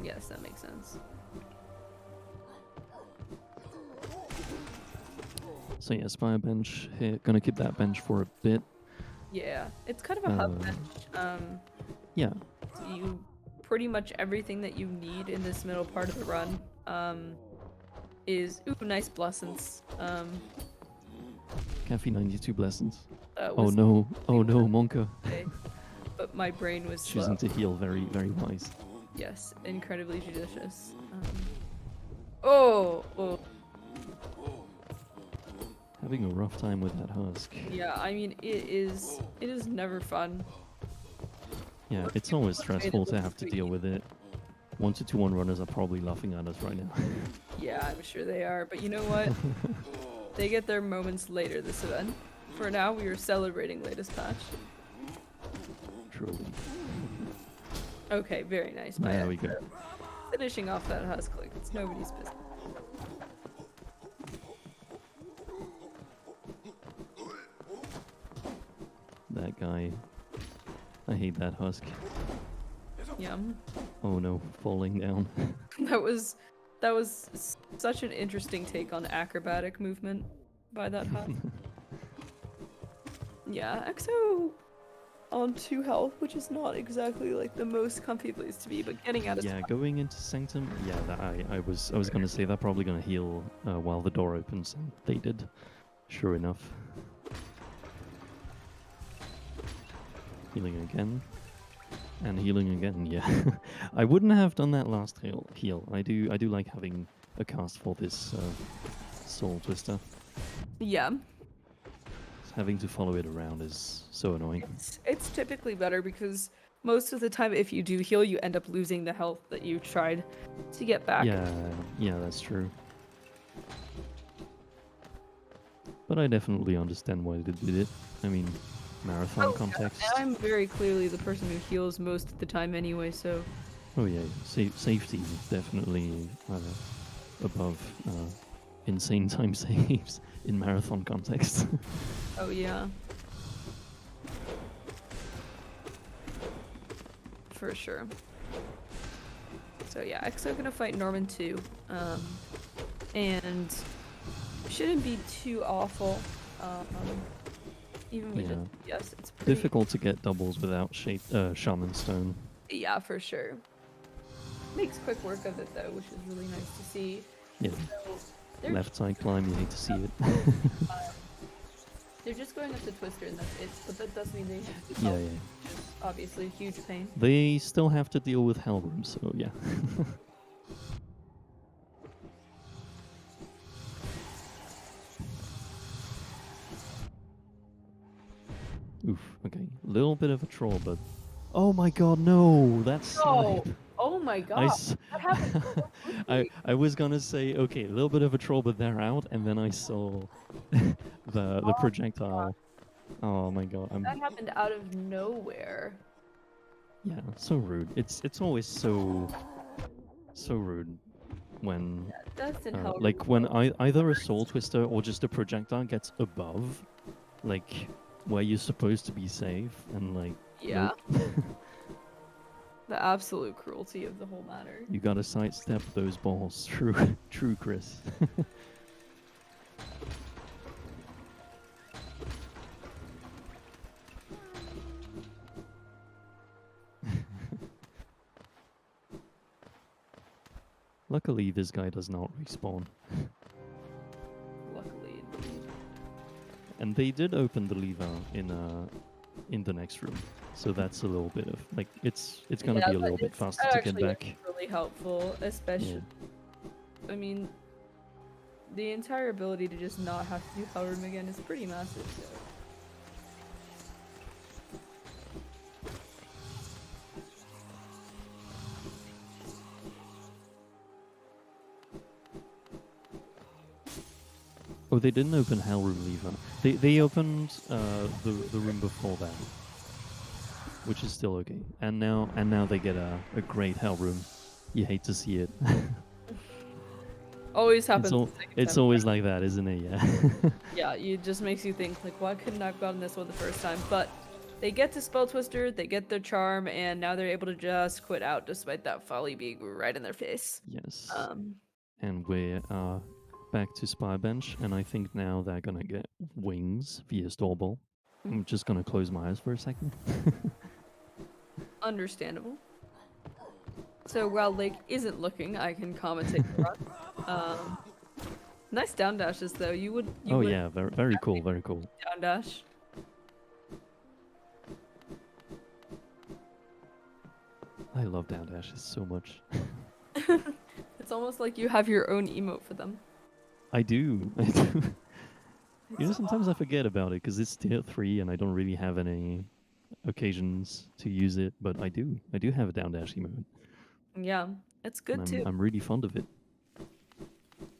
Yes, that makes sense. So yeah, Spire bench here. Gonna keep that bench for a bit. Yeah, it's kind of a hub bench. Yeah. You pretty much everything that you need in this middle part of the run is nice blessings. Cafe 92 blessings. Oh Was no, Monka. okay, but my brain was slow. Choosing to heal, very, very wise. Yes, incredibly judicious. Oh. Having a rough time with that husk. Yeah, I mean it is never fun. Yeah, it's always stressful to have to deal with it. 1-2-1 runners are probably laughing at us right now. Yeah, I'm sure they are, but you know what? They get their moments later this event. For now, we are celebrating latest patch. Truly. Okay, very nice. There we go. Finishing off that husk like it's nobody's business. That guy. I hate that husk. Yeah. Oh no, falling down. That was such an interesting take on acrobatic movement by that husk. Yeah, Exo on 2 health, which is not exactly like the most comfy place to be, but getting out of Yeah, going into Sanctum. Yeah, that I was gonna say they're probably gonna heal while the door opens, and they did. Sure enough. Healing again. And healing again, yeah. I wouldn't have done that last heal. I do like having a cast for this Soul Twister. Yeah. Having to follow it around is so annoying. It's typically better because most of the time if you do heal, you end up losing the health that you tried to get back. Yeah, that's true. But I definitely understand why they did it. I mean, marathon context. Yeah. I'm very clearly the person who heals most of the time anyway, so... Oh yeah, safety definitely above insane time saves in marathon context. Oh yeah. For sure. So yeah, Exo gonna fight Norman too. And shouldn't be too awful. Even with yes, it's pretty difficult to get doubles without Shaman Stone. Yeah, for sure. Makes quick work of it though, which is really nice to see. Yeah. So, left side climb, you hate to see it. They're just going up the Twister and that's it, but that does mean they have to yeah. which is obviously a huge pain. They still have to deal with Hellroom, so yeah. Oof, okay. Little bit of a troll, but... Oh my god, no! That's No! snipe. Oh my god! That happened so I was gonna say, okay, a little bit of a troll, but they're out, and then I saw the projectile. Oh my god, That happened out of nowhere. yeah, so rude. It's always so rude when That's in hell. like when either a soul twister or just a projectile gets above, like where you're supposed to be safe, and like Yeah. nope. The absolute cruelty of the whole matter. You gotta sidestep those balls. True, true, Chris. Luckily, this guy does not respawn. Luckily, indeed. And they did open the lever in the next room, so that's a little bit of like it's gonna be a little bit faster to get back. It's really helpful, especially. I mean, the entire ability to just not have to do Hellroom again is pretty massive. So. Oh, they didn't open Hellroom lever. They opened the room before that, which is still okay. And now they get a great Hellroom. You hate to see it. Always happens. It's always like that, isn't it? Yeah. Yeah, it just makes you think like, why couldn't I have gotten this one the first time? But they get to Spell Twister, they get their charm, and now they're able to just quit out despite that folly being right in their face. Yes. Um. And we're back to Spy Bench, and I think now they're gonna get wings via Stallball. I'm just gonna close my eyes for a second. Understandable. So while Lake isn't looking, I can commentate for us. Nice down dashes though. You would. Yeah, very cool, very cool. Down dash. I love down dashes so much. It's almost like you have your own emote for them. I do. I do. You know, sometimes I forget about it because it's tier 3 and I don't really have any occasions to use it, but I do. I do have a down dash emote. Yeah, it's good too. I'm really fond of it.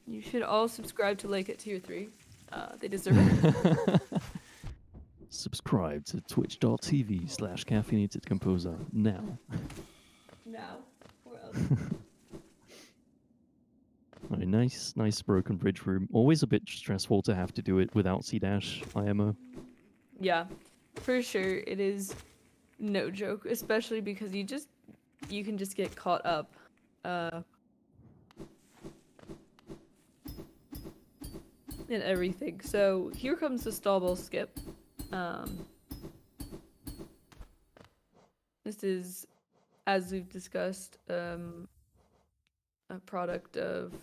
You should all subscribe to Lake at tier 3. They deserve it. Subscribe to twitch.tv/caffeinatedcomposer now. Now, where else? Right, nice broken bridge room. Always a bit stressful to have to do it without C-dash IMO. Yeah, for sure. It is no joke, especially because you can just get caught up. In everything. So here comes the Stallball skip. This is, as we've discussed, a product of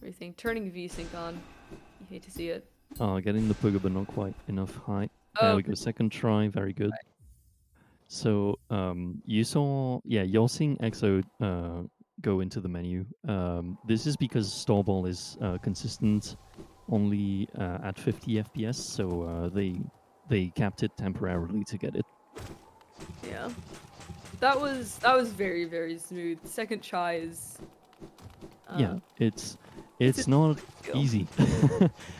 everything. Turning VSync on. You hate to see it. Getting the pogo but not quite enough height. There we go. Second try. Very good. Right. So you saw, you're seeing EXO go into the menu. This is because Stallball is consistent only at 50 FPS, so they capped it temporarily to get it. Yeah, that was very, very smooth. Second try is. It's not easy.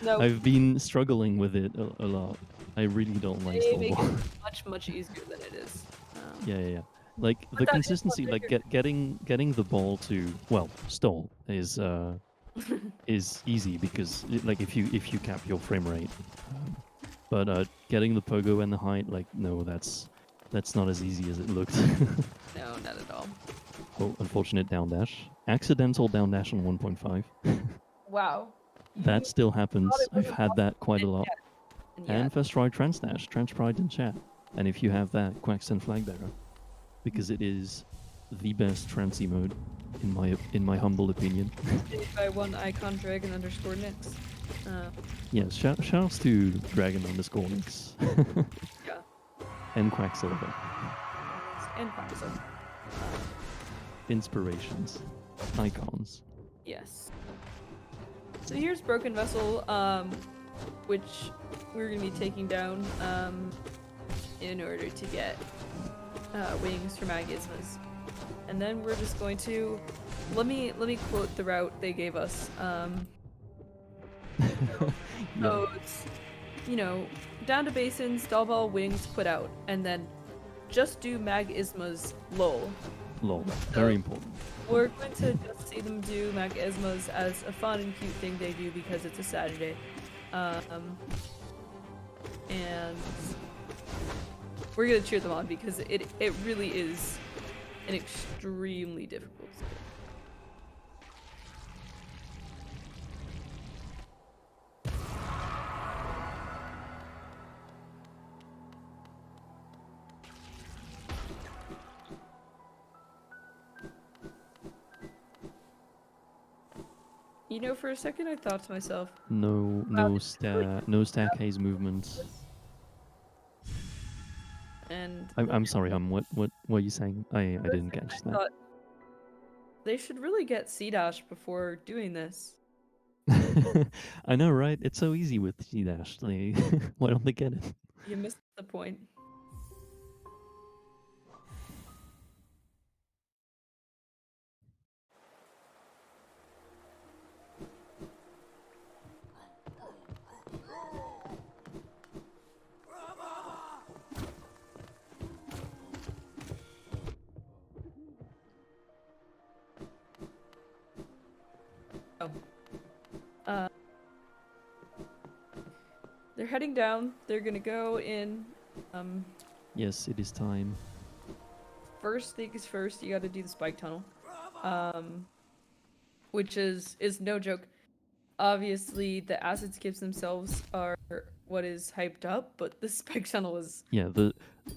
No. I've been struggling with it a lot. I really don't like Stallball. They make it much easier than it is. Yeah. Like the consistency, like getting the ball to stall is easy because if you cap your frame rate, but getting the pogo and the height, like no, that's not as easy as it looked. No, not at all. Oh, unfortunate down dash, accidental down dash on 1.5. Wow. That still happens. I've had that quite a lot. Yeah. And first try trans dash, trans pride in chat, and if you have that, Quaxton flag bearer. Because it is the best trans emote in my humble opinion. By one icon dragon _ Nix. Yes, shouts to dragon _ Nix. Yeah. And Quacksilver. And Quacksilver. Inspirations. Icons. Yes. So here's Broken Vessel, which we're gonna be taking down in order to get wings for Magismas. And then we're just going to let me quote the route they gave us. Yeah. So it's, down to basins, doll ball, wings, put out, and then just do mag ismas lol. Lol. So Very important. we're going to just see them do mag ismas as a fun and cute thing they do because it's a Saturday. And we're gonna cheer them on because it really is an extremely difficult skill. For a second I thought to myself, No staircase movements. and I'm sorry, what are you saying? I didn't catch I that. thought they should really get C-dash before doing this. I know, right? It's so easy with G-dash. Why don't they get it? You missed the point. They're heading down. They're gonna go in. Yes, it is time. First things first, you gotta do the spike tunnel. Which is no joke. Obviously, the acid skips themselves are what is hyped up, but the spike tunnel is... Yeah,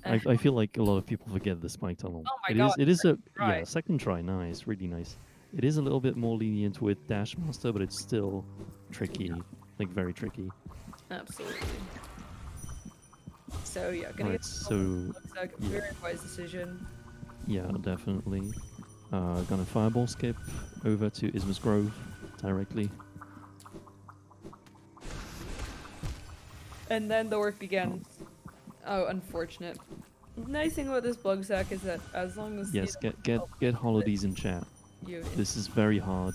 I feel like a lot of people forget the spike tunnel. Oh my god, It is a try. second try, nice, really nice. It is a little bit more lenient with Dash Master, but it's still tricky, like very tricky. Absolutely. So yeah, gonna Right, get so looks like a yeah. very wise decision. Yeah, definitely. Gonna fireball skip over to Ismas Grove directly. And then the work begins. Oh, unfortunate. Nice thing about this bug sack is that as long as Yes, get holidays in chat. you This is very hard.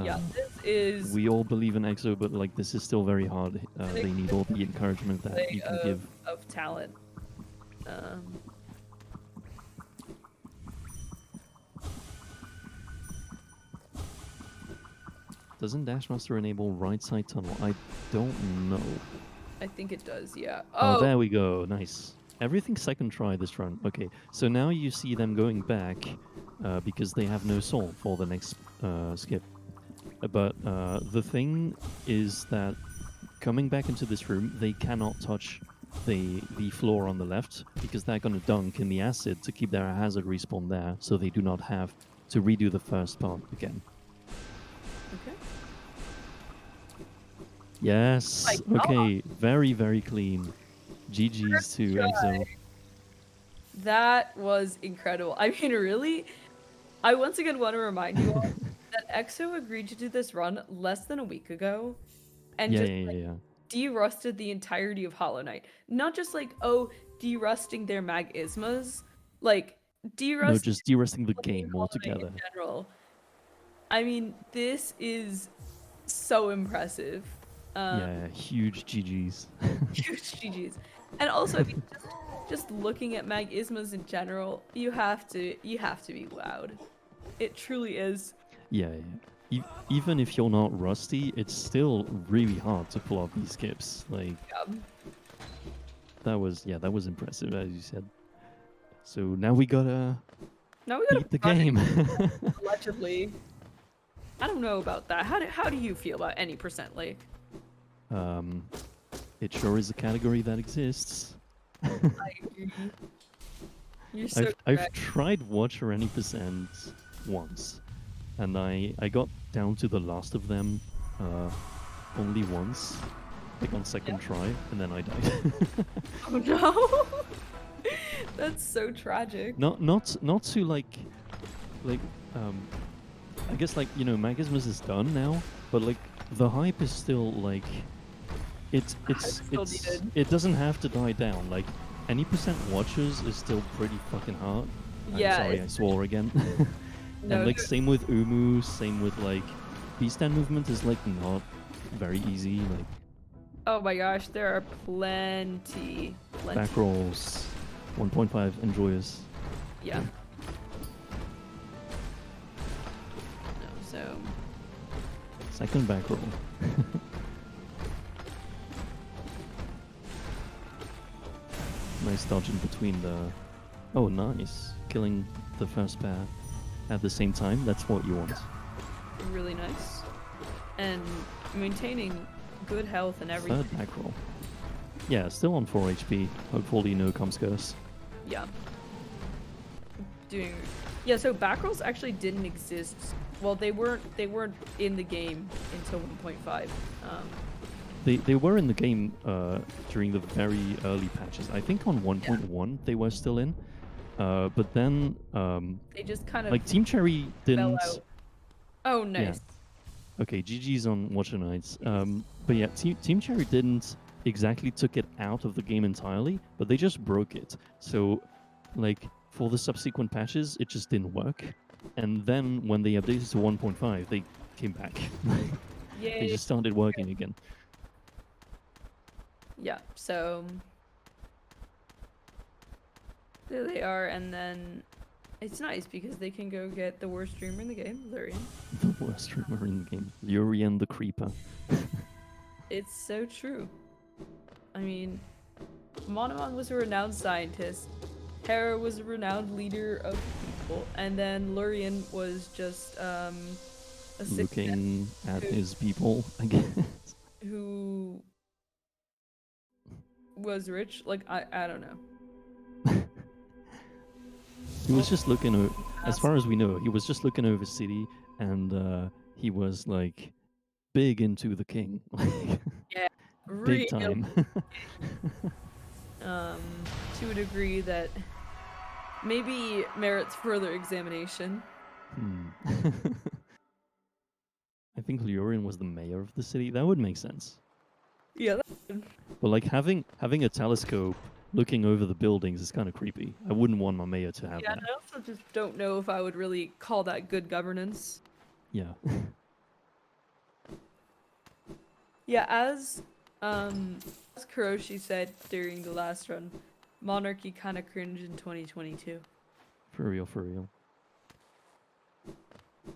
yeah, this is We all believe in EXO, but like this is still very hard. They need all the encouragement that you can give. of talent. Doesn't Dashmaster enable right side tunnel? I don't know. I think it does, yeah. Oh, there we go. Nice. Everything's second try this run. Okay, so now you see them going back because they have no soul for the next skip. But the thing is that coming back into this room, they cannot touch the floor on the left because they're going to dunk in the acid to keep their hazard respawn there, so they do not have to redo the first part again. Okay. Yes. My God. Okay. Very, very clean. GG's to EXO. That was incredible. I mean, really, I once again want to remind you all that EXO agreed to do this run less than a week ago, and Yeah, just yeah. de-rusted the entirety of Hollow Knight. Not just like, de-rusting their mag-ismas, like de-rusting. No, just de-rusting the game Hollow Knight altogether. in general. I mean, this is so impressive. Yeah, huge GG's. Huge GGs. And also, I mean, just looking at mag-ismas in general, you have to be wowed. It truly is. Yeah. Even if you're not rusty, it's still really hard to pull off these skips. Like, that was impressive, as you said. So now we gotta beat the game. Allegedly. I don't know about that. How do you feel about any percent lake? It sure is a category that exists. I agree. You're so I've tried Watcher any percent once, and I got down to the last of them only once, like on second try, and then I died. Oh no! That's so tragic. Not to like I guess like Magismus is done now, but like the hype is still like it doesn't have to die down. Like any percent watchers is still pretty fucking hard. Yeah. I'm sorry, I swore again. No, and like same with Umu, same with like B-stand movement is like not very easy, like Oh my gosh, there are plenty. back rolls, 1.5 enjoyers. Yeah. No, so Second back roll. Nice dodge in between the... Oh, nice. Killing the first pair at the same time. That's what you want. really nice. And maintaining good health and everything. Third back roll. Yeah, still on 4 HP. Hopefully no comes curse. Yeah. Yeah, so back rolls actually didn't exist. Well, they weren't in the game until 1.5. They were in the game during the very early patches. I think on 1.1 they were still in. But then They just kind of like Team Cherry fell didn't... out. Oh, nice. Okay, GG's on Watcher Knights. But yeah, Team Cherry didn't exactly took it out of the game entirely, but they just broke it. So, like, for the subsequent patches, it just didn't work. And then when they updated to 1.5, they came back. Yay. They just started working again. Yeah, so there they are, and then it's nice because they can go get the worst streamer in the game, Lurian. The worst streamer in the game. Lurian the Creeper. It's so true. I mean, Monomon was a renowned scientist, Hera was a renowned leader of people, and then Lurian was just a sick Looking at his people, I guess. who was rich. Like, I don't know. He was just looking over, as far as we know, he was just looking over city, and he was like big into the king. Yeah, Big real. time. To a degree that maybe merits further examination. I think Lurian was the mayor of the city. That would make sense. Yeah. But like having a telescope looking over the buildings is kind of creepy. I wouldn't want my mayor to have Yeah, that. and I also just don't know if I would really call that good governance. Yeah. Yeah, as Kuroshi said during the last run, monarchy kind of cringe in 2022. For real, for real.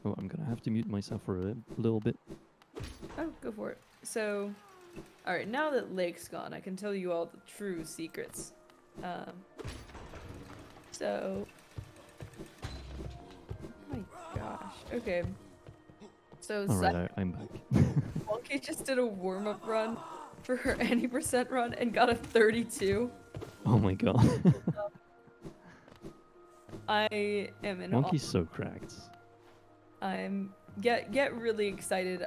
Oh, I'm gonna have to mute myself for a little bit. Oh, go for it. So, alright, now that Lake's gone, I can tell you all the true secrets. So... Oh my gosh. Okay. So, Alright, I'm back. Wonky just did a warm-up run for her any percent run and got a 32. Oh my god. I am in Wonky's so cracked. I'm get really excited.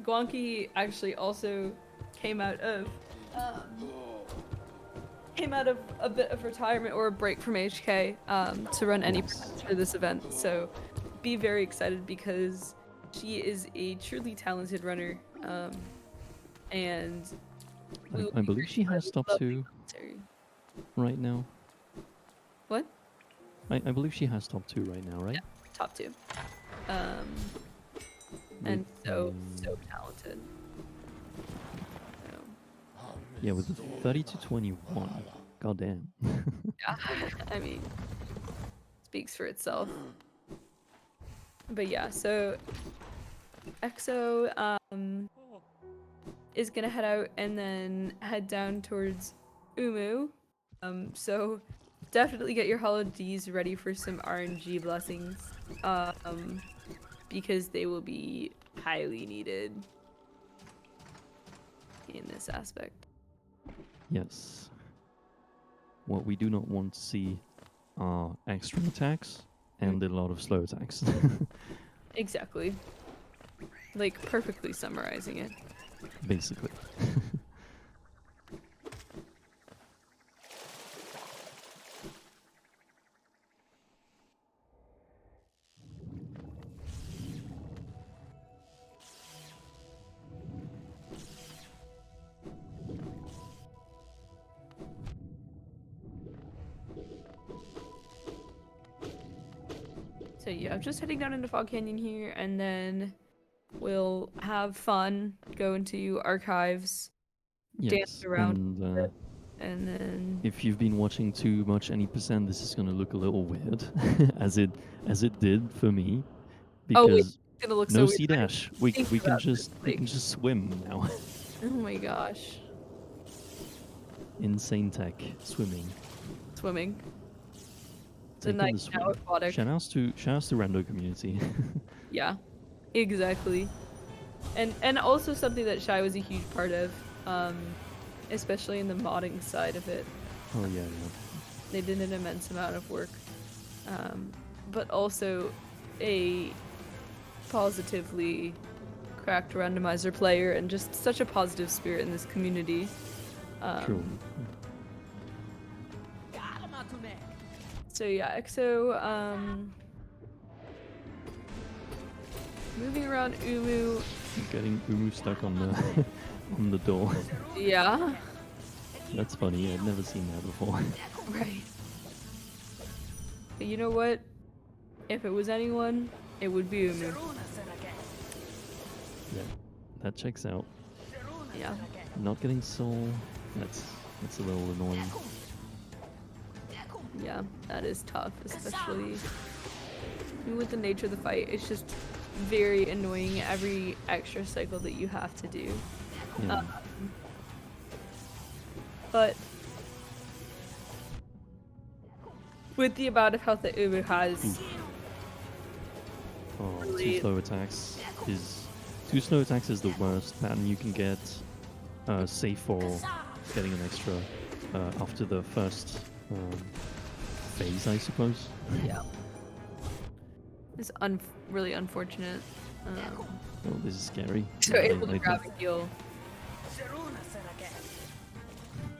Gwanky actually also came out of a bit of retirement or a break from HK to run any for this event. So be very excited because she is a truly talented runner, and I believe she has top 2 right now. What? I believe she has top 2 right now, right? Yeah, top 2. And so talented. So. Yeah, with the 30-21. God damn. Yeah, I mean, speaks for itself. But yeah, so EXO is gonna head out and then head down towards Umu. So definitely get your holidays ready for some RNG blessings. Because they will be highly needed in this aspect. Yes. What we do not want to see are extra attacks and a lot of slow attacks. Exactly. Like, perfectly summarizing it. Basically. So yeah, I'm just heading down into Fog Canyon here, and then We'll have fun, go into archives, dance Yes, around, and and then if you've been watching too much any percent, this is gonna look a little weird, as it did for me, oh wait, because it's gonna look no so weird. C I didn't dash. think We can about this, just swim now. oh my gosh, Insane tech swimming. swimming. The Taking night the now swim. aquatic. Shout outs to rando community. Yeah, exactly. And also something that Schy was a huge part of, especially in the modding side of it. Oh yeah. They did an immense amount of work, but also a positively cracked randomizer player and just such a positive spirit in this community. True. So yeah, EXO, moving around Umu, Getting Umu stuck on the on the door. yeah, That's funny. I've never seen that before. right. But you know what? If it was anyone, it would be Umu. Yeah, that checks out. Yeah. Not getting soul. That's a little annoying. Yeah, that is tough, especially with the nature of the fight. It's just very annoying every extra cycle that you have to do. Yeah. But with the amount of health that Ubu has, Oh, really- two slow attacks is the worst pattern you can get. Save for getting an extra after the first phase, I suppose. yeah, it's really unfortunate. Oh, this is scary. So able to I grab did- a heal.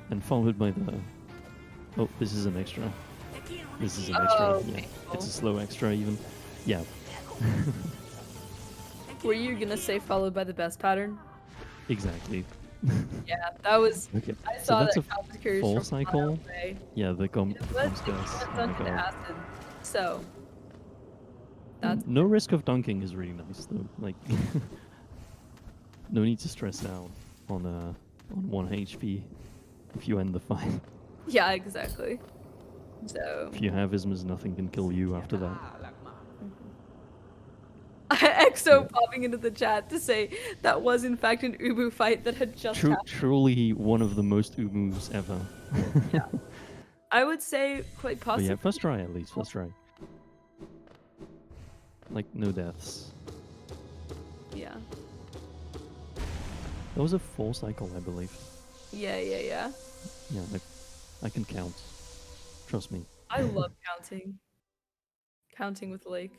and followed by the. Oh, this is an extra. This is an extra. Oh, Yeah, painful. it's a slow extra even. Yeah. Were you gonna say followed by the best pattern? Exactly. Yeah, that was. Okay. I So saw that's that a Cops Curious full from cycle. away. Yeah, the Let's comms gas. Oh my dunk into god. acid. So that's No risk of dunking is really nice though. Like, no need to stress out on 1 HP if you end the fight. yeah, exactly. So If you have ismas, nothing can kill you after that. EXO Yeah. popping into the chat to say that was in fact an Ubu fight that had just happened. Truly one of the most umus ever. I would say quite But possibly. yeah, first try at least. First try. Like no deaths. Yeah. That was a full cycle, I believe. Yeah. Yeah, I can count. Trust me. I love counting. Counting with Lake.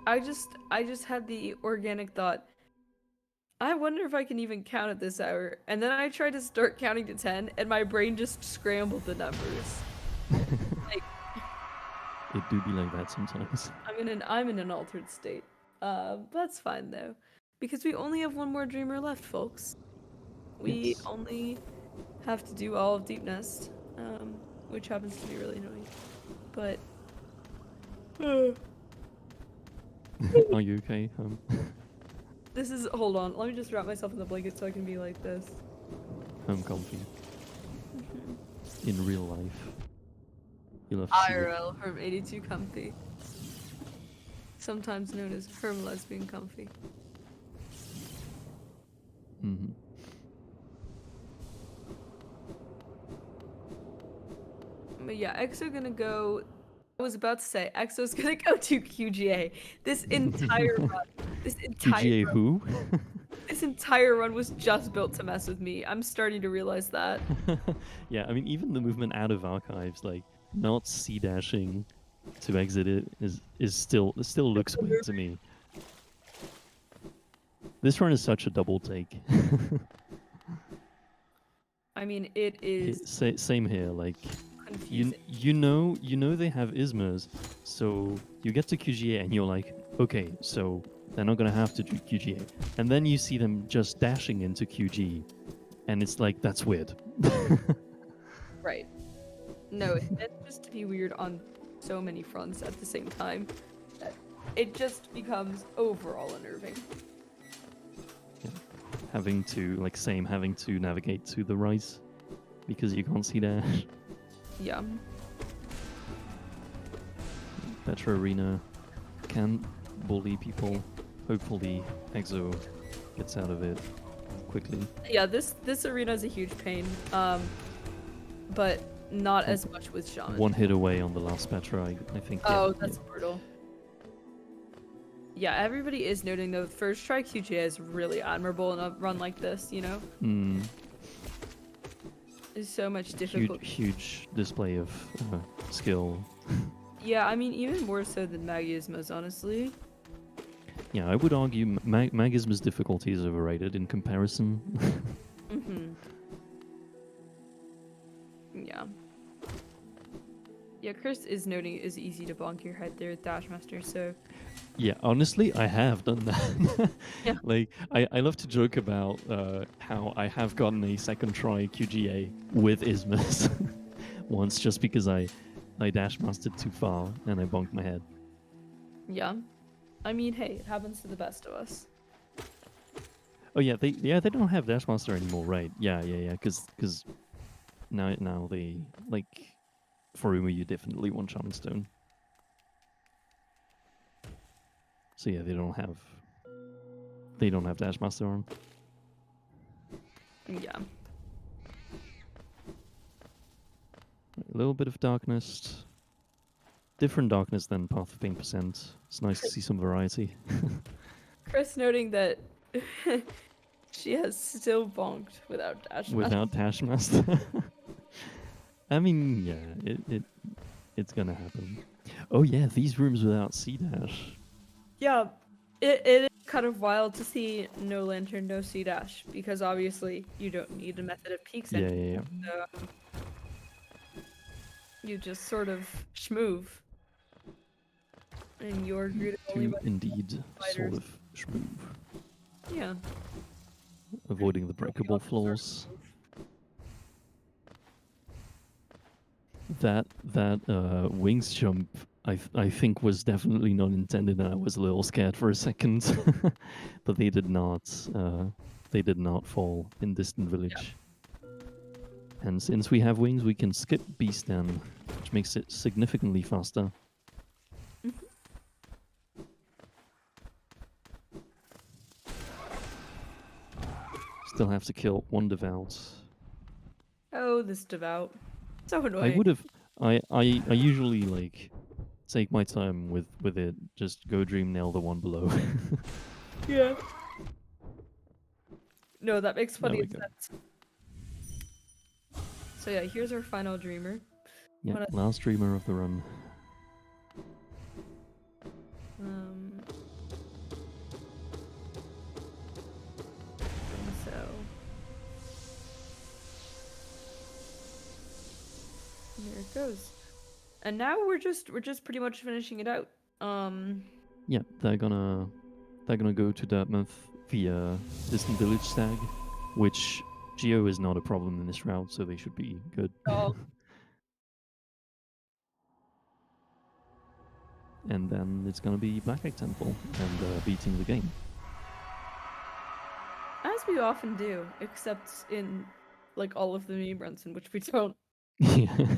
I just had the organic thought, I wonder if I can even count at this hour. And then I tried to start counting to 10 and my brain just scrambled the numbers. Like It do be like that sometimes. I'm in an altered state. That's fine though. Because we only have one more dreamer left, folks. We Yes. only have to do all of Deep Nest, which happens to be really annoying. But Are you okay? this is hold on, let me just wrap myself in the blanket so I can be like this. I'm comfy. In real life. You'll have to see it. IRL Herm 82 Comfy. Sometimes known as Herm Lesbian Comfy. Mhm. But yeah, EXO gonna go. I was about to say EXO's gonna go to QGA. This entire run, QGA who? this entire run was just built to mess with me. I'm starting to realize that. Yeah, I mean, even the movement out of archives, like not C dashing to exit it, it still looks weird to me. This run is such a double take. I mean, it is Same here. Like confusing. you know they have ismas, so you get to QGA and you're like, okay, so they're not gonna have to do QGA, and then you see them just dashing into QG, and it's like that's weird. Right. No, it tends just to be weird on so many fronts at the same time that it just becomes overall unnerving. Having to navigate to the right because you can't see dash. Yeah. Petra Arena can bully people. Hopefully, Exo gets out of it quickly. Yeah, this arena is a huge pain. But not as much with Shaman. One hit away on the last Petra, I think. Oh, that's brutal. Yeah, everybody is noting though, first try QGA is really admirable in a run like this, you know? There's so much difficulty. Huge display of skill. Yeah, I mean, even more so than Magisma's, honestly. Yeah, I would argue Magisma's difficulty is overrated in comparison. Yeah. Yeah, Chris is noting it is easy to bonk your head there with Dashmaster, so... Yeah, honestly, I have done that. Yeah. Like, I love to joke about how I have gotten a second try QGA with Ismas once just because I Dashmastered too far and I bonked my head. Yeah. I mean, hey, it happens to the best of us. Oh yeah, they don't have Dashmaster anymore, right? Yeah, because now they like Furuma, you definitely want Shaman Stone. So yeah, they don't have Dashmaster on. Yeah. A little bit of darkness. Different darkness than Path of Pain percent. It's nice to see some variety. Chris noting that she has still bonked without Dashmaster. Without Dashmaster. I mean, yeah, it's gonna happen. Oh yeah, these rooms without C-Dash. Yeah, it is kind of wild to see no lantern, no C-Dash, because obviously you don't need a method of peaks Yeah. So you just sort of schmoove. And you're greeted only by indeed sort of schmoove. Yeah. Avoiding the breakable floors. That wings jump I think was definitely not intended, and I was a little scared for a second. But they did not fall in Distant Village. Yeah. And since we have wings, we can skip Beast Den, which makes it significantly faster. Still have to kill one Devout. Oh, this Devout. So annoying. I usually like take my time with it. Just go dream nail the one below. Yeah. No, that makes plenty of sense. So yeah, here's our final dreamer. Yeah, last dreamer of the run. So here it goes. And now we're just pretty much finishing it out. Yeah, they're gonna go to Dartmouth via Distant Village Stag, which Geo is not a problem in this route, so they should be good. Oh. And then it's gonna be Black Egg Temple and beating the game. As we often do, except in like all of the meme runs in which we don't. Yeah.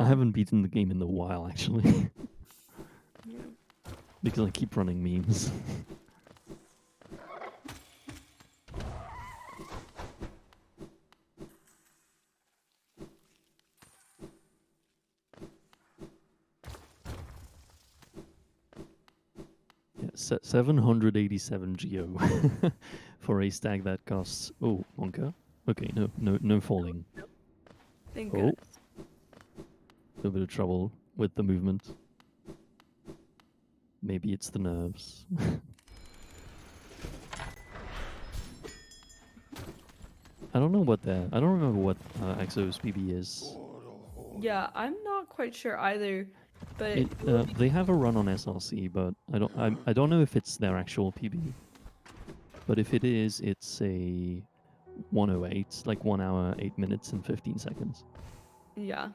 I haven't beaten the game in a while, actually. Yeah. Because I keep running memes. Yeah, 787 Geo for a stag that costs. Oh, Monka. Okay, no falling. Thank goodness. A little bit of trouble with the movement. Maybe it's the nerves. I don't remember what Exo's PB is. Yeah, I'm not quite sure either. But they have a run on SRC, but I don't know if it's their actual PB. But if it is, it's a 108, like 1 hour, 8 minutes, and 15 seconds. Yeah.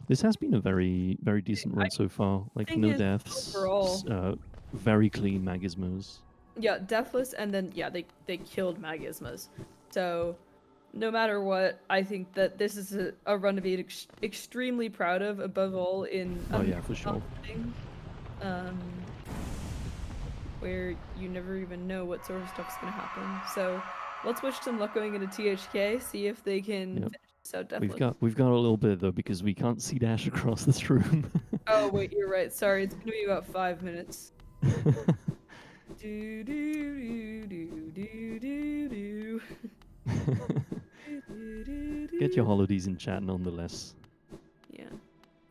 This has been a very decent run so far. Like think no it's deaths, overall- very clean magismos. Yeah, deathless, and then yeah, they killed Magismas. So no matter what, I think that this is a run to be extremely proud of. Above all, in Oh yeah, for sure. setting, where you never even know what sort of stuff's gonna happen. So let's wish some luck going into THK. See if they can Yep. finish this out deathless. We've got a little bit though because we can't see dash across this room. Oh wait, you're right. Sorry, it's gonna be about 5 minutes. Do do do do do do do. Get your holidays in chat nonetheless. Yeah,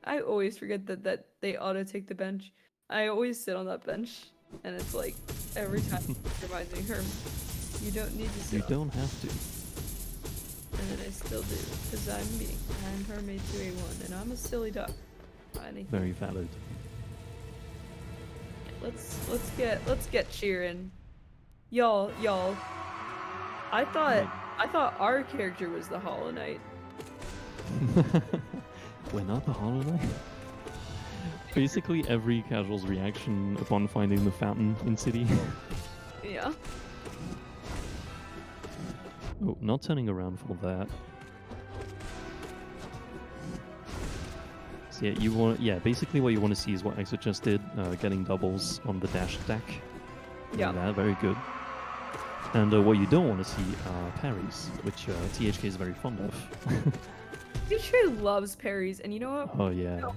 I always forget that they auto take the bench. I always sit on that bench, and it's like every time it reminds me, Herm, you don't need to sit. You on don't have to. And then I still do, because I'm me. I'm Hermade 2A1, and I'm a silly duck. Anything. Very valid. Let's get cheering, y'all. I thought our character was the Hollow Knight. We're not the Hollow Knight. Basically, every casual's reaction upon finding the fountain in city. Yeah. Oh, not turning around for that. So yeah, basically what you want to see is what Exit just did, getting doubles on the dash attack. Yeah. That, very good. And what you don't want to see are parries, which THK is very fond of. THK loves parries, and you know what? Oh yeah. No.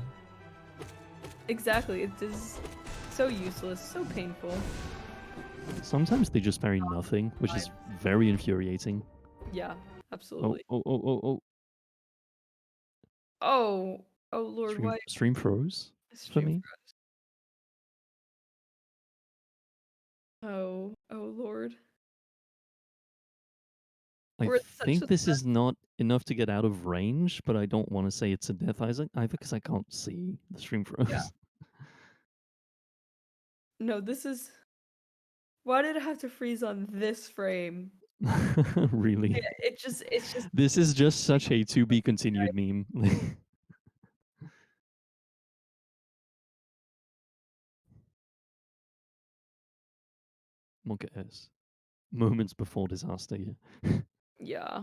Exactly, it is so useless, so painful. Sometimes they just parry nothing, which is very infuriating. Yeah, absolutely. Oh. Oh Lord, why? Stream froze for Stream me. Oh Lord. I We're at such think a this is not enough to get out of range, but I don't want to say it's a death either because I can't see the stream froze. Yeah. No, this is. Why did it have to freeze on this frame? Really? Yeah, it's just. This is just such a to be continued meme. Monk S. Moments before disaster, yeah. Yeah.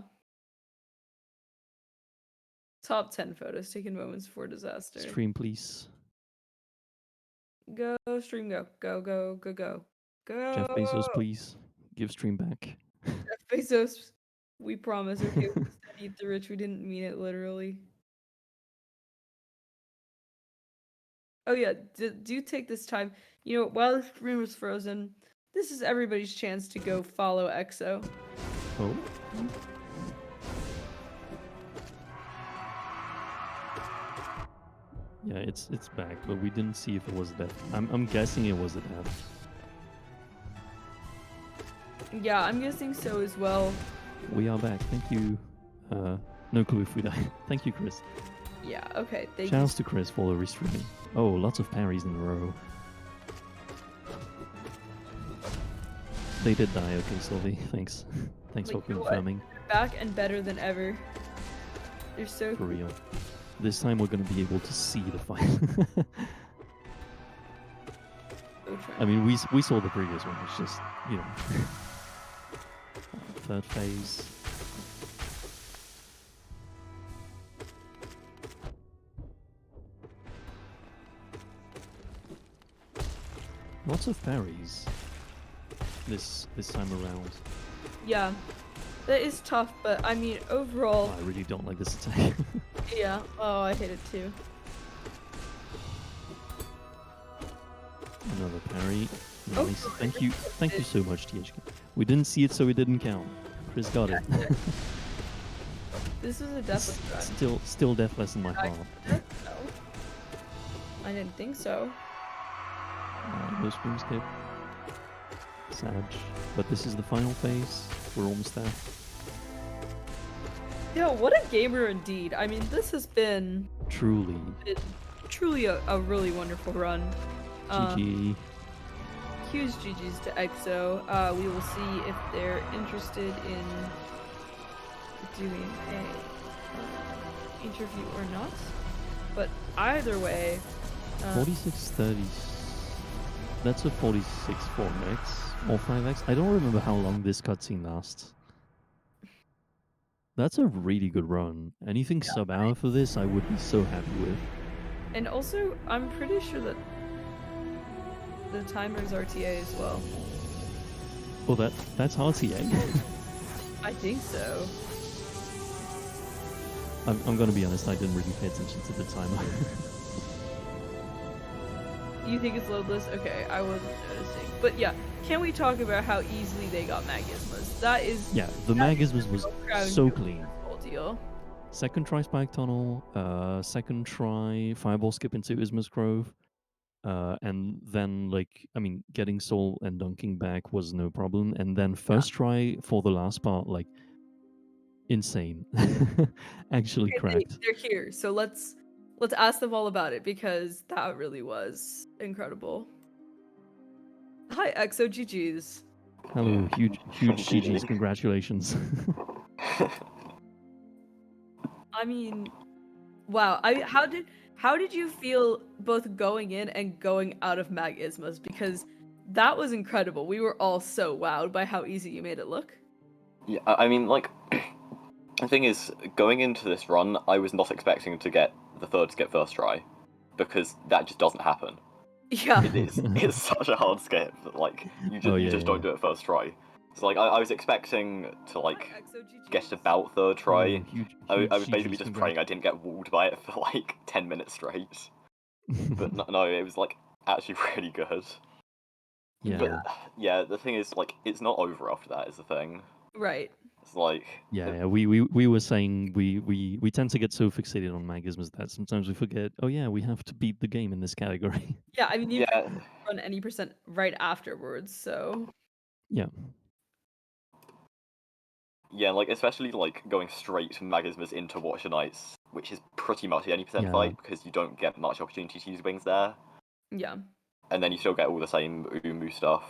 Top 10 photos taken moments before disaster. Stream, please. Go, stream, go. Go. Jeff Bezos, please. Give stream back. Jeff Bezos, we promise, okay? We said eat the rich, we didn't mean it literally. Oh yeah, do take this time. You know, while the stream is frozen, this is everybody's chance to go follow EXO. Oh. Yeah, it's back, but we didn't see if it was a death. I'm guessing it was a death. Yeah, I'm guessing so as well. We are back. Thank you. No clue if we die. Thank you, Chris. Yeah, okay. Thank Shouts to Chris for the restreaming. Oh, lots of parries in a row. They did die. Okay, Sylvie. Thanks. Thanks for confirming. Back and better than ever. They're so For real. This time we're gonna be able to see the fight. I mean, we saw the previous one. It's just, you know, third phase. Lots of parries this time around. Yeah, that is tough, but I mean overall. Oh, I really don't like this attack. Yeah. Oh, I hate it too. Another parry. Oh, Nice. Thank you so much, THK. We didn't see it, so it didn't count. Chris got it. This was a death run. Still deathless in my heart. No. I didn't think so. No stream skip. Sad. But this is the final phase. We're almost there. Yo, what a gamer indeed. I mean, this has been Truly. truly a really wonderful run. GG. Huge GG's to EXO. We will see if they're interested in doing a interview or not. But either way, 4630. That's a 46 4x or 5x. I don't remember how long this cutscene lasts. That's a really good run. Anything sub-hour for this, I would be so happy with. and also I'm pretty sure that the timer's RTA as well. Well, that's RTA. I think so. I'm gonna be honest, I didn't really pay attention to the timer. You think it's loadless? Okay, I wasn't noticing. But yeah, can we talk about how easily they got Magismas? That is Yeah, the Magismas was so clean. whole deal. Second try Spike Tunnel, second try Fireball skip into Ismus Grove, and then getting Soul and dunking back was no problem, and then first try for the last part, insane. Actually Okay, cracked. they're here, so let's ask them all about it because that really was incredible. Hi, EXO GGs. Hello, huge GG's, congratulations. I mean, wow. How did you feel both going in and going out of Magismas? Because that was incredible. We were all so wowed by how easy you made it look. Yeah, I mean, the thing is, going into this run, I was not expecting to get the third skip first try, because that just doesn't happen. Yeah. It's such a hard skip that you just don't do it first try. So I was expecting to Hi, EXO GGs. get about third try. Huge I was basically GG's, just praying I didn't get walled by it for 10 minutes straight. But no, it was actually really good. Yeah. But yeah, the thing is it's not over after that is the thing. Right. It's we were saying we tend to get so fixated on Magismas that sometimes we forget, oh yeah, we have to beat the game in this category. Yeah, I mean you yeah. can run any percent right afterwards, so Yeah. Yeah, especially going straight from Magismas into Watcher Knights, which is pretty much the 80% Yeah. fight because you don't get much opportunity to use wings there. yeah. And then you still get all the same Umu stuff,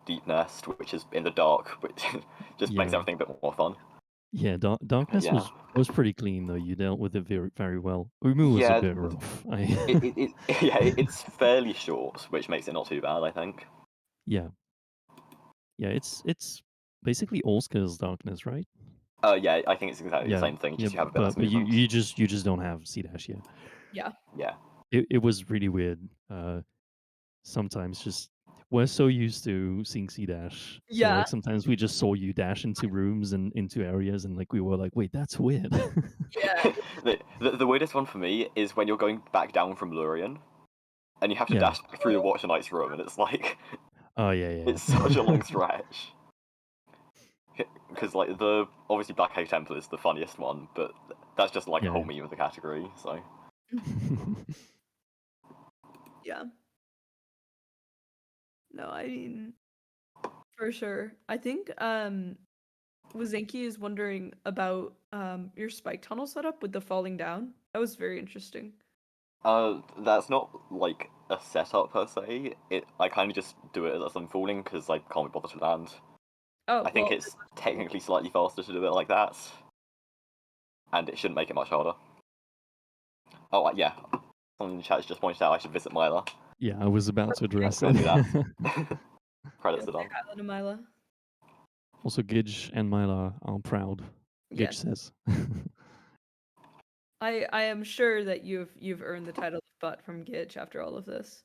Deep Nest, which is in the dark, which just makes Yeah. everything a bit more fun. Yeah, Darkness Yeah. was pretty clean though. You dealt with it very very well. Umu was a bit rough. It's fairly short, which makes it not too bad, I think. Yeah. Yeah, it's basically all skills Darkness, right? Yeah, I think it's exactly the same thing. Just you have a bit less but movement. you just don't have C dash yet. Yeah. Yeah. It was really weird. Sometimes just we're so used to seeing C dash. So Yeah. sometimes we just saw you dash into rooms and into areas, and we were like, wait, that's weird. Yeah. the weirdest one for me is when you're going back down from Lurien, and you have to dash through the Watcher Knight's room, and it's oh yeah. It's such a long stretch. Because obviously Blackhair Temple is the funniest one, but that's just a whole meme of the category. So yeah. No, I mean, for sure. I think Wazenki is wondering about your spike tunnel setup with the falling down. That was very interesting. that's not a setup per se. I kind of just do it as I'm falling because I can't be bothered to land. Oh, I think it's technically slightly faster to do it like that, and it shouldn't make it much harder. Oh yeah, someone in the chat has just pointed out I should visit Myla. Yeah, I was about to address it. Credits to them. To Myla. Also, Gidge and Myla are proud. Gidge Yes. says. I am sure that you've earned the title of butt from Gidge after all of this.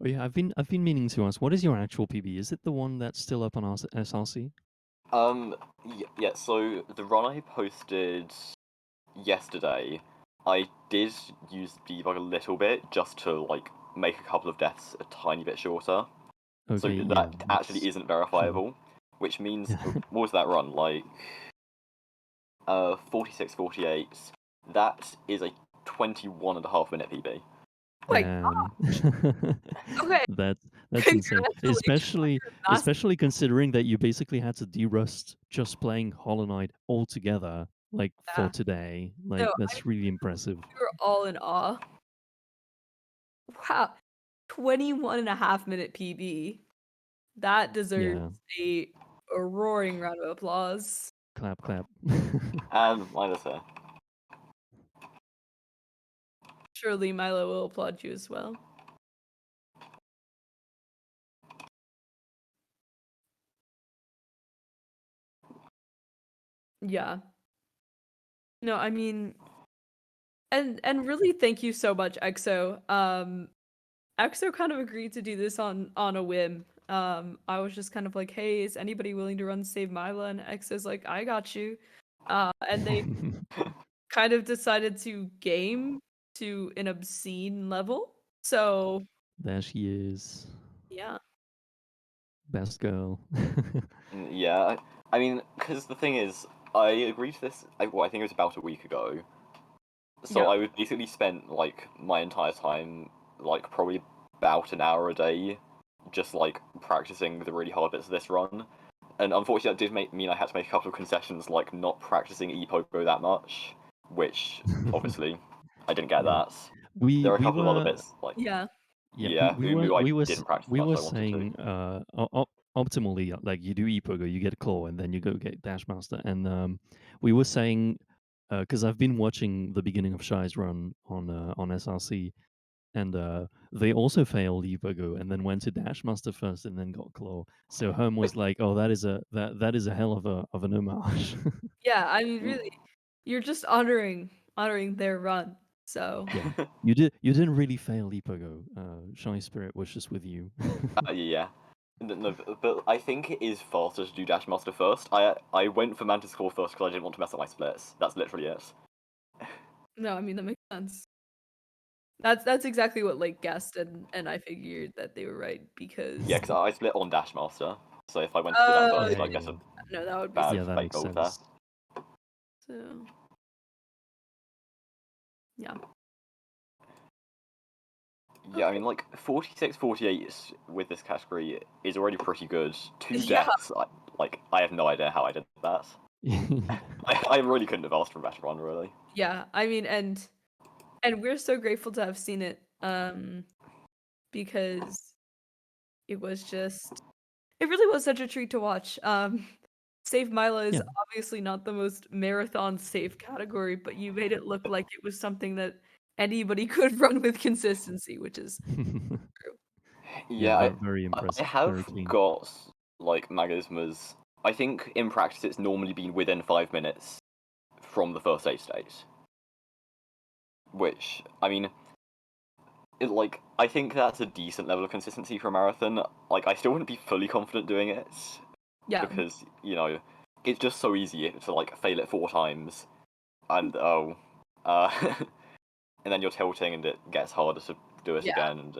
Oh yeah, I've been meaning to ask, what is your actual PB? Is it the one that's still up on SRC? Yeah. So the run I posted yesterday, I did use debug a little bit just to make a couple of deaths a tiny bit shorter. Okay, so that actually isn't verifiable, which means what was that run 46-48. That is a 21.5 minute PB. Okay. That's insane. Especially considering that you basically had to derust just playing Hollow Knight altogether, for today. That's really impressive. We were all in awe. Wow. 21.5-minute PB. That deserves a roaring round of applause. Clap. And Myla's here. Surely Myla will applaud you as well. Yeah. No, I mean, and really thank you so much, EXO. EXO kind of agreed to do this on a whim. I was just kind of like, hey, is anybody willing to run Save Myla? And EXO's like, I got you. And they kind of decided to game to an obscene level. So There she is. yeah. Best girl. Yeah, I mean, because the thing is, I agreed to this. I think it was about a week ago. So Yeah. I would basically spend like my entire time, like probably about an hour a day, just like practicing the really hard bits of this run. And unfortunately, that did mean I had to make a couple of concessions, like not practicing ePogo that much, which obviously I didn't get Yeah. that. We There are a we couple of other were bits, like Yeah. Umu I didn't practice we much. were I wanted to. saying optimally, like you do ePogo, you get claw, and then you go get Dash Master. And we were saying because I've been watching the beginning of Shy's run on SRC, and they also failed ePogo and then went to Dash Master first and then got claw. So Herm was like, "Oh, that is a hell of an homage." Yeah, I mean really, you're just honoring their run. So Yeah, you didn't really fail ePogo. Shy Spirit was just with you. Yeah. No, but I think it is faster to do Dash Master first. I went for Mantis Core first because I didn't want to mess up my splits. That's literally it. no, I mean that makes sense. That's exactly what Lake guessed, and I figured that they were right because Yeah, because I split on Dash Master. So if I went for that oh first, Yeah, I guess yeah. a no, that would be bad Yeah, that fake makes gold there. sense. so yeah. Yeah, I mean, like 46, 48 with this category is already pretty good. Two Yeah. deaths, I have no idea how I did that. I really couldn't have asked for a better run, really. Yeah, I mean, and we're so grateful to have seen it, because it really was such a treat to watch. Save Myla is Yeah. obviously not the most marathon safe category, but you made it look like it was something that anybody could run with consistency, which is true. Yeah, Yeah, very I impressive. have Very clean. got like Magisma's. I think in practice it's normally been within 5 minutes from the first 8 states. Which, I mean, I think that's a decent level of consistency for a marathon. Like, I still wouldn't be fully confident doing it Yeah, because it's just so easy to like fail it 4 times, and and then you're tilting and it gets harder to do it yeah, again, and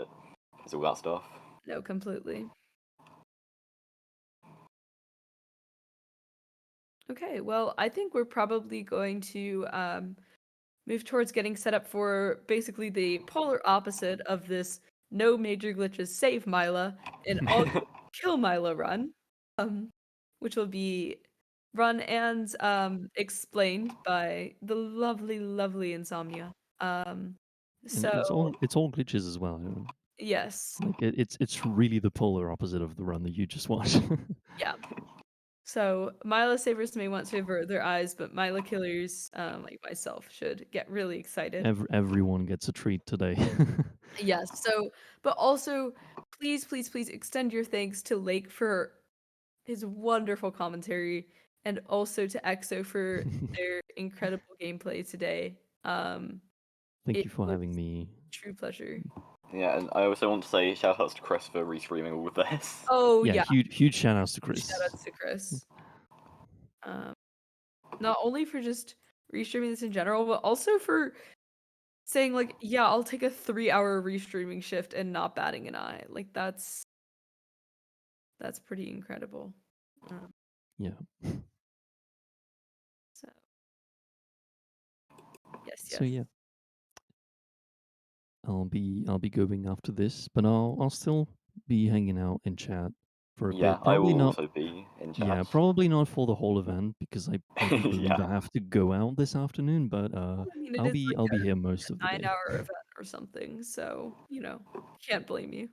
it's all that stuff. no, completely. Okay, well, I think we're probably going to move towards getting set up for basically the polar opposite of this no major glitches save Myla and all kill Myla run, which will be run and explained by the lovely Insomnia. And it's So all glitches as well. yes, Like it's really the polar opposite of the run that you just watched. yeah. So Myla savers may want to avert their eyes, but Myla killers, like myself, should get really excited. Everyone gets a treat today. Yes. So, but also, please extend your thanks to Lake for his wonderful commentary, and also to EXO for their incredible gameplay today. Thank It you for was having me. a true pleasure. Yeah, and I also want to say shout outs to Chris for restreaming all of this. Oh Yeah, yeah, huge shout outs to shout Chris. outs to Chris. Um, not only for just restreaming this in general, but also for saying like, yeah, I'll take a 3-hour restreaming shift and not batting an eye. Like that's pretty incredible. Yeah. So yes, So yes. yeah, I'll be going after this, but I'll still be hanging out in chat for a Yeah, bit. I Probably will not. also be in Yeah, chat. probably not for the whole event because I do believe Yeah. I have to go out this afternoon. But Well, I mean, it is like I'll a be here most of the day. 9-hour event or something, so can't blame you.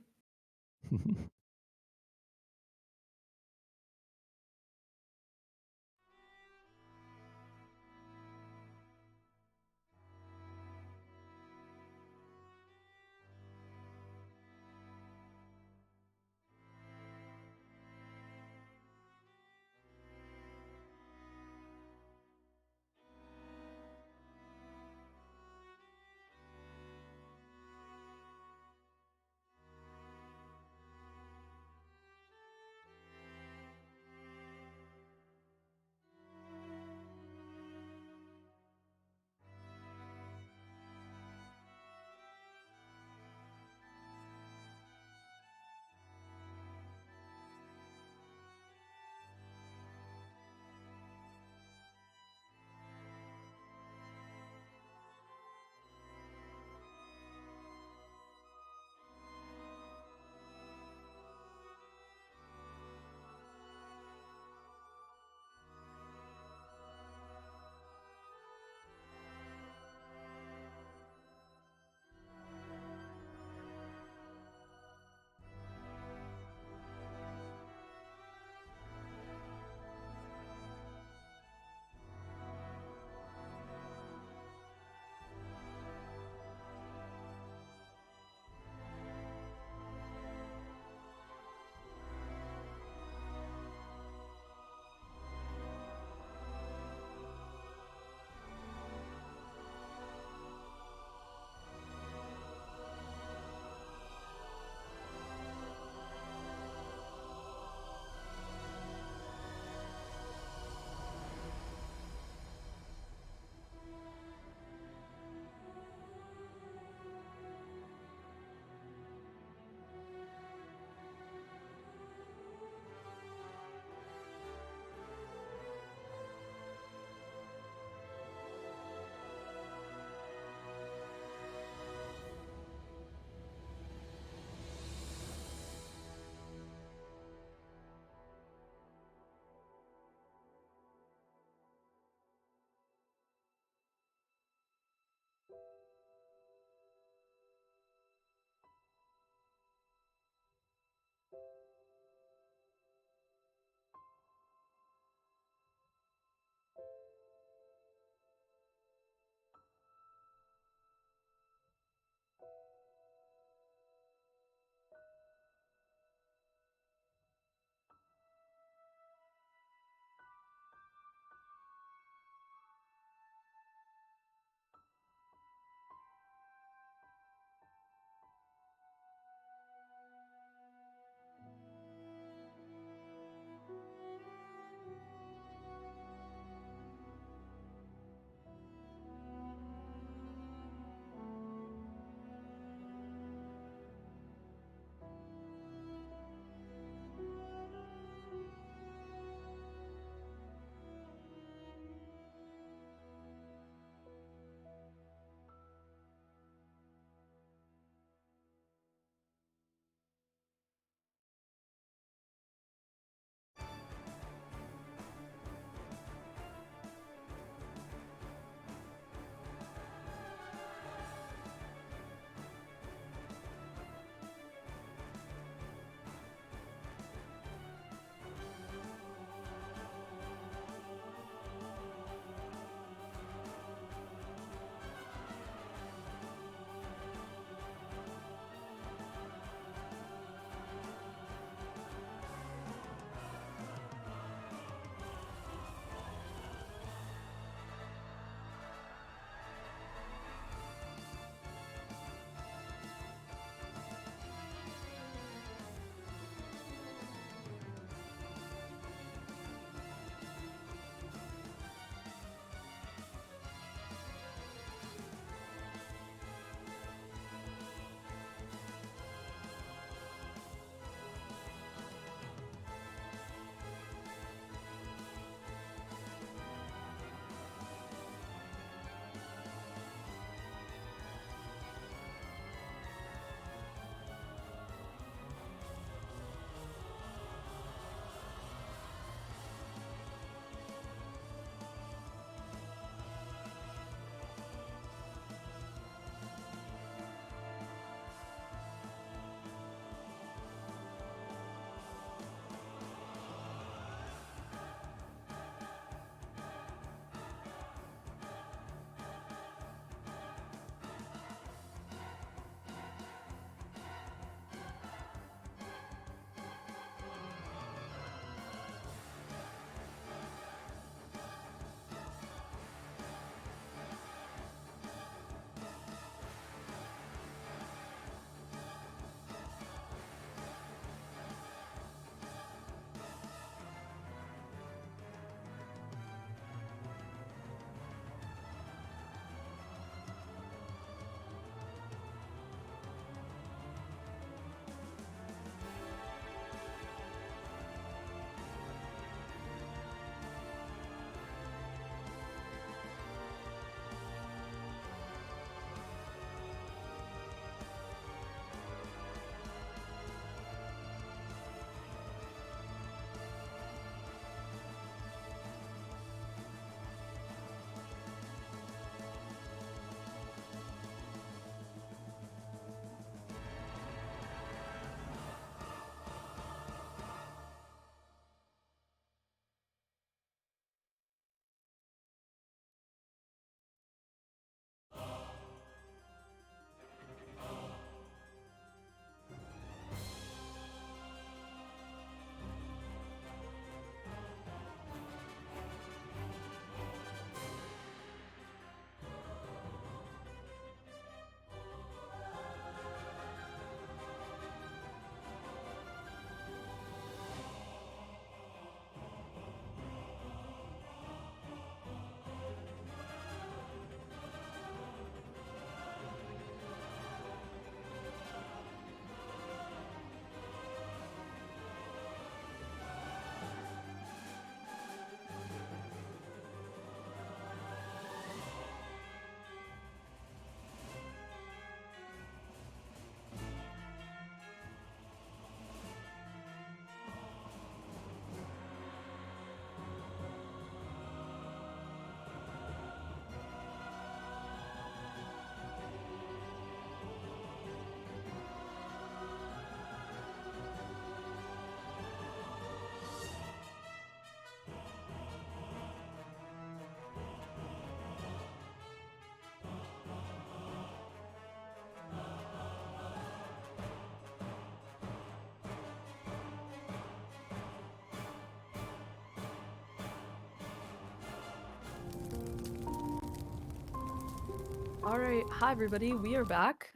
All right, hi everybody. We are back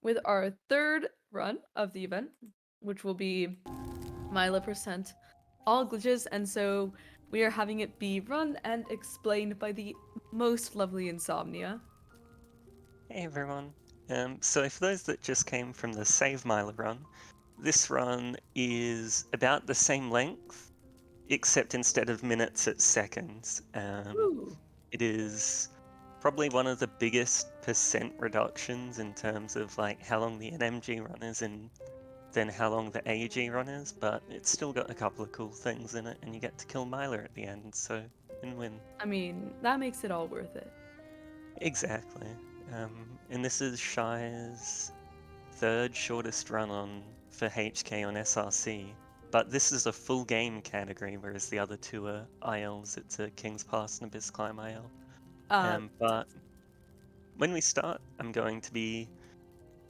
with our third run of the event, which will be Myla percent all glitches, and so we are having it be run and explained by the most lovely Insomnia. Hey everyone. So for those that just came from the Save Myla run, this run is about the same length, except instead of minutes, it's seconds. Ooh. It is probably one of the biggest percent reductions in terms of like how long the NMG run is and then how long the AG run is, but it's still got a couple of cool things in it, and you get to kill Myla at the end, so win-win. I mean, that makes it all worth it. Exactly. And this is Schy's third shortest run on for HK on SRC, but this is a full game category, whereas the other two are ILs. It's a King's Pass and Abyss Climb IL. But when we start, I'm going to be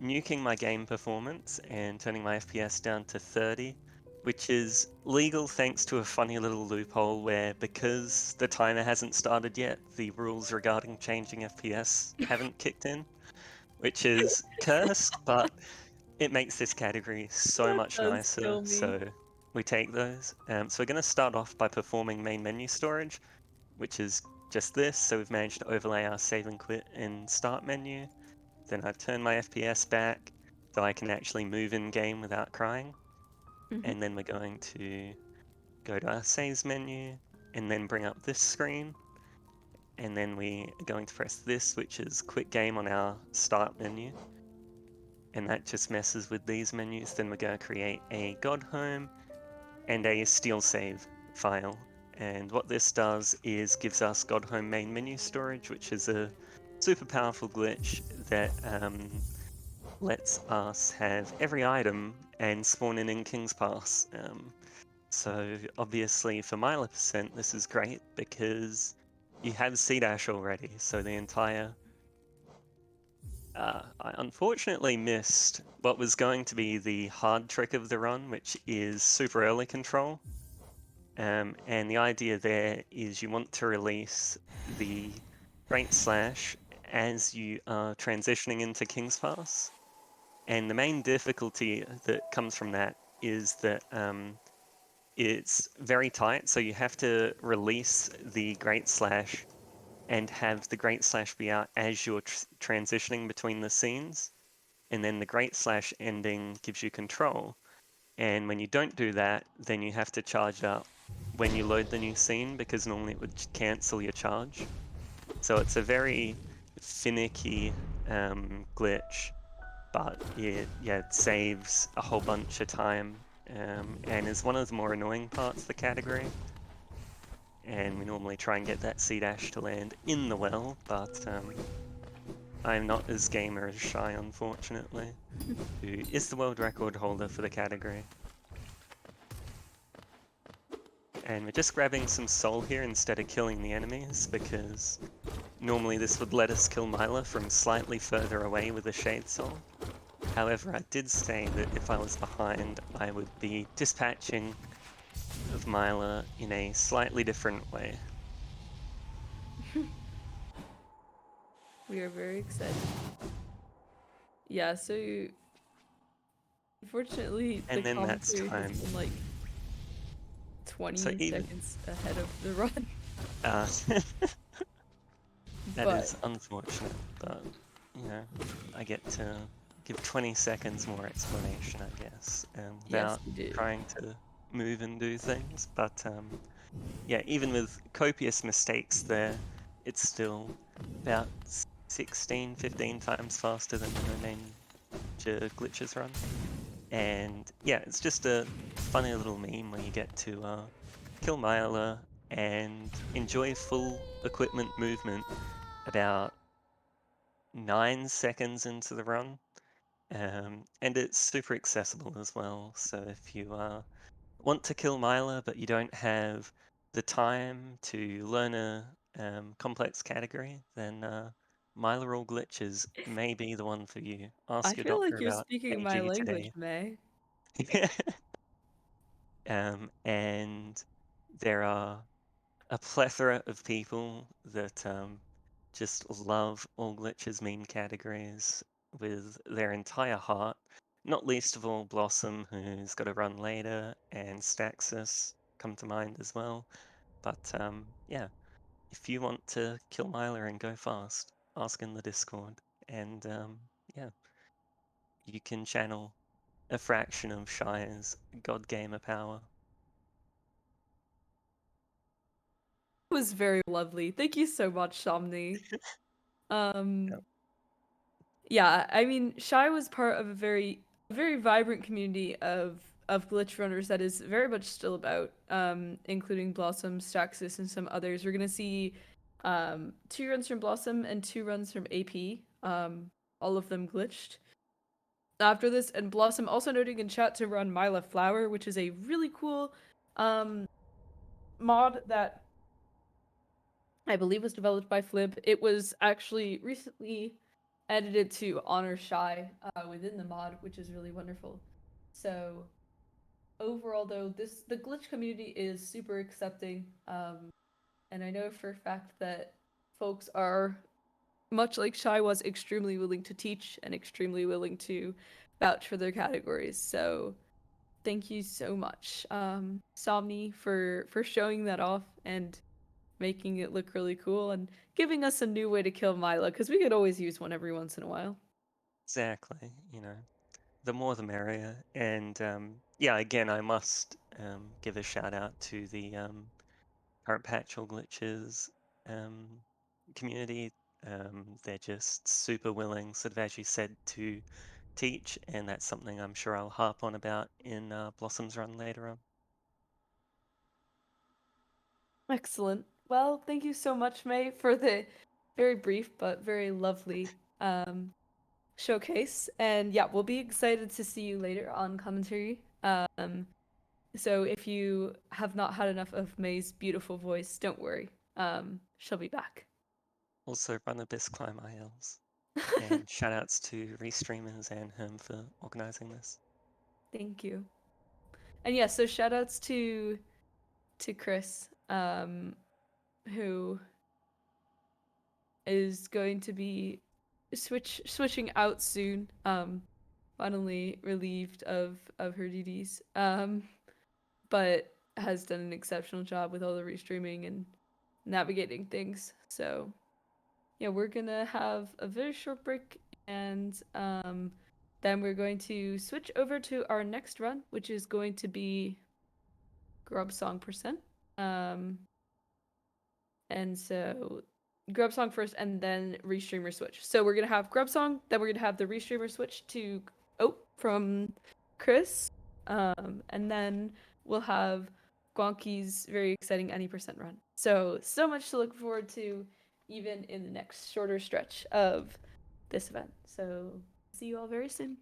nuking my game performance and turning my FPS down to 30, which is legal thanks to a funny little loophole where, because the timer hasn't started yet, the rules regarding changing FPS haven't kicked in, which is cursed, but it makes this category so That much does kill nicer, me. so we take those. So we're going to start off by performing main menu storage, which is just this. So we've managed to overlay our save and quit in start menu. Then I've turned my FPS back so I can actually move in game without crying. Mhm. And then we're going to go to our saves menu and then bring up this screen. And then we are going to press this, which is quit game on our start menu. And that just messes with these menus. Then we're going to create a God Home and a Steal Save file. And what this does is gives us God Home main menu storage, which is a super powerful glitch that lets us have every item and spawn in King's Pass. So obviously for Myla percent, this is great because you have C dash already. So the entire I unfortunately missed what was going to be the hard trick of the run, which is super early control. And the idea there is you want to release the Great Slash as you are transitioning into King's Pass. And the main difficulty that comes from that is that it's very tight, so you have to release the Great Slash and have the Great Slash be out as you're transitioning between the scenes, and then the Great Slash ending gives you control. And when you don't do that, then you have to charge it up when you load the new scene, because normally it would cancel your charge. So it's a very finicky glitch, but it saves a whole bunch of time, and is one of the more annoying parts of the category. And we normally try and get that C dash to land in the well, but I'm not as gamer as Schy, unfortunately, who is the world record holder for the category. And we're just grabbing some soul here instead of killing the enemies, because normally this would let us kill Myla from slightly further away with a Shade Soul. However, I did say that if I was behind, I would be dispatching of Myla in a slightly different way. We are very excited. Yeah, so unfortunately And the then that's commentary has time. been like 20 So even seconds ahead of the run. that But is unfortunate, but you know, I get to give 20 seconds more explanation, I guess, yes, without you do. trying to move and do things. But yeah, even with copious mistakes there, it's still about 16, 15 times faster than the major glitches run. And yeah, it's just a funny little meme where you get to kill Myla and enjoy full equipment movement about 9 seconds into the run. And it's super accessible as well. So if you want to kill Myla but you don't have the time to learn a complex category, then Myla All Glitches may be the one for you. I Ask your feel doctor like you're about speaking my AG language, today. May. And there are a plethora of people that just love all Glitch's meme categories with their entire heart. Not least of all Blossom, who's got to run later, and Staxis come to mind as well. But yeah, if you want to kill Myla and go fast, ask in the Discord, and yeah, you can channel a fraction of Shy's God Gamer power. It was very lovely. Thank you so much, Somni. Yep. Yeah, I mean, Schy was part of a very vibrant community of glitch runners that is very much still about, including Blossom, Staxis, and some others. We're gonna see 2 runs from Blossom and 2 runs from AP, all of them glitched. After this, and Blossom also noting in chat to run Myla Flower, which is a really cool mod that I believe was developed by Flib. It was actually recently edited to honor Schy within the mod, which is really wonderful. So overall, though, the glitch community is super accepting, and I know for a fact that folks are, much like Schy was, extremely willing to teach and extremely willing to vouch for their categories. So thank you so much, Somni, for showing that off and making it look really cool and giving us a new way to kill Myla, because we could always use one every once in a while. Exactly, the more the merrier. And yeah, again, I must give a shout out to the current Patchel Glitches community. They're just super willing, sort of as you said, to teach, and that's something I'm sure I'll harp on about in Blossom's run later on. Excellent. Well, thank you so much, May, for the very brief but very lovely showcase. And yeah, we'll be excited to see you later on commentary. So if you have not had enough of May's beautiful voice, don't worry. She'll be back. Also, run Abyss Climb ILs. And shout outs to Restreamers and Herm for organizing this. Thank you. And yeah, so shout outs to Chris, who is going to be switching out soon. Finally relieved of her duties. But has done an exceptional job with all the restreaming and navigating things. So yeah, we're gonna have a very short break, and then we're going to switch over to our next run, which is going to be Grubsong percent. And so Grubsong first, and then Restreamer switch. So we're gonna have Grubsong, then we're gonna have the Restreamer switch to from Chris, and then we'll have Guanki's very exciting any percent run. So much to look forward to, even in the next shorter stretch of this event. So see you all very soon.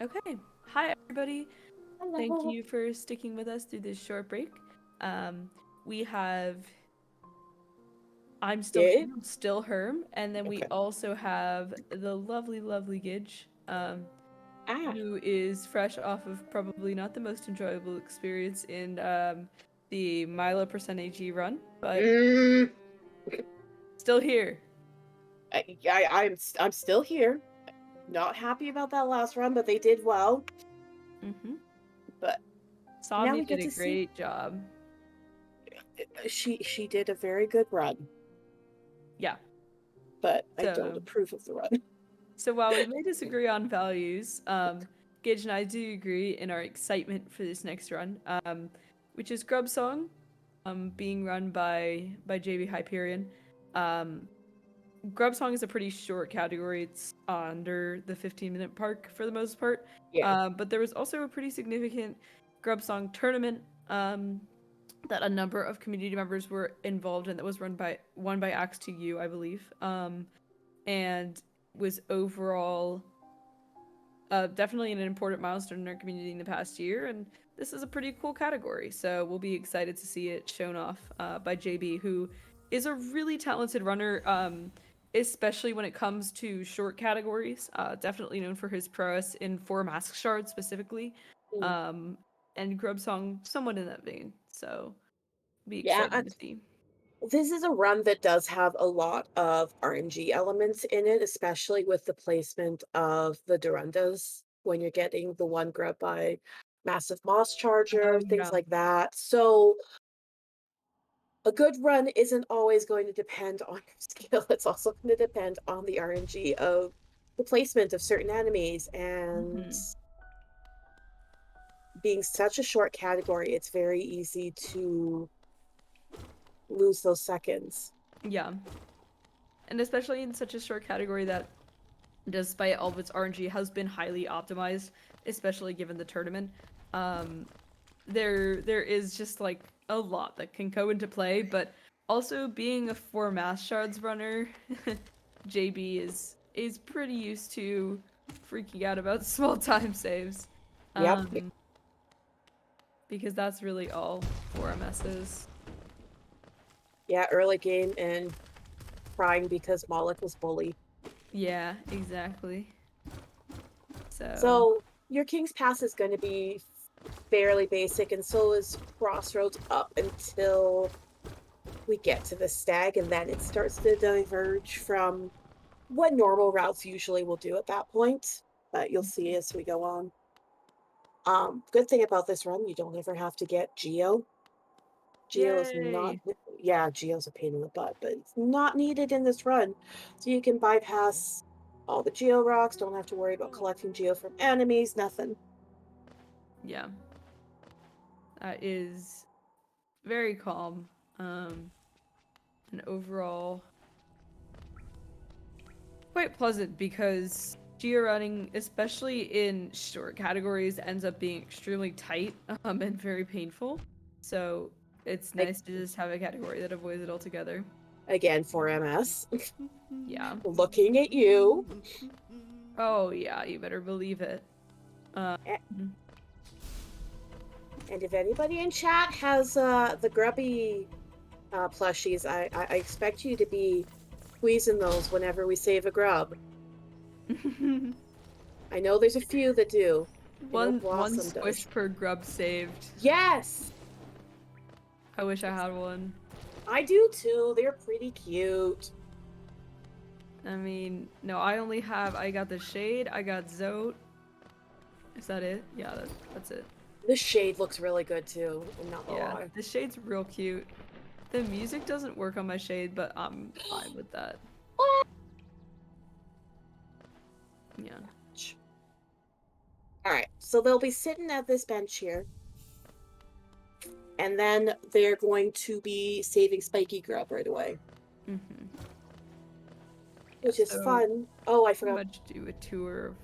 Okay. Hi, everybody. Hello. Thank you for sticking with us through this short break. We have. I'm still Yeah? here, I'm still Herm, and then we Okay. also have the lovely, lovely Gidge, who is fresh off of probably not the most enjoyable experience in the Myla % AG run, but Mm, still here. I'm still here. Not happy about that last run, but they did well. Mm-hmm. But now Somni we get did a to see great job. she did a very good run, Yeah. but I don't So, approve of the run. so while we may disagree on values, Gidge and I do agree in our excitement for this next run, which is Grubsong, being run by JB Hyperion. Grubsong is a pretty short category. It's under the 15-minute mark for the most part. Yeah. But there was also a pretty significant Grubsong tournament that a number of community members were involved in that was won by Axe2U, I believe. And was overall definitely an important milestone in our community in the past year. And this is a pretty cool category. So we'll be excited to see it shown off by JB, who is a really talented runner. Especially when it comes to short categories. Definitely known for his prowess in 4 mask shards specifically. And Grubsong somewhat in that vein. So be Yeah, excited to see. this is a run that does have a lot of RNG elements in it, especially with the placement of the Durundas when you're getting the one grub by massive moss charger, things Yeah. like that. So a good run isn't always going to depend on your skill. It's also going to depend on the RNG of the placement of certain enemies. And being such a short category, it's very easy to lose those seconds. Yeah. And especially in such a short category that, despite all of its RNG, has been highly optimized, especially given the tournament. There is just like a lot that can go into play, but also being a 4 mass shards runner, JB is pretty used to freaking out about small time saves. Yep. Because that's really all 4 MSs. Yeah, early game and crying because Moloch was bullied. Yeah, exactly. So your King's Pass is going to be fairly basic, and so is Crossroads up until we get to the Stag, and then it starts to diverge from what normal routes usually will do at that point. But you'll see as we go on. Good thing about this run, you don't ever have to get Geo. Geo is not, yeah, Geo's a pain in the butt, but it's not needed in this run. So you can bypass all the Geo rocks, don't have to worry about collecting Geo from enemies, nothing. Yeah. That is very calm. And overall quite pleasant because Geo running, especially in short categories, ends up being extremely tight and very painful. So it's nice to just have a category that avoids it altogether. Again, for MS. Yeah. Looking at you. Oh yeah, you better believe it. And if anybody in chat has the grubby plushies, I expect you to be squeezing those whenever we save a grub. I know there's a few that do. One squish per grub saved. Yes! I wish I had one. I do too. They're pretty cute. I mean, no, I got the Shade, I got Zote. Is that it? Yeah, that's it. The Shade looks really good too. I'm not gonna lie. The Shade's real cute. The music doesn't work on my Shade, but I'm fine with that. Yeah. Alright, so they'll be sitting at this bench here. And then they're going to be saving Spiky Grub right away. Which is fun. Oh, I forgot. Pretty much do a tour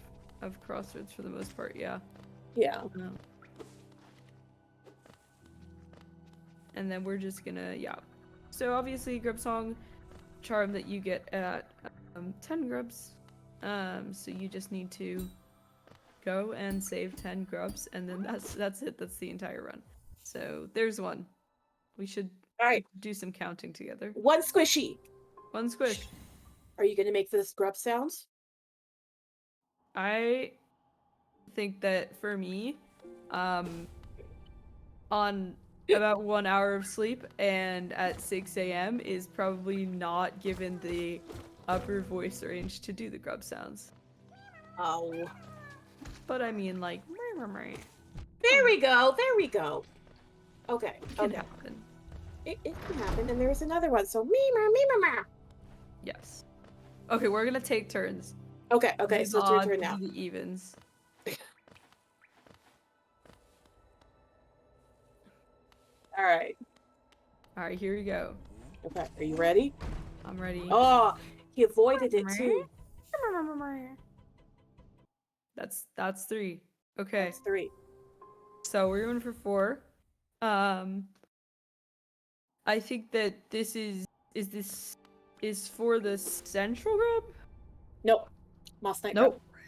of Crossroads for the most part, yeah. Yeah. And then we're just gonna, So obviously Grubsong charm that you get at 10 grubs. So you just need to go and save 10 grubs, and then that's it. That's the entire run. So there's one. We should All right, do some counting together. one squishy. One squish. Are you gonna make this grub sounds? I think that for me, on about 1 hour of sleep and at 6 a.m. is probably not given the upper voice range to do the grub sounds. Oh. But I mean, like, There we go. There we go. Okay. it can Okay. happen. It can happen. And there's another one. So me. Yes. Okay, we're gonna take turns. Okay. Okay. Do So the it's your odds, turn do now. the evens. All right. All right, here we go. Okay. Are you ready? I'm ready. Oh, he avoided it too. That's 3. Okay. That's 3. So we're going for 4. I think that this is for the central grub? Nope. Moss Knight Nope. Grub.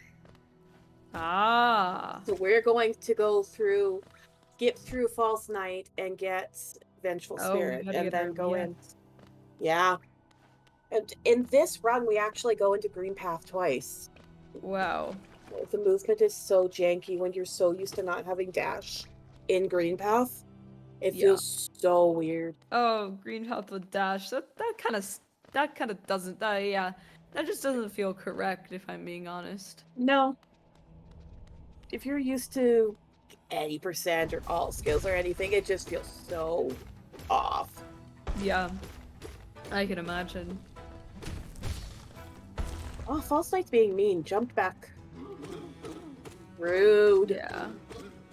Ah. So we're going to go through, skip through False Night and get Vengeful Oh, we Spirit, gotta and get then our go in. VX. Yeah. And in this run, we actually go into Green Path twice. Wow. The movement is so janky when you're so used to not having dash in Green Path. It Yeah. feels so weird. Oh, green health with dash. That kind of doesn't. Yeah. That just doesn't feel correct, if I'm being honest. No. If you're used to any percent or all skills or anything, it just feels so off. Yeah. I can imagine. Oh, False Knight's being mean. Jumped back. Rude. Yeah.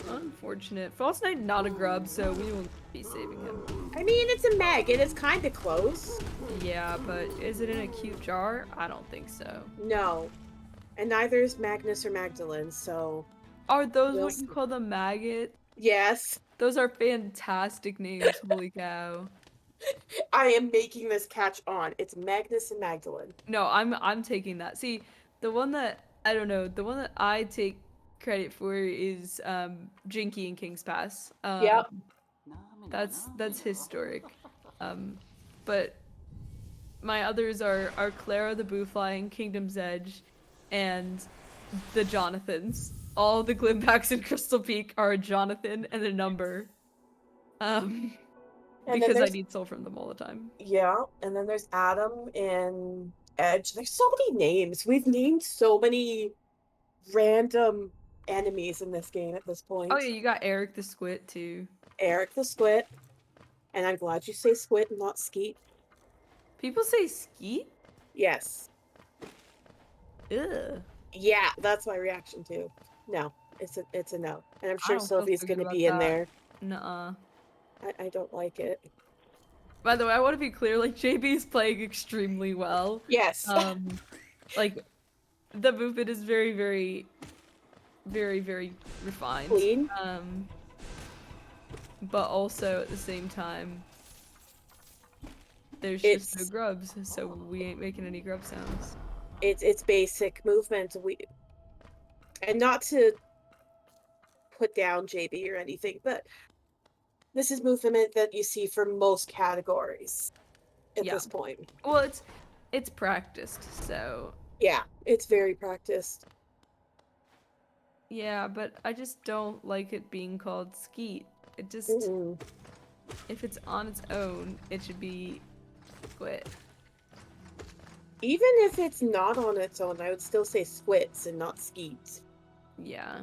Unfortunate. False Knight not a grub, so we won't be saving him. I mean, it's a Meg, and it's kind of close. Yeah, but is it in a cute jar? I don't think so. No. And neither is Magnus or Magdalene, so... Are those We'll what you call the maggot? Yes. Those are fantastic names, holy cow. I am making this catch on. It's Magnus and Magdalene. No, I'm taking that. See, the one that the one that I take credit for is Jinky and King's Pass. Yep. That's historic. But my others are Clara the Boofly, Kingdom's Edge, and the Jonathans. All the Glimpacks in Crystal Peak are a Jonathan and a number. And Because I there's- need soul from them all the time. Yeah, and then there's Adam in Edge. There's so many names. We've named so many random enemies in this game at this point. Oh yeah, you got Eric the Squid too. Eric the Squid. And I'm glad you say Squid and not Skeet. People say Skeet? Yes. Ugh. Yeah, that's my reaction too. No, it's a no. And I'm I sure don't feel Sylvie's so good gonna about be in that. there. Nuh-uh. I don't like it. By the way, I want to be clear, like, JB's playing extremely well. Yes. Like, the movement is very, very, very, very refined. Clean. But also, at the same time, there's just no It's- grubs, so we ain't making any grub sounds. It's basic movement. And not to put down JB or anything, but this is movement that you see for most categories at Yeah. this point. Well, it's practiced, so... Yeah, it's very practiced. Yeah, but I just don't like it being called Skeet. It just... Mm-mm. If it's on its own, it should be Squid. Even if it's not on its own, I would still say Squits and not Skeets. Yeah.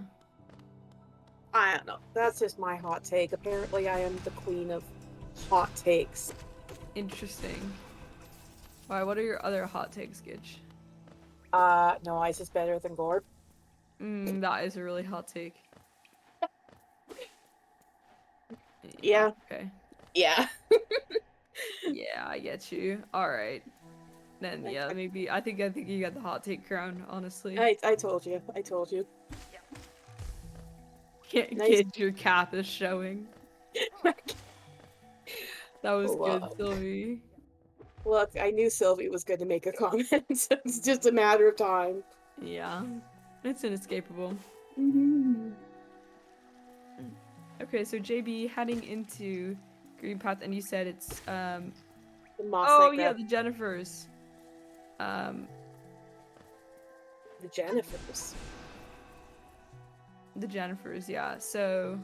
I don't know. That's just my hot take. Apparently, I am the queen of hot takes. Interesting. Why, what are your other hot takes, Gitch? No, Ice is better than Gorb. That is a really hot take. Yeah. Okay. Yeah. Yeah, I get you. Alright. Then, yeah, maybe... I think you got the hot take crown, honestly. I told you. I told you. Nice. Kid, your cap is showing. That was good, Love. Sylvie. Look, I knew Sylvie was going to make a comment. It's just a matter of time. Yeah. It's inescapable. Okay, so JB heading into Green Path, and you said it's The moss oh night yeah, grub. the Jennifers. The Jennifers. The Jennifers, yeah. So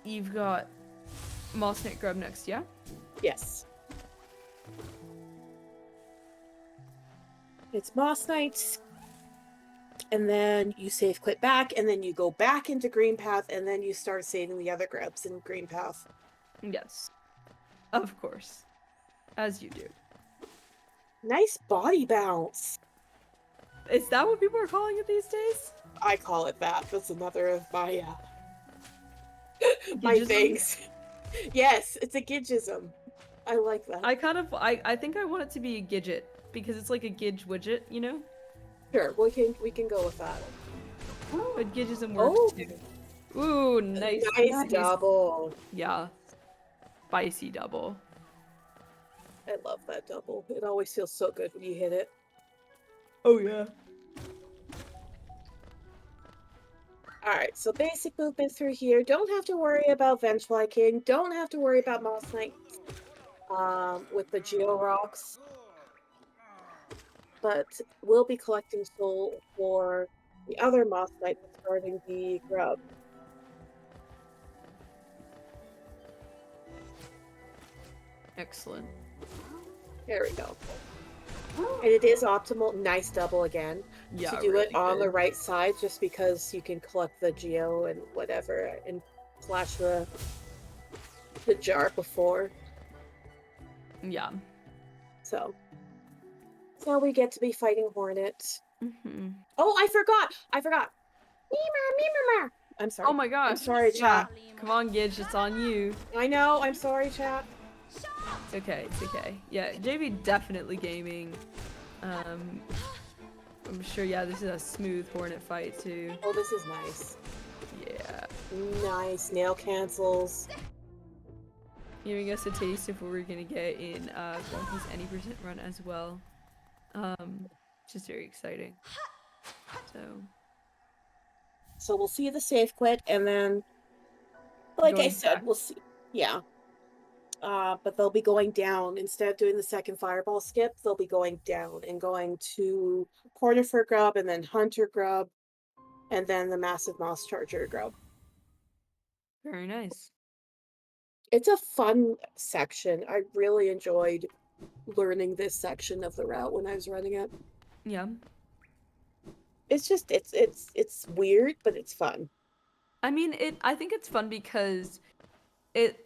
you've got Moss Night Grub next, yeah? Yes. It's moss night, and then you save quit back, and then you go back into Green Path, and then you start saving the other grubs in Green Path. Yes. Of course. As you do. Nice body bounce. Is that what people are calling it these days? I call it that. That's another of my my Gidgism? things. Yes, it's a gidgism. I like that. I think I want it to be a gidget because it's like a gidge widget, you know? Sure, we can go with that. But gidgism works Oh, too. Ooh, nice. nice double. Yeah. Spicy double. I love that double. It always feels so good when you hit it. Oh yeah. Alright, so basic movement through here. Don't have to worry about Vengefly King. Don't have to worry about Moss Knight with the Geo Rocks. But we'll be collecting soul for the other Moss Knight that's guarding the grub. Excellent. There we go. And it is optimal. Nice double again. Yeah. To do really it on good. the right side, just because you can collect the Geo and whatever and flash the jar before. Yeah. So we get to be fighting Hornet. Mm-hmm. Oh, I forgot. Memer. I'm sorry. Oh my gosh. I'm sorry, Yeah. chat. Come on, Gidge, it's on you. I know. I'm sorry, chat. It's okay, it's okay. Yeah, JB definitely gaming. I'm sure, yeah, this is a smooth Hornet fight too. Oh, this is nice. Yeah. Nice. Nail cancels. Giving us a taste of what we're gonna get in Wonky's any percent run as well. Just very exciting. So we'll see the safe quit, and then, like I Going said, back. we'll see. Yeah. But they'll be going down. Instead of doing the second fireball skip, they'll be going down and going to Cornifer Grub, and then Hunter Grub, and then the Massive Moss Charger Grub. Very nice. It's a fun section. I really enjoyed learning this section of the route when I was running it. Yeah. It's just it's weird, but it's fun. I mean, I think it's fun because it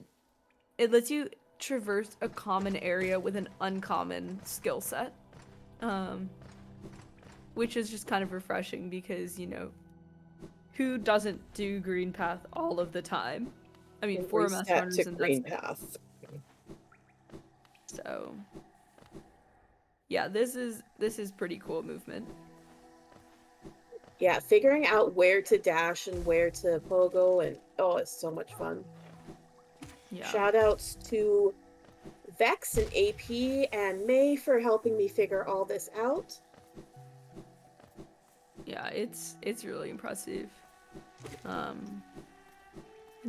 lets you traverse a common area with an uncommon skill set. Which is just kind of refreshing because, you know, who doesn't do Green Path all of the time? I mean, And for mass reset runners to and Green that's Path. so yeah, this is pretty cool movement. Yeah, figuring out where to dash and where to pogo, and oh, it's so much fun. Yeah. Shout outs to Vex and AP and May for helping me figure all this out. Yeah, it's really impressive. And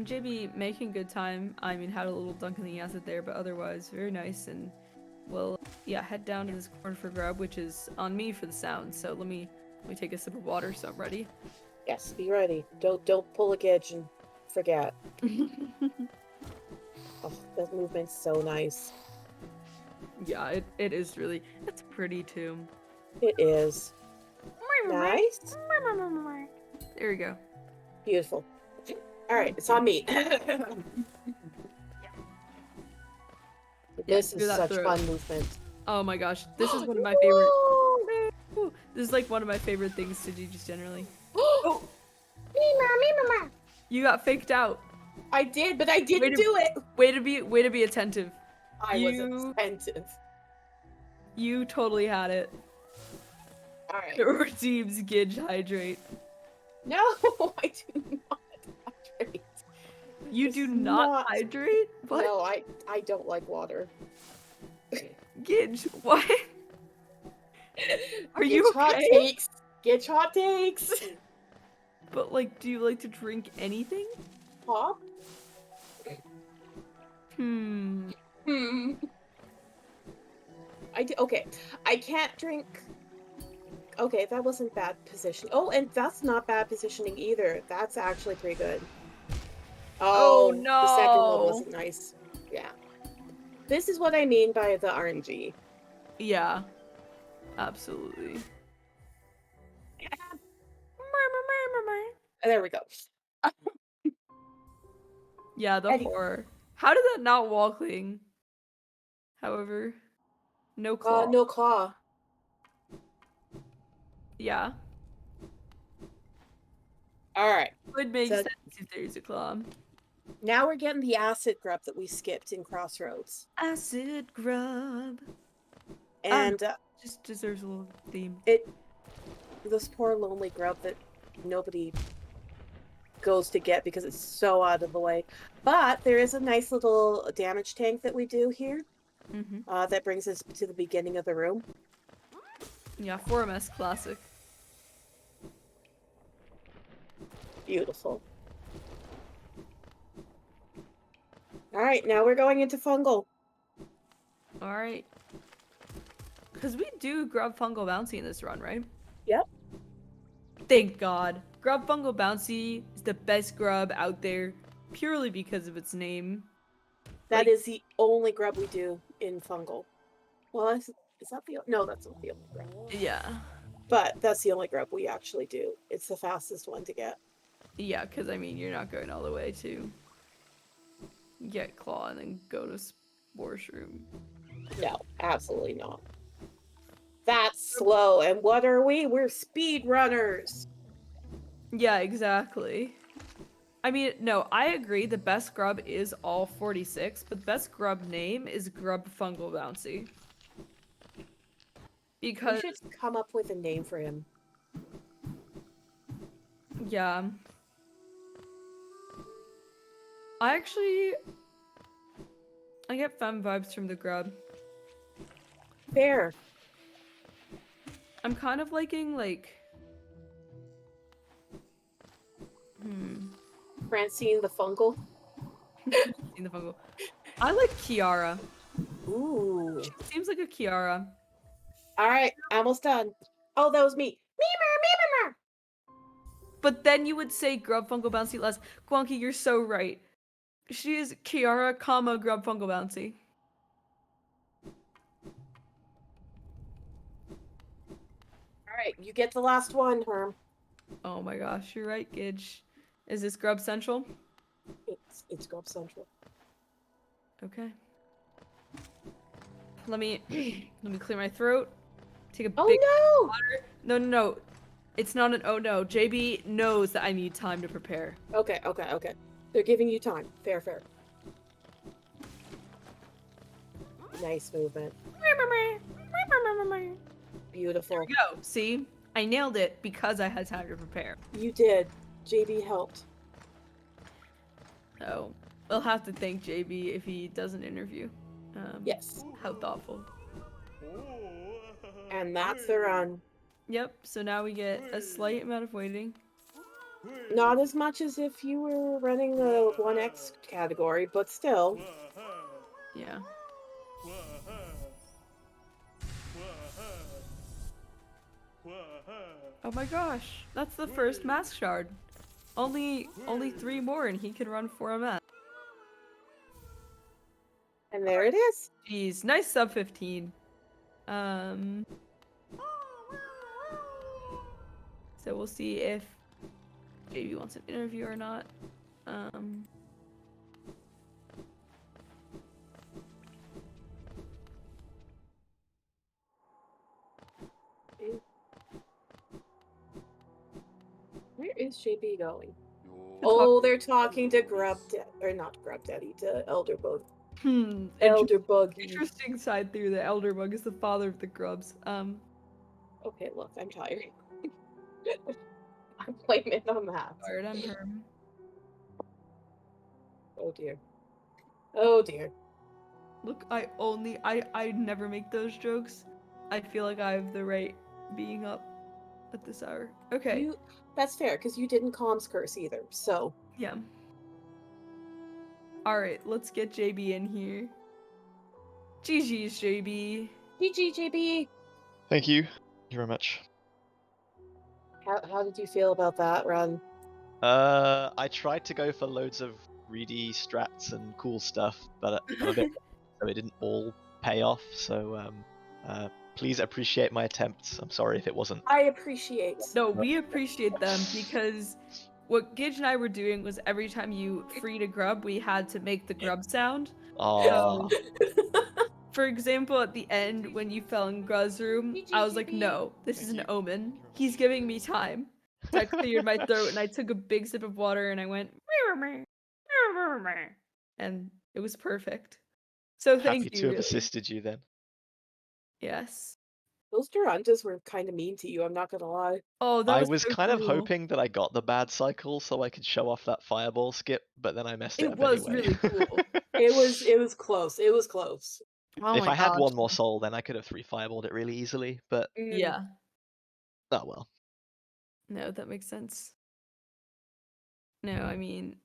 JB making good time. I mean, had a little dunk in the acid there, but otherwise very nice. And we'll head down to this corner for grub, which is on me for the sound. So let me take a sip of water so I'm ready. Yes, be ready. Don't pull a gidge and forget. Oh, that movement's so nice. Yeah, it is really. It's pretty too. It is. Nice. There we go. Beautiful. Alright, it's on me. This do is that such throat. fun movement. Oh my gosh, this is one of my favorite. This is like one of my favorite things to do just generally. Oh. You got faked out. I did, but I didn't Way to- do it. Way to be attentive. I was attentive. You totally had it. Alright. It redeems Gidge Hydrate. No, I do not hydrate. You do not hydrate? What? No, I don't like water. Gidge, what? Are you Hot okay? takes. Get hot takes. But like, do you like to drink anything? Pop? Hmm. Okay. I can't drink. Okay, that wasn't bad position. Oh, and that's not bad positioning either. That's actually pretty good. Oh, The second one no. wasn't nice. Yeah. This is what I mean by the RNG. Yeah. Absolutely. There we go. Yeah, the Eddie. horror. How did that not wall cling? However, no claw. No claw. Yeah. Alright. Would make So- sense if there's a claw. Now we're getting the acid grub that we skipped in Crossroads. Acid grub. And Just deserves a little theme. this poor lonely grub that nobody goes to get because it's so out of the way. But there is a nice little damage tank that we do here. Mm-hmm. That brings us to the beginning of the room. Yeah, 4MS classic. Beautiful. Alright, now we're going into fungal. Alright. Because we do grub fungal bouncy in this run, right? Yep. Thank God. Grub fungal bouncy is the best grub out there purely because of its name. That Like- is the only grub we do in fungal. Well, is that the... No, that's not the only grub. Yeah. But that's the only grub we actually do. It's the fastest one to get. Yeah, because I mean, you're not going all the way to get claw and then go to spore shroom. No, absolutely not. That's slow. And what are we? We're speed runners. Yeah, exactly. I mean, no, I agree. The best grub is all 46, but the best grub name is Grub Fungal Bouncy. We Because, should come up with a name for him. yeah. I get femme vibes from the grub. Fair. I'm kind of liking, like... Francine the fungal. in the fungal. I like Kiara. Ooh. Seems like a Kiara. Alright, almost done. Oh, that was me. Memer. But then you would say Grub Fungal Bouncy less. Gwonky, you're so right. She is Kiara, comma, Grub Fungal Bouncy. Alright, you get the last one, Herm. Oh my gosh, you're right, Gidge. Is this Grub Central? It's Grub Central. Okay. Let me clear my throat. Take a Oh big no! water. No. It's not an oh no. JB knows that I need time to prepare. Okay. They're giving you time. Fair. Nice movement. Beautiful. There we go. See? I nailed it because I had time to prepare. You did. JB helped. So, we'll have to thank JB if he does an interview. Yes. How thoughtful. And that's the run. Yep, so now we get a slight amount of waiting. Not as much as if you were running the 1X category, but still. Yeah. Oh my gosh, that's the first mask shard. Only 3 more and he can run 4MS. And there it is. Jeez, nice sub 15. So we'll see if JB wants an interview or not. Where is JB going? Oh, they're talking to not Grub Daddy, to Elder Bug. Elder Bug. Interesting side through the Elder Bug is the father of the grubs. Okay, look, I'm tired. I'm blaming it on that. Tired on her. Oh dear. Oh dear. Look, I never make those jokes. I feel like I have the right being up. at this hour. Okay. That's fair, because you didn't comms curse either, so. Yeah. Alright, let's get JB in here. GG's, JB. GG, JB. Thank you. Thank you very much. How did you feel about that run? I tried to go for loads of greedy strats and cool stuff, but I'm a bit so it didn't all pay off. So please appreciate my attempts. I'm sorry if it wasn't. I appreciate. No, we appreciate them because what Gage and I were doing was every time you freed a grub, we had to make the grub sound. Aw. For example, at the end, when you fell in Gruz's room, I was like, no, this is an omen. He's giving me time. So I cleared my throat and I took a big sip of water and I went, and it was perfect. So thank Happy you. to have Really. assisted you then. Yes. Those Durantas were kind of mean to you, I'm not gonna lie. Oh, that I was was so kind of cruel. hoping that I got the bad cycle so I could show off that fireball skip, but then I messed it It up was anyway. really cool. It was close. It was close. Oh If my I had gosh. one more soul, then I could have 3-fireballed it really easily, but Yeah. oh well. No, that makes sense. No, I mean,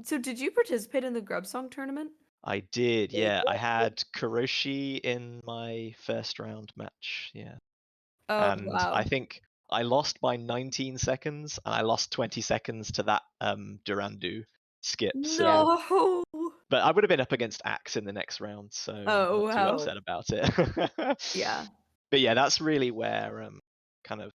so did you participate in the Grubsong tournament? I did, yeah. I had Kuroshi in my first round match, yeah. Oh, And wow. I think I lost by 19 seconds, and I lost 20 seconds to that Durandu skip. So, No. but I would have been up against Axe in the next round, so I'm Oh, not too wow. upset about it. Yeah. But yeah, that's really where kind of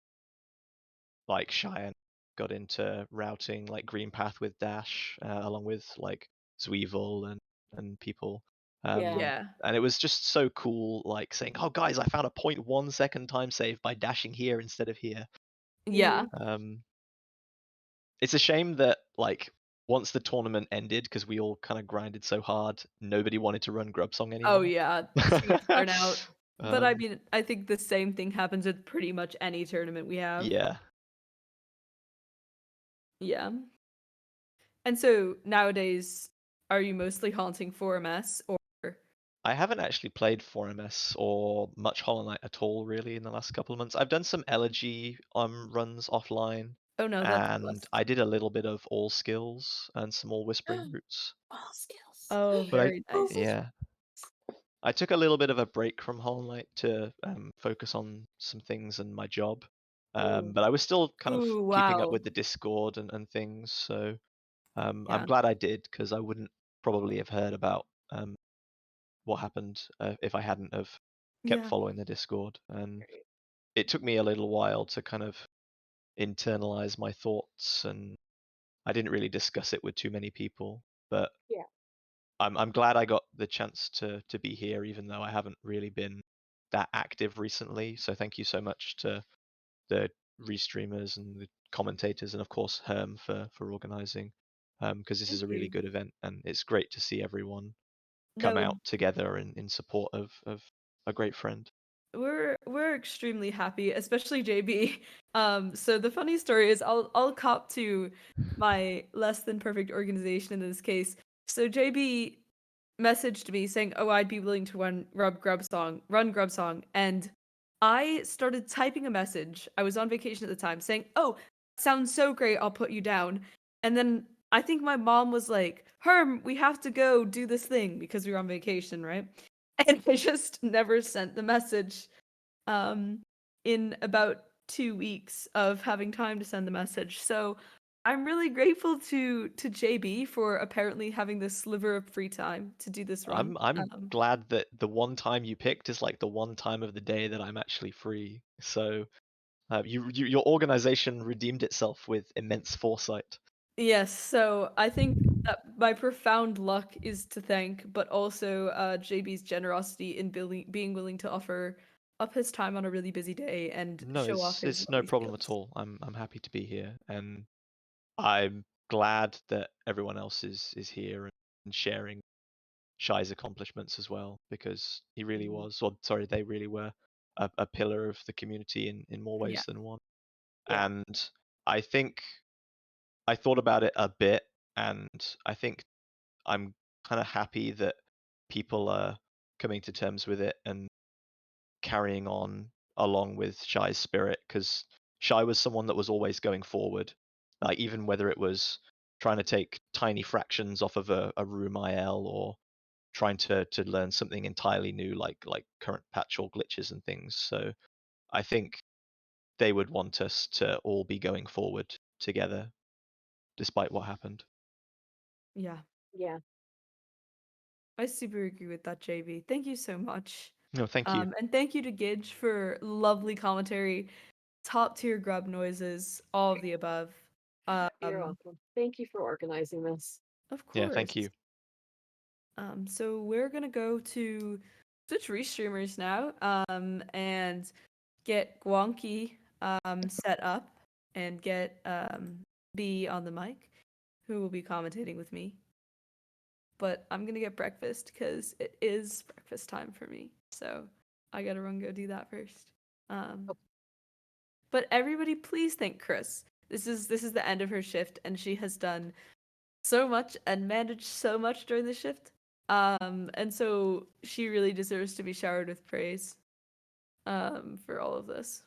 like Cheyenne got into routing like Green Path with Dash, along with like Zweevil and people. Yeah. And it was just so cool, like saying, "Oh guys, I found a 0.1 second time save by dashing here instead of here." Yeah. It's a shame that like once the tournament ended, because we all kind of grinded so hard, nobody wanted to run Grubsong anymore. Oh, yeah. Too much burnout. But I Um, mean, I think the same thing happens with pretty much any tournament we have. yeah. Yeah. And so nowadays, are you mostly haunting 4MS or? I haven't actually played 4MS or much Hollow Knight at all, really, in the last couple of months. I've done some Elegy runs offline, Oh no, that's and plus. I did a little bit of All Skills and some All Whispering Roots. All skills. Oh, But very nice. yeah, I took a little bit of a break from Hollow Knight to focus on some things and my job. But I was still kind of Ooh, keeping up wow. with the Discord and things, so Yeah. I'm glad I did, because I wouldn't probably have heard about what happened if I hadn't have kept Yeah. following the Discord. And it took me a little while to kind of internalize my thoughts, and I didn't really discuss it with too many people. But Yeah. I'm glad I got the chance to be here, even though I haven't really been that active recently. So thank you so much to the restreamers and the commentators, and of course Herm for organizing, because this is a Thank really you. good event, and it's great to see everyone come No, out together in support of a great friend. we're extremely happy, especially JB. So the funny story is I'll cop to my less than perfect organization in this case. So JB messaged me saying, "Oh, I'd be willing to run Grubsong," and I started typing a message. I was on vacation at the time, saying, "Oh, sounds so great. I'll put you down." And then I think my mom was like, "Herm, we have to go do this thing," because we were on vacation, right? And I just never sent the message. In about 2 weeks of having time to send the message. So I'm really grateful to JB for apparently having this sliver of free time to do this run. I'm glad that the one time you picked is like the one time of the day that I'm actually free. So your organization redeemed itself with immense foresight. Yes, so I think that my profound luck is to thank, but also JB's generosity in being willing to offer up his time on a really busy day and No, show off his it's no lovely problem at skills. all. I'm happy to be here, and I'm glad that everyone else is here and sharing Shy's accomplishments as well, because he really was, or sorry, they really were a pillar of the community in more Yeah. ways than one. Yeah. And I think I thought about it a bit, and I think I'm kind of happy that people are coming to terms with it and carrying on along with Shy's spirit, because Shy was someone that was always going forward, like even whether it was trying to take tiny fractions off of a room IL or trying to learn something entirely new like current patch or glitches and things. So I think they would want us to all be going forward together despite what happened. Yeah, Yeah. I super agree with that, JB. Thank you so much. No, thank you. And thank you to Gidge for lovely commentary, top tier grub noises, all of the above. You're welcome. Thank you for organizing this. Of course. Yeah, thank you. So we're gonna go to Twitch restreamers now, and get Gwonky set up and get B on the mic, who will be commentating with me. But I'm gonna get breakfast because it is breakfast time for me. So I gotta run go do that first. But everybody, please thank Chris. This is the end of her shift, and she has done so much and managed so much during the shift. And so she really deserves to be showered with praise for all of this.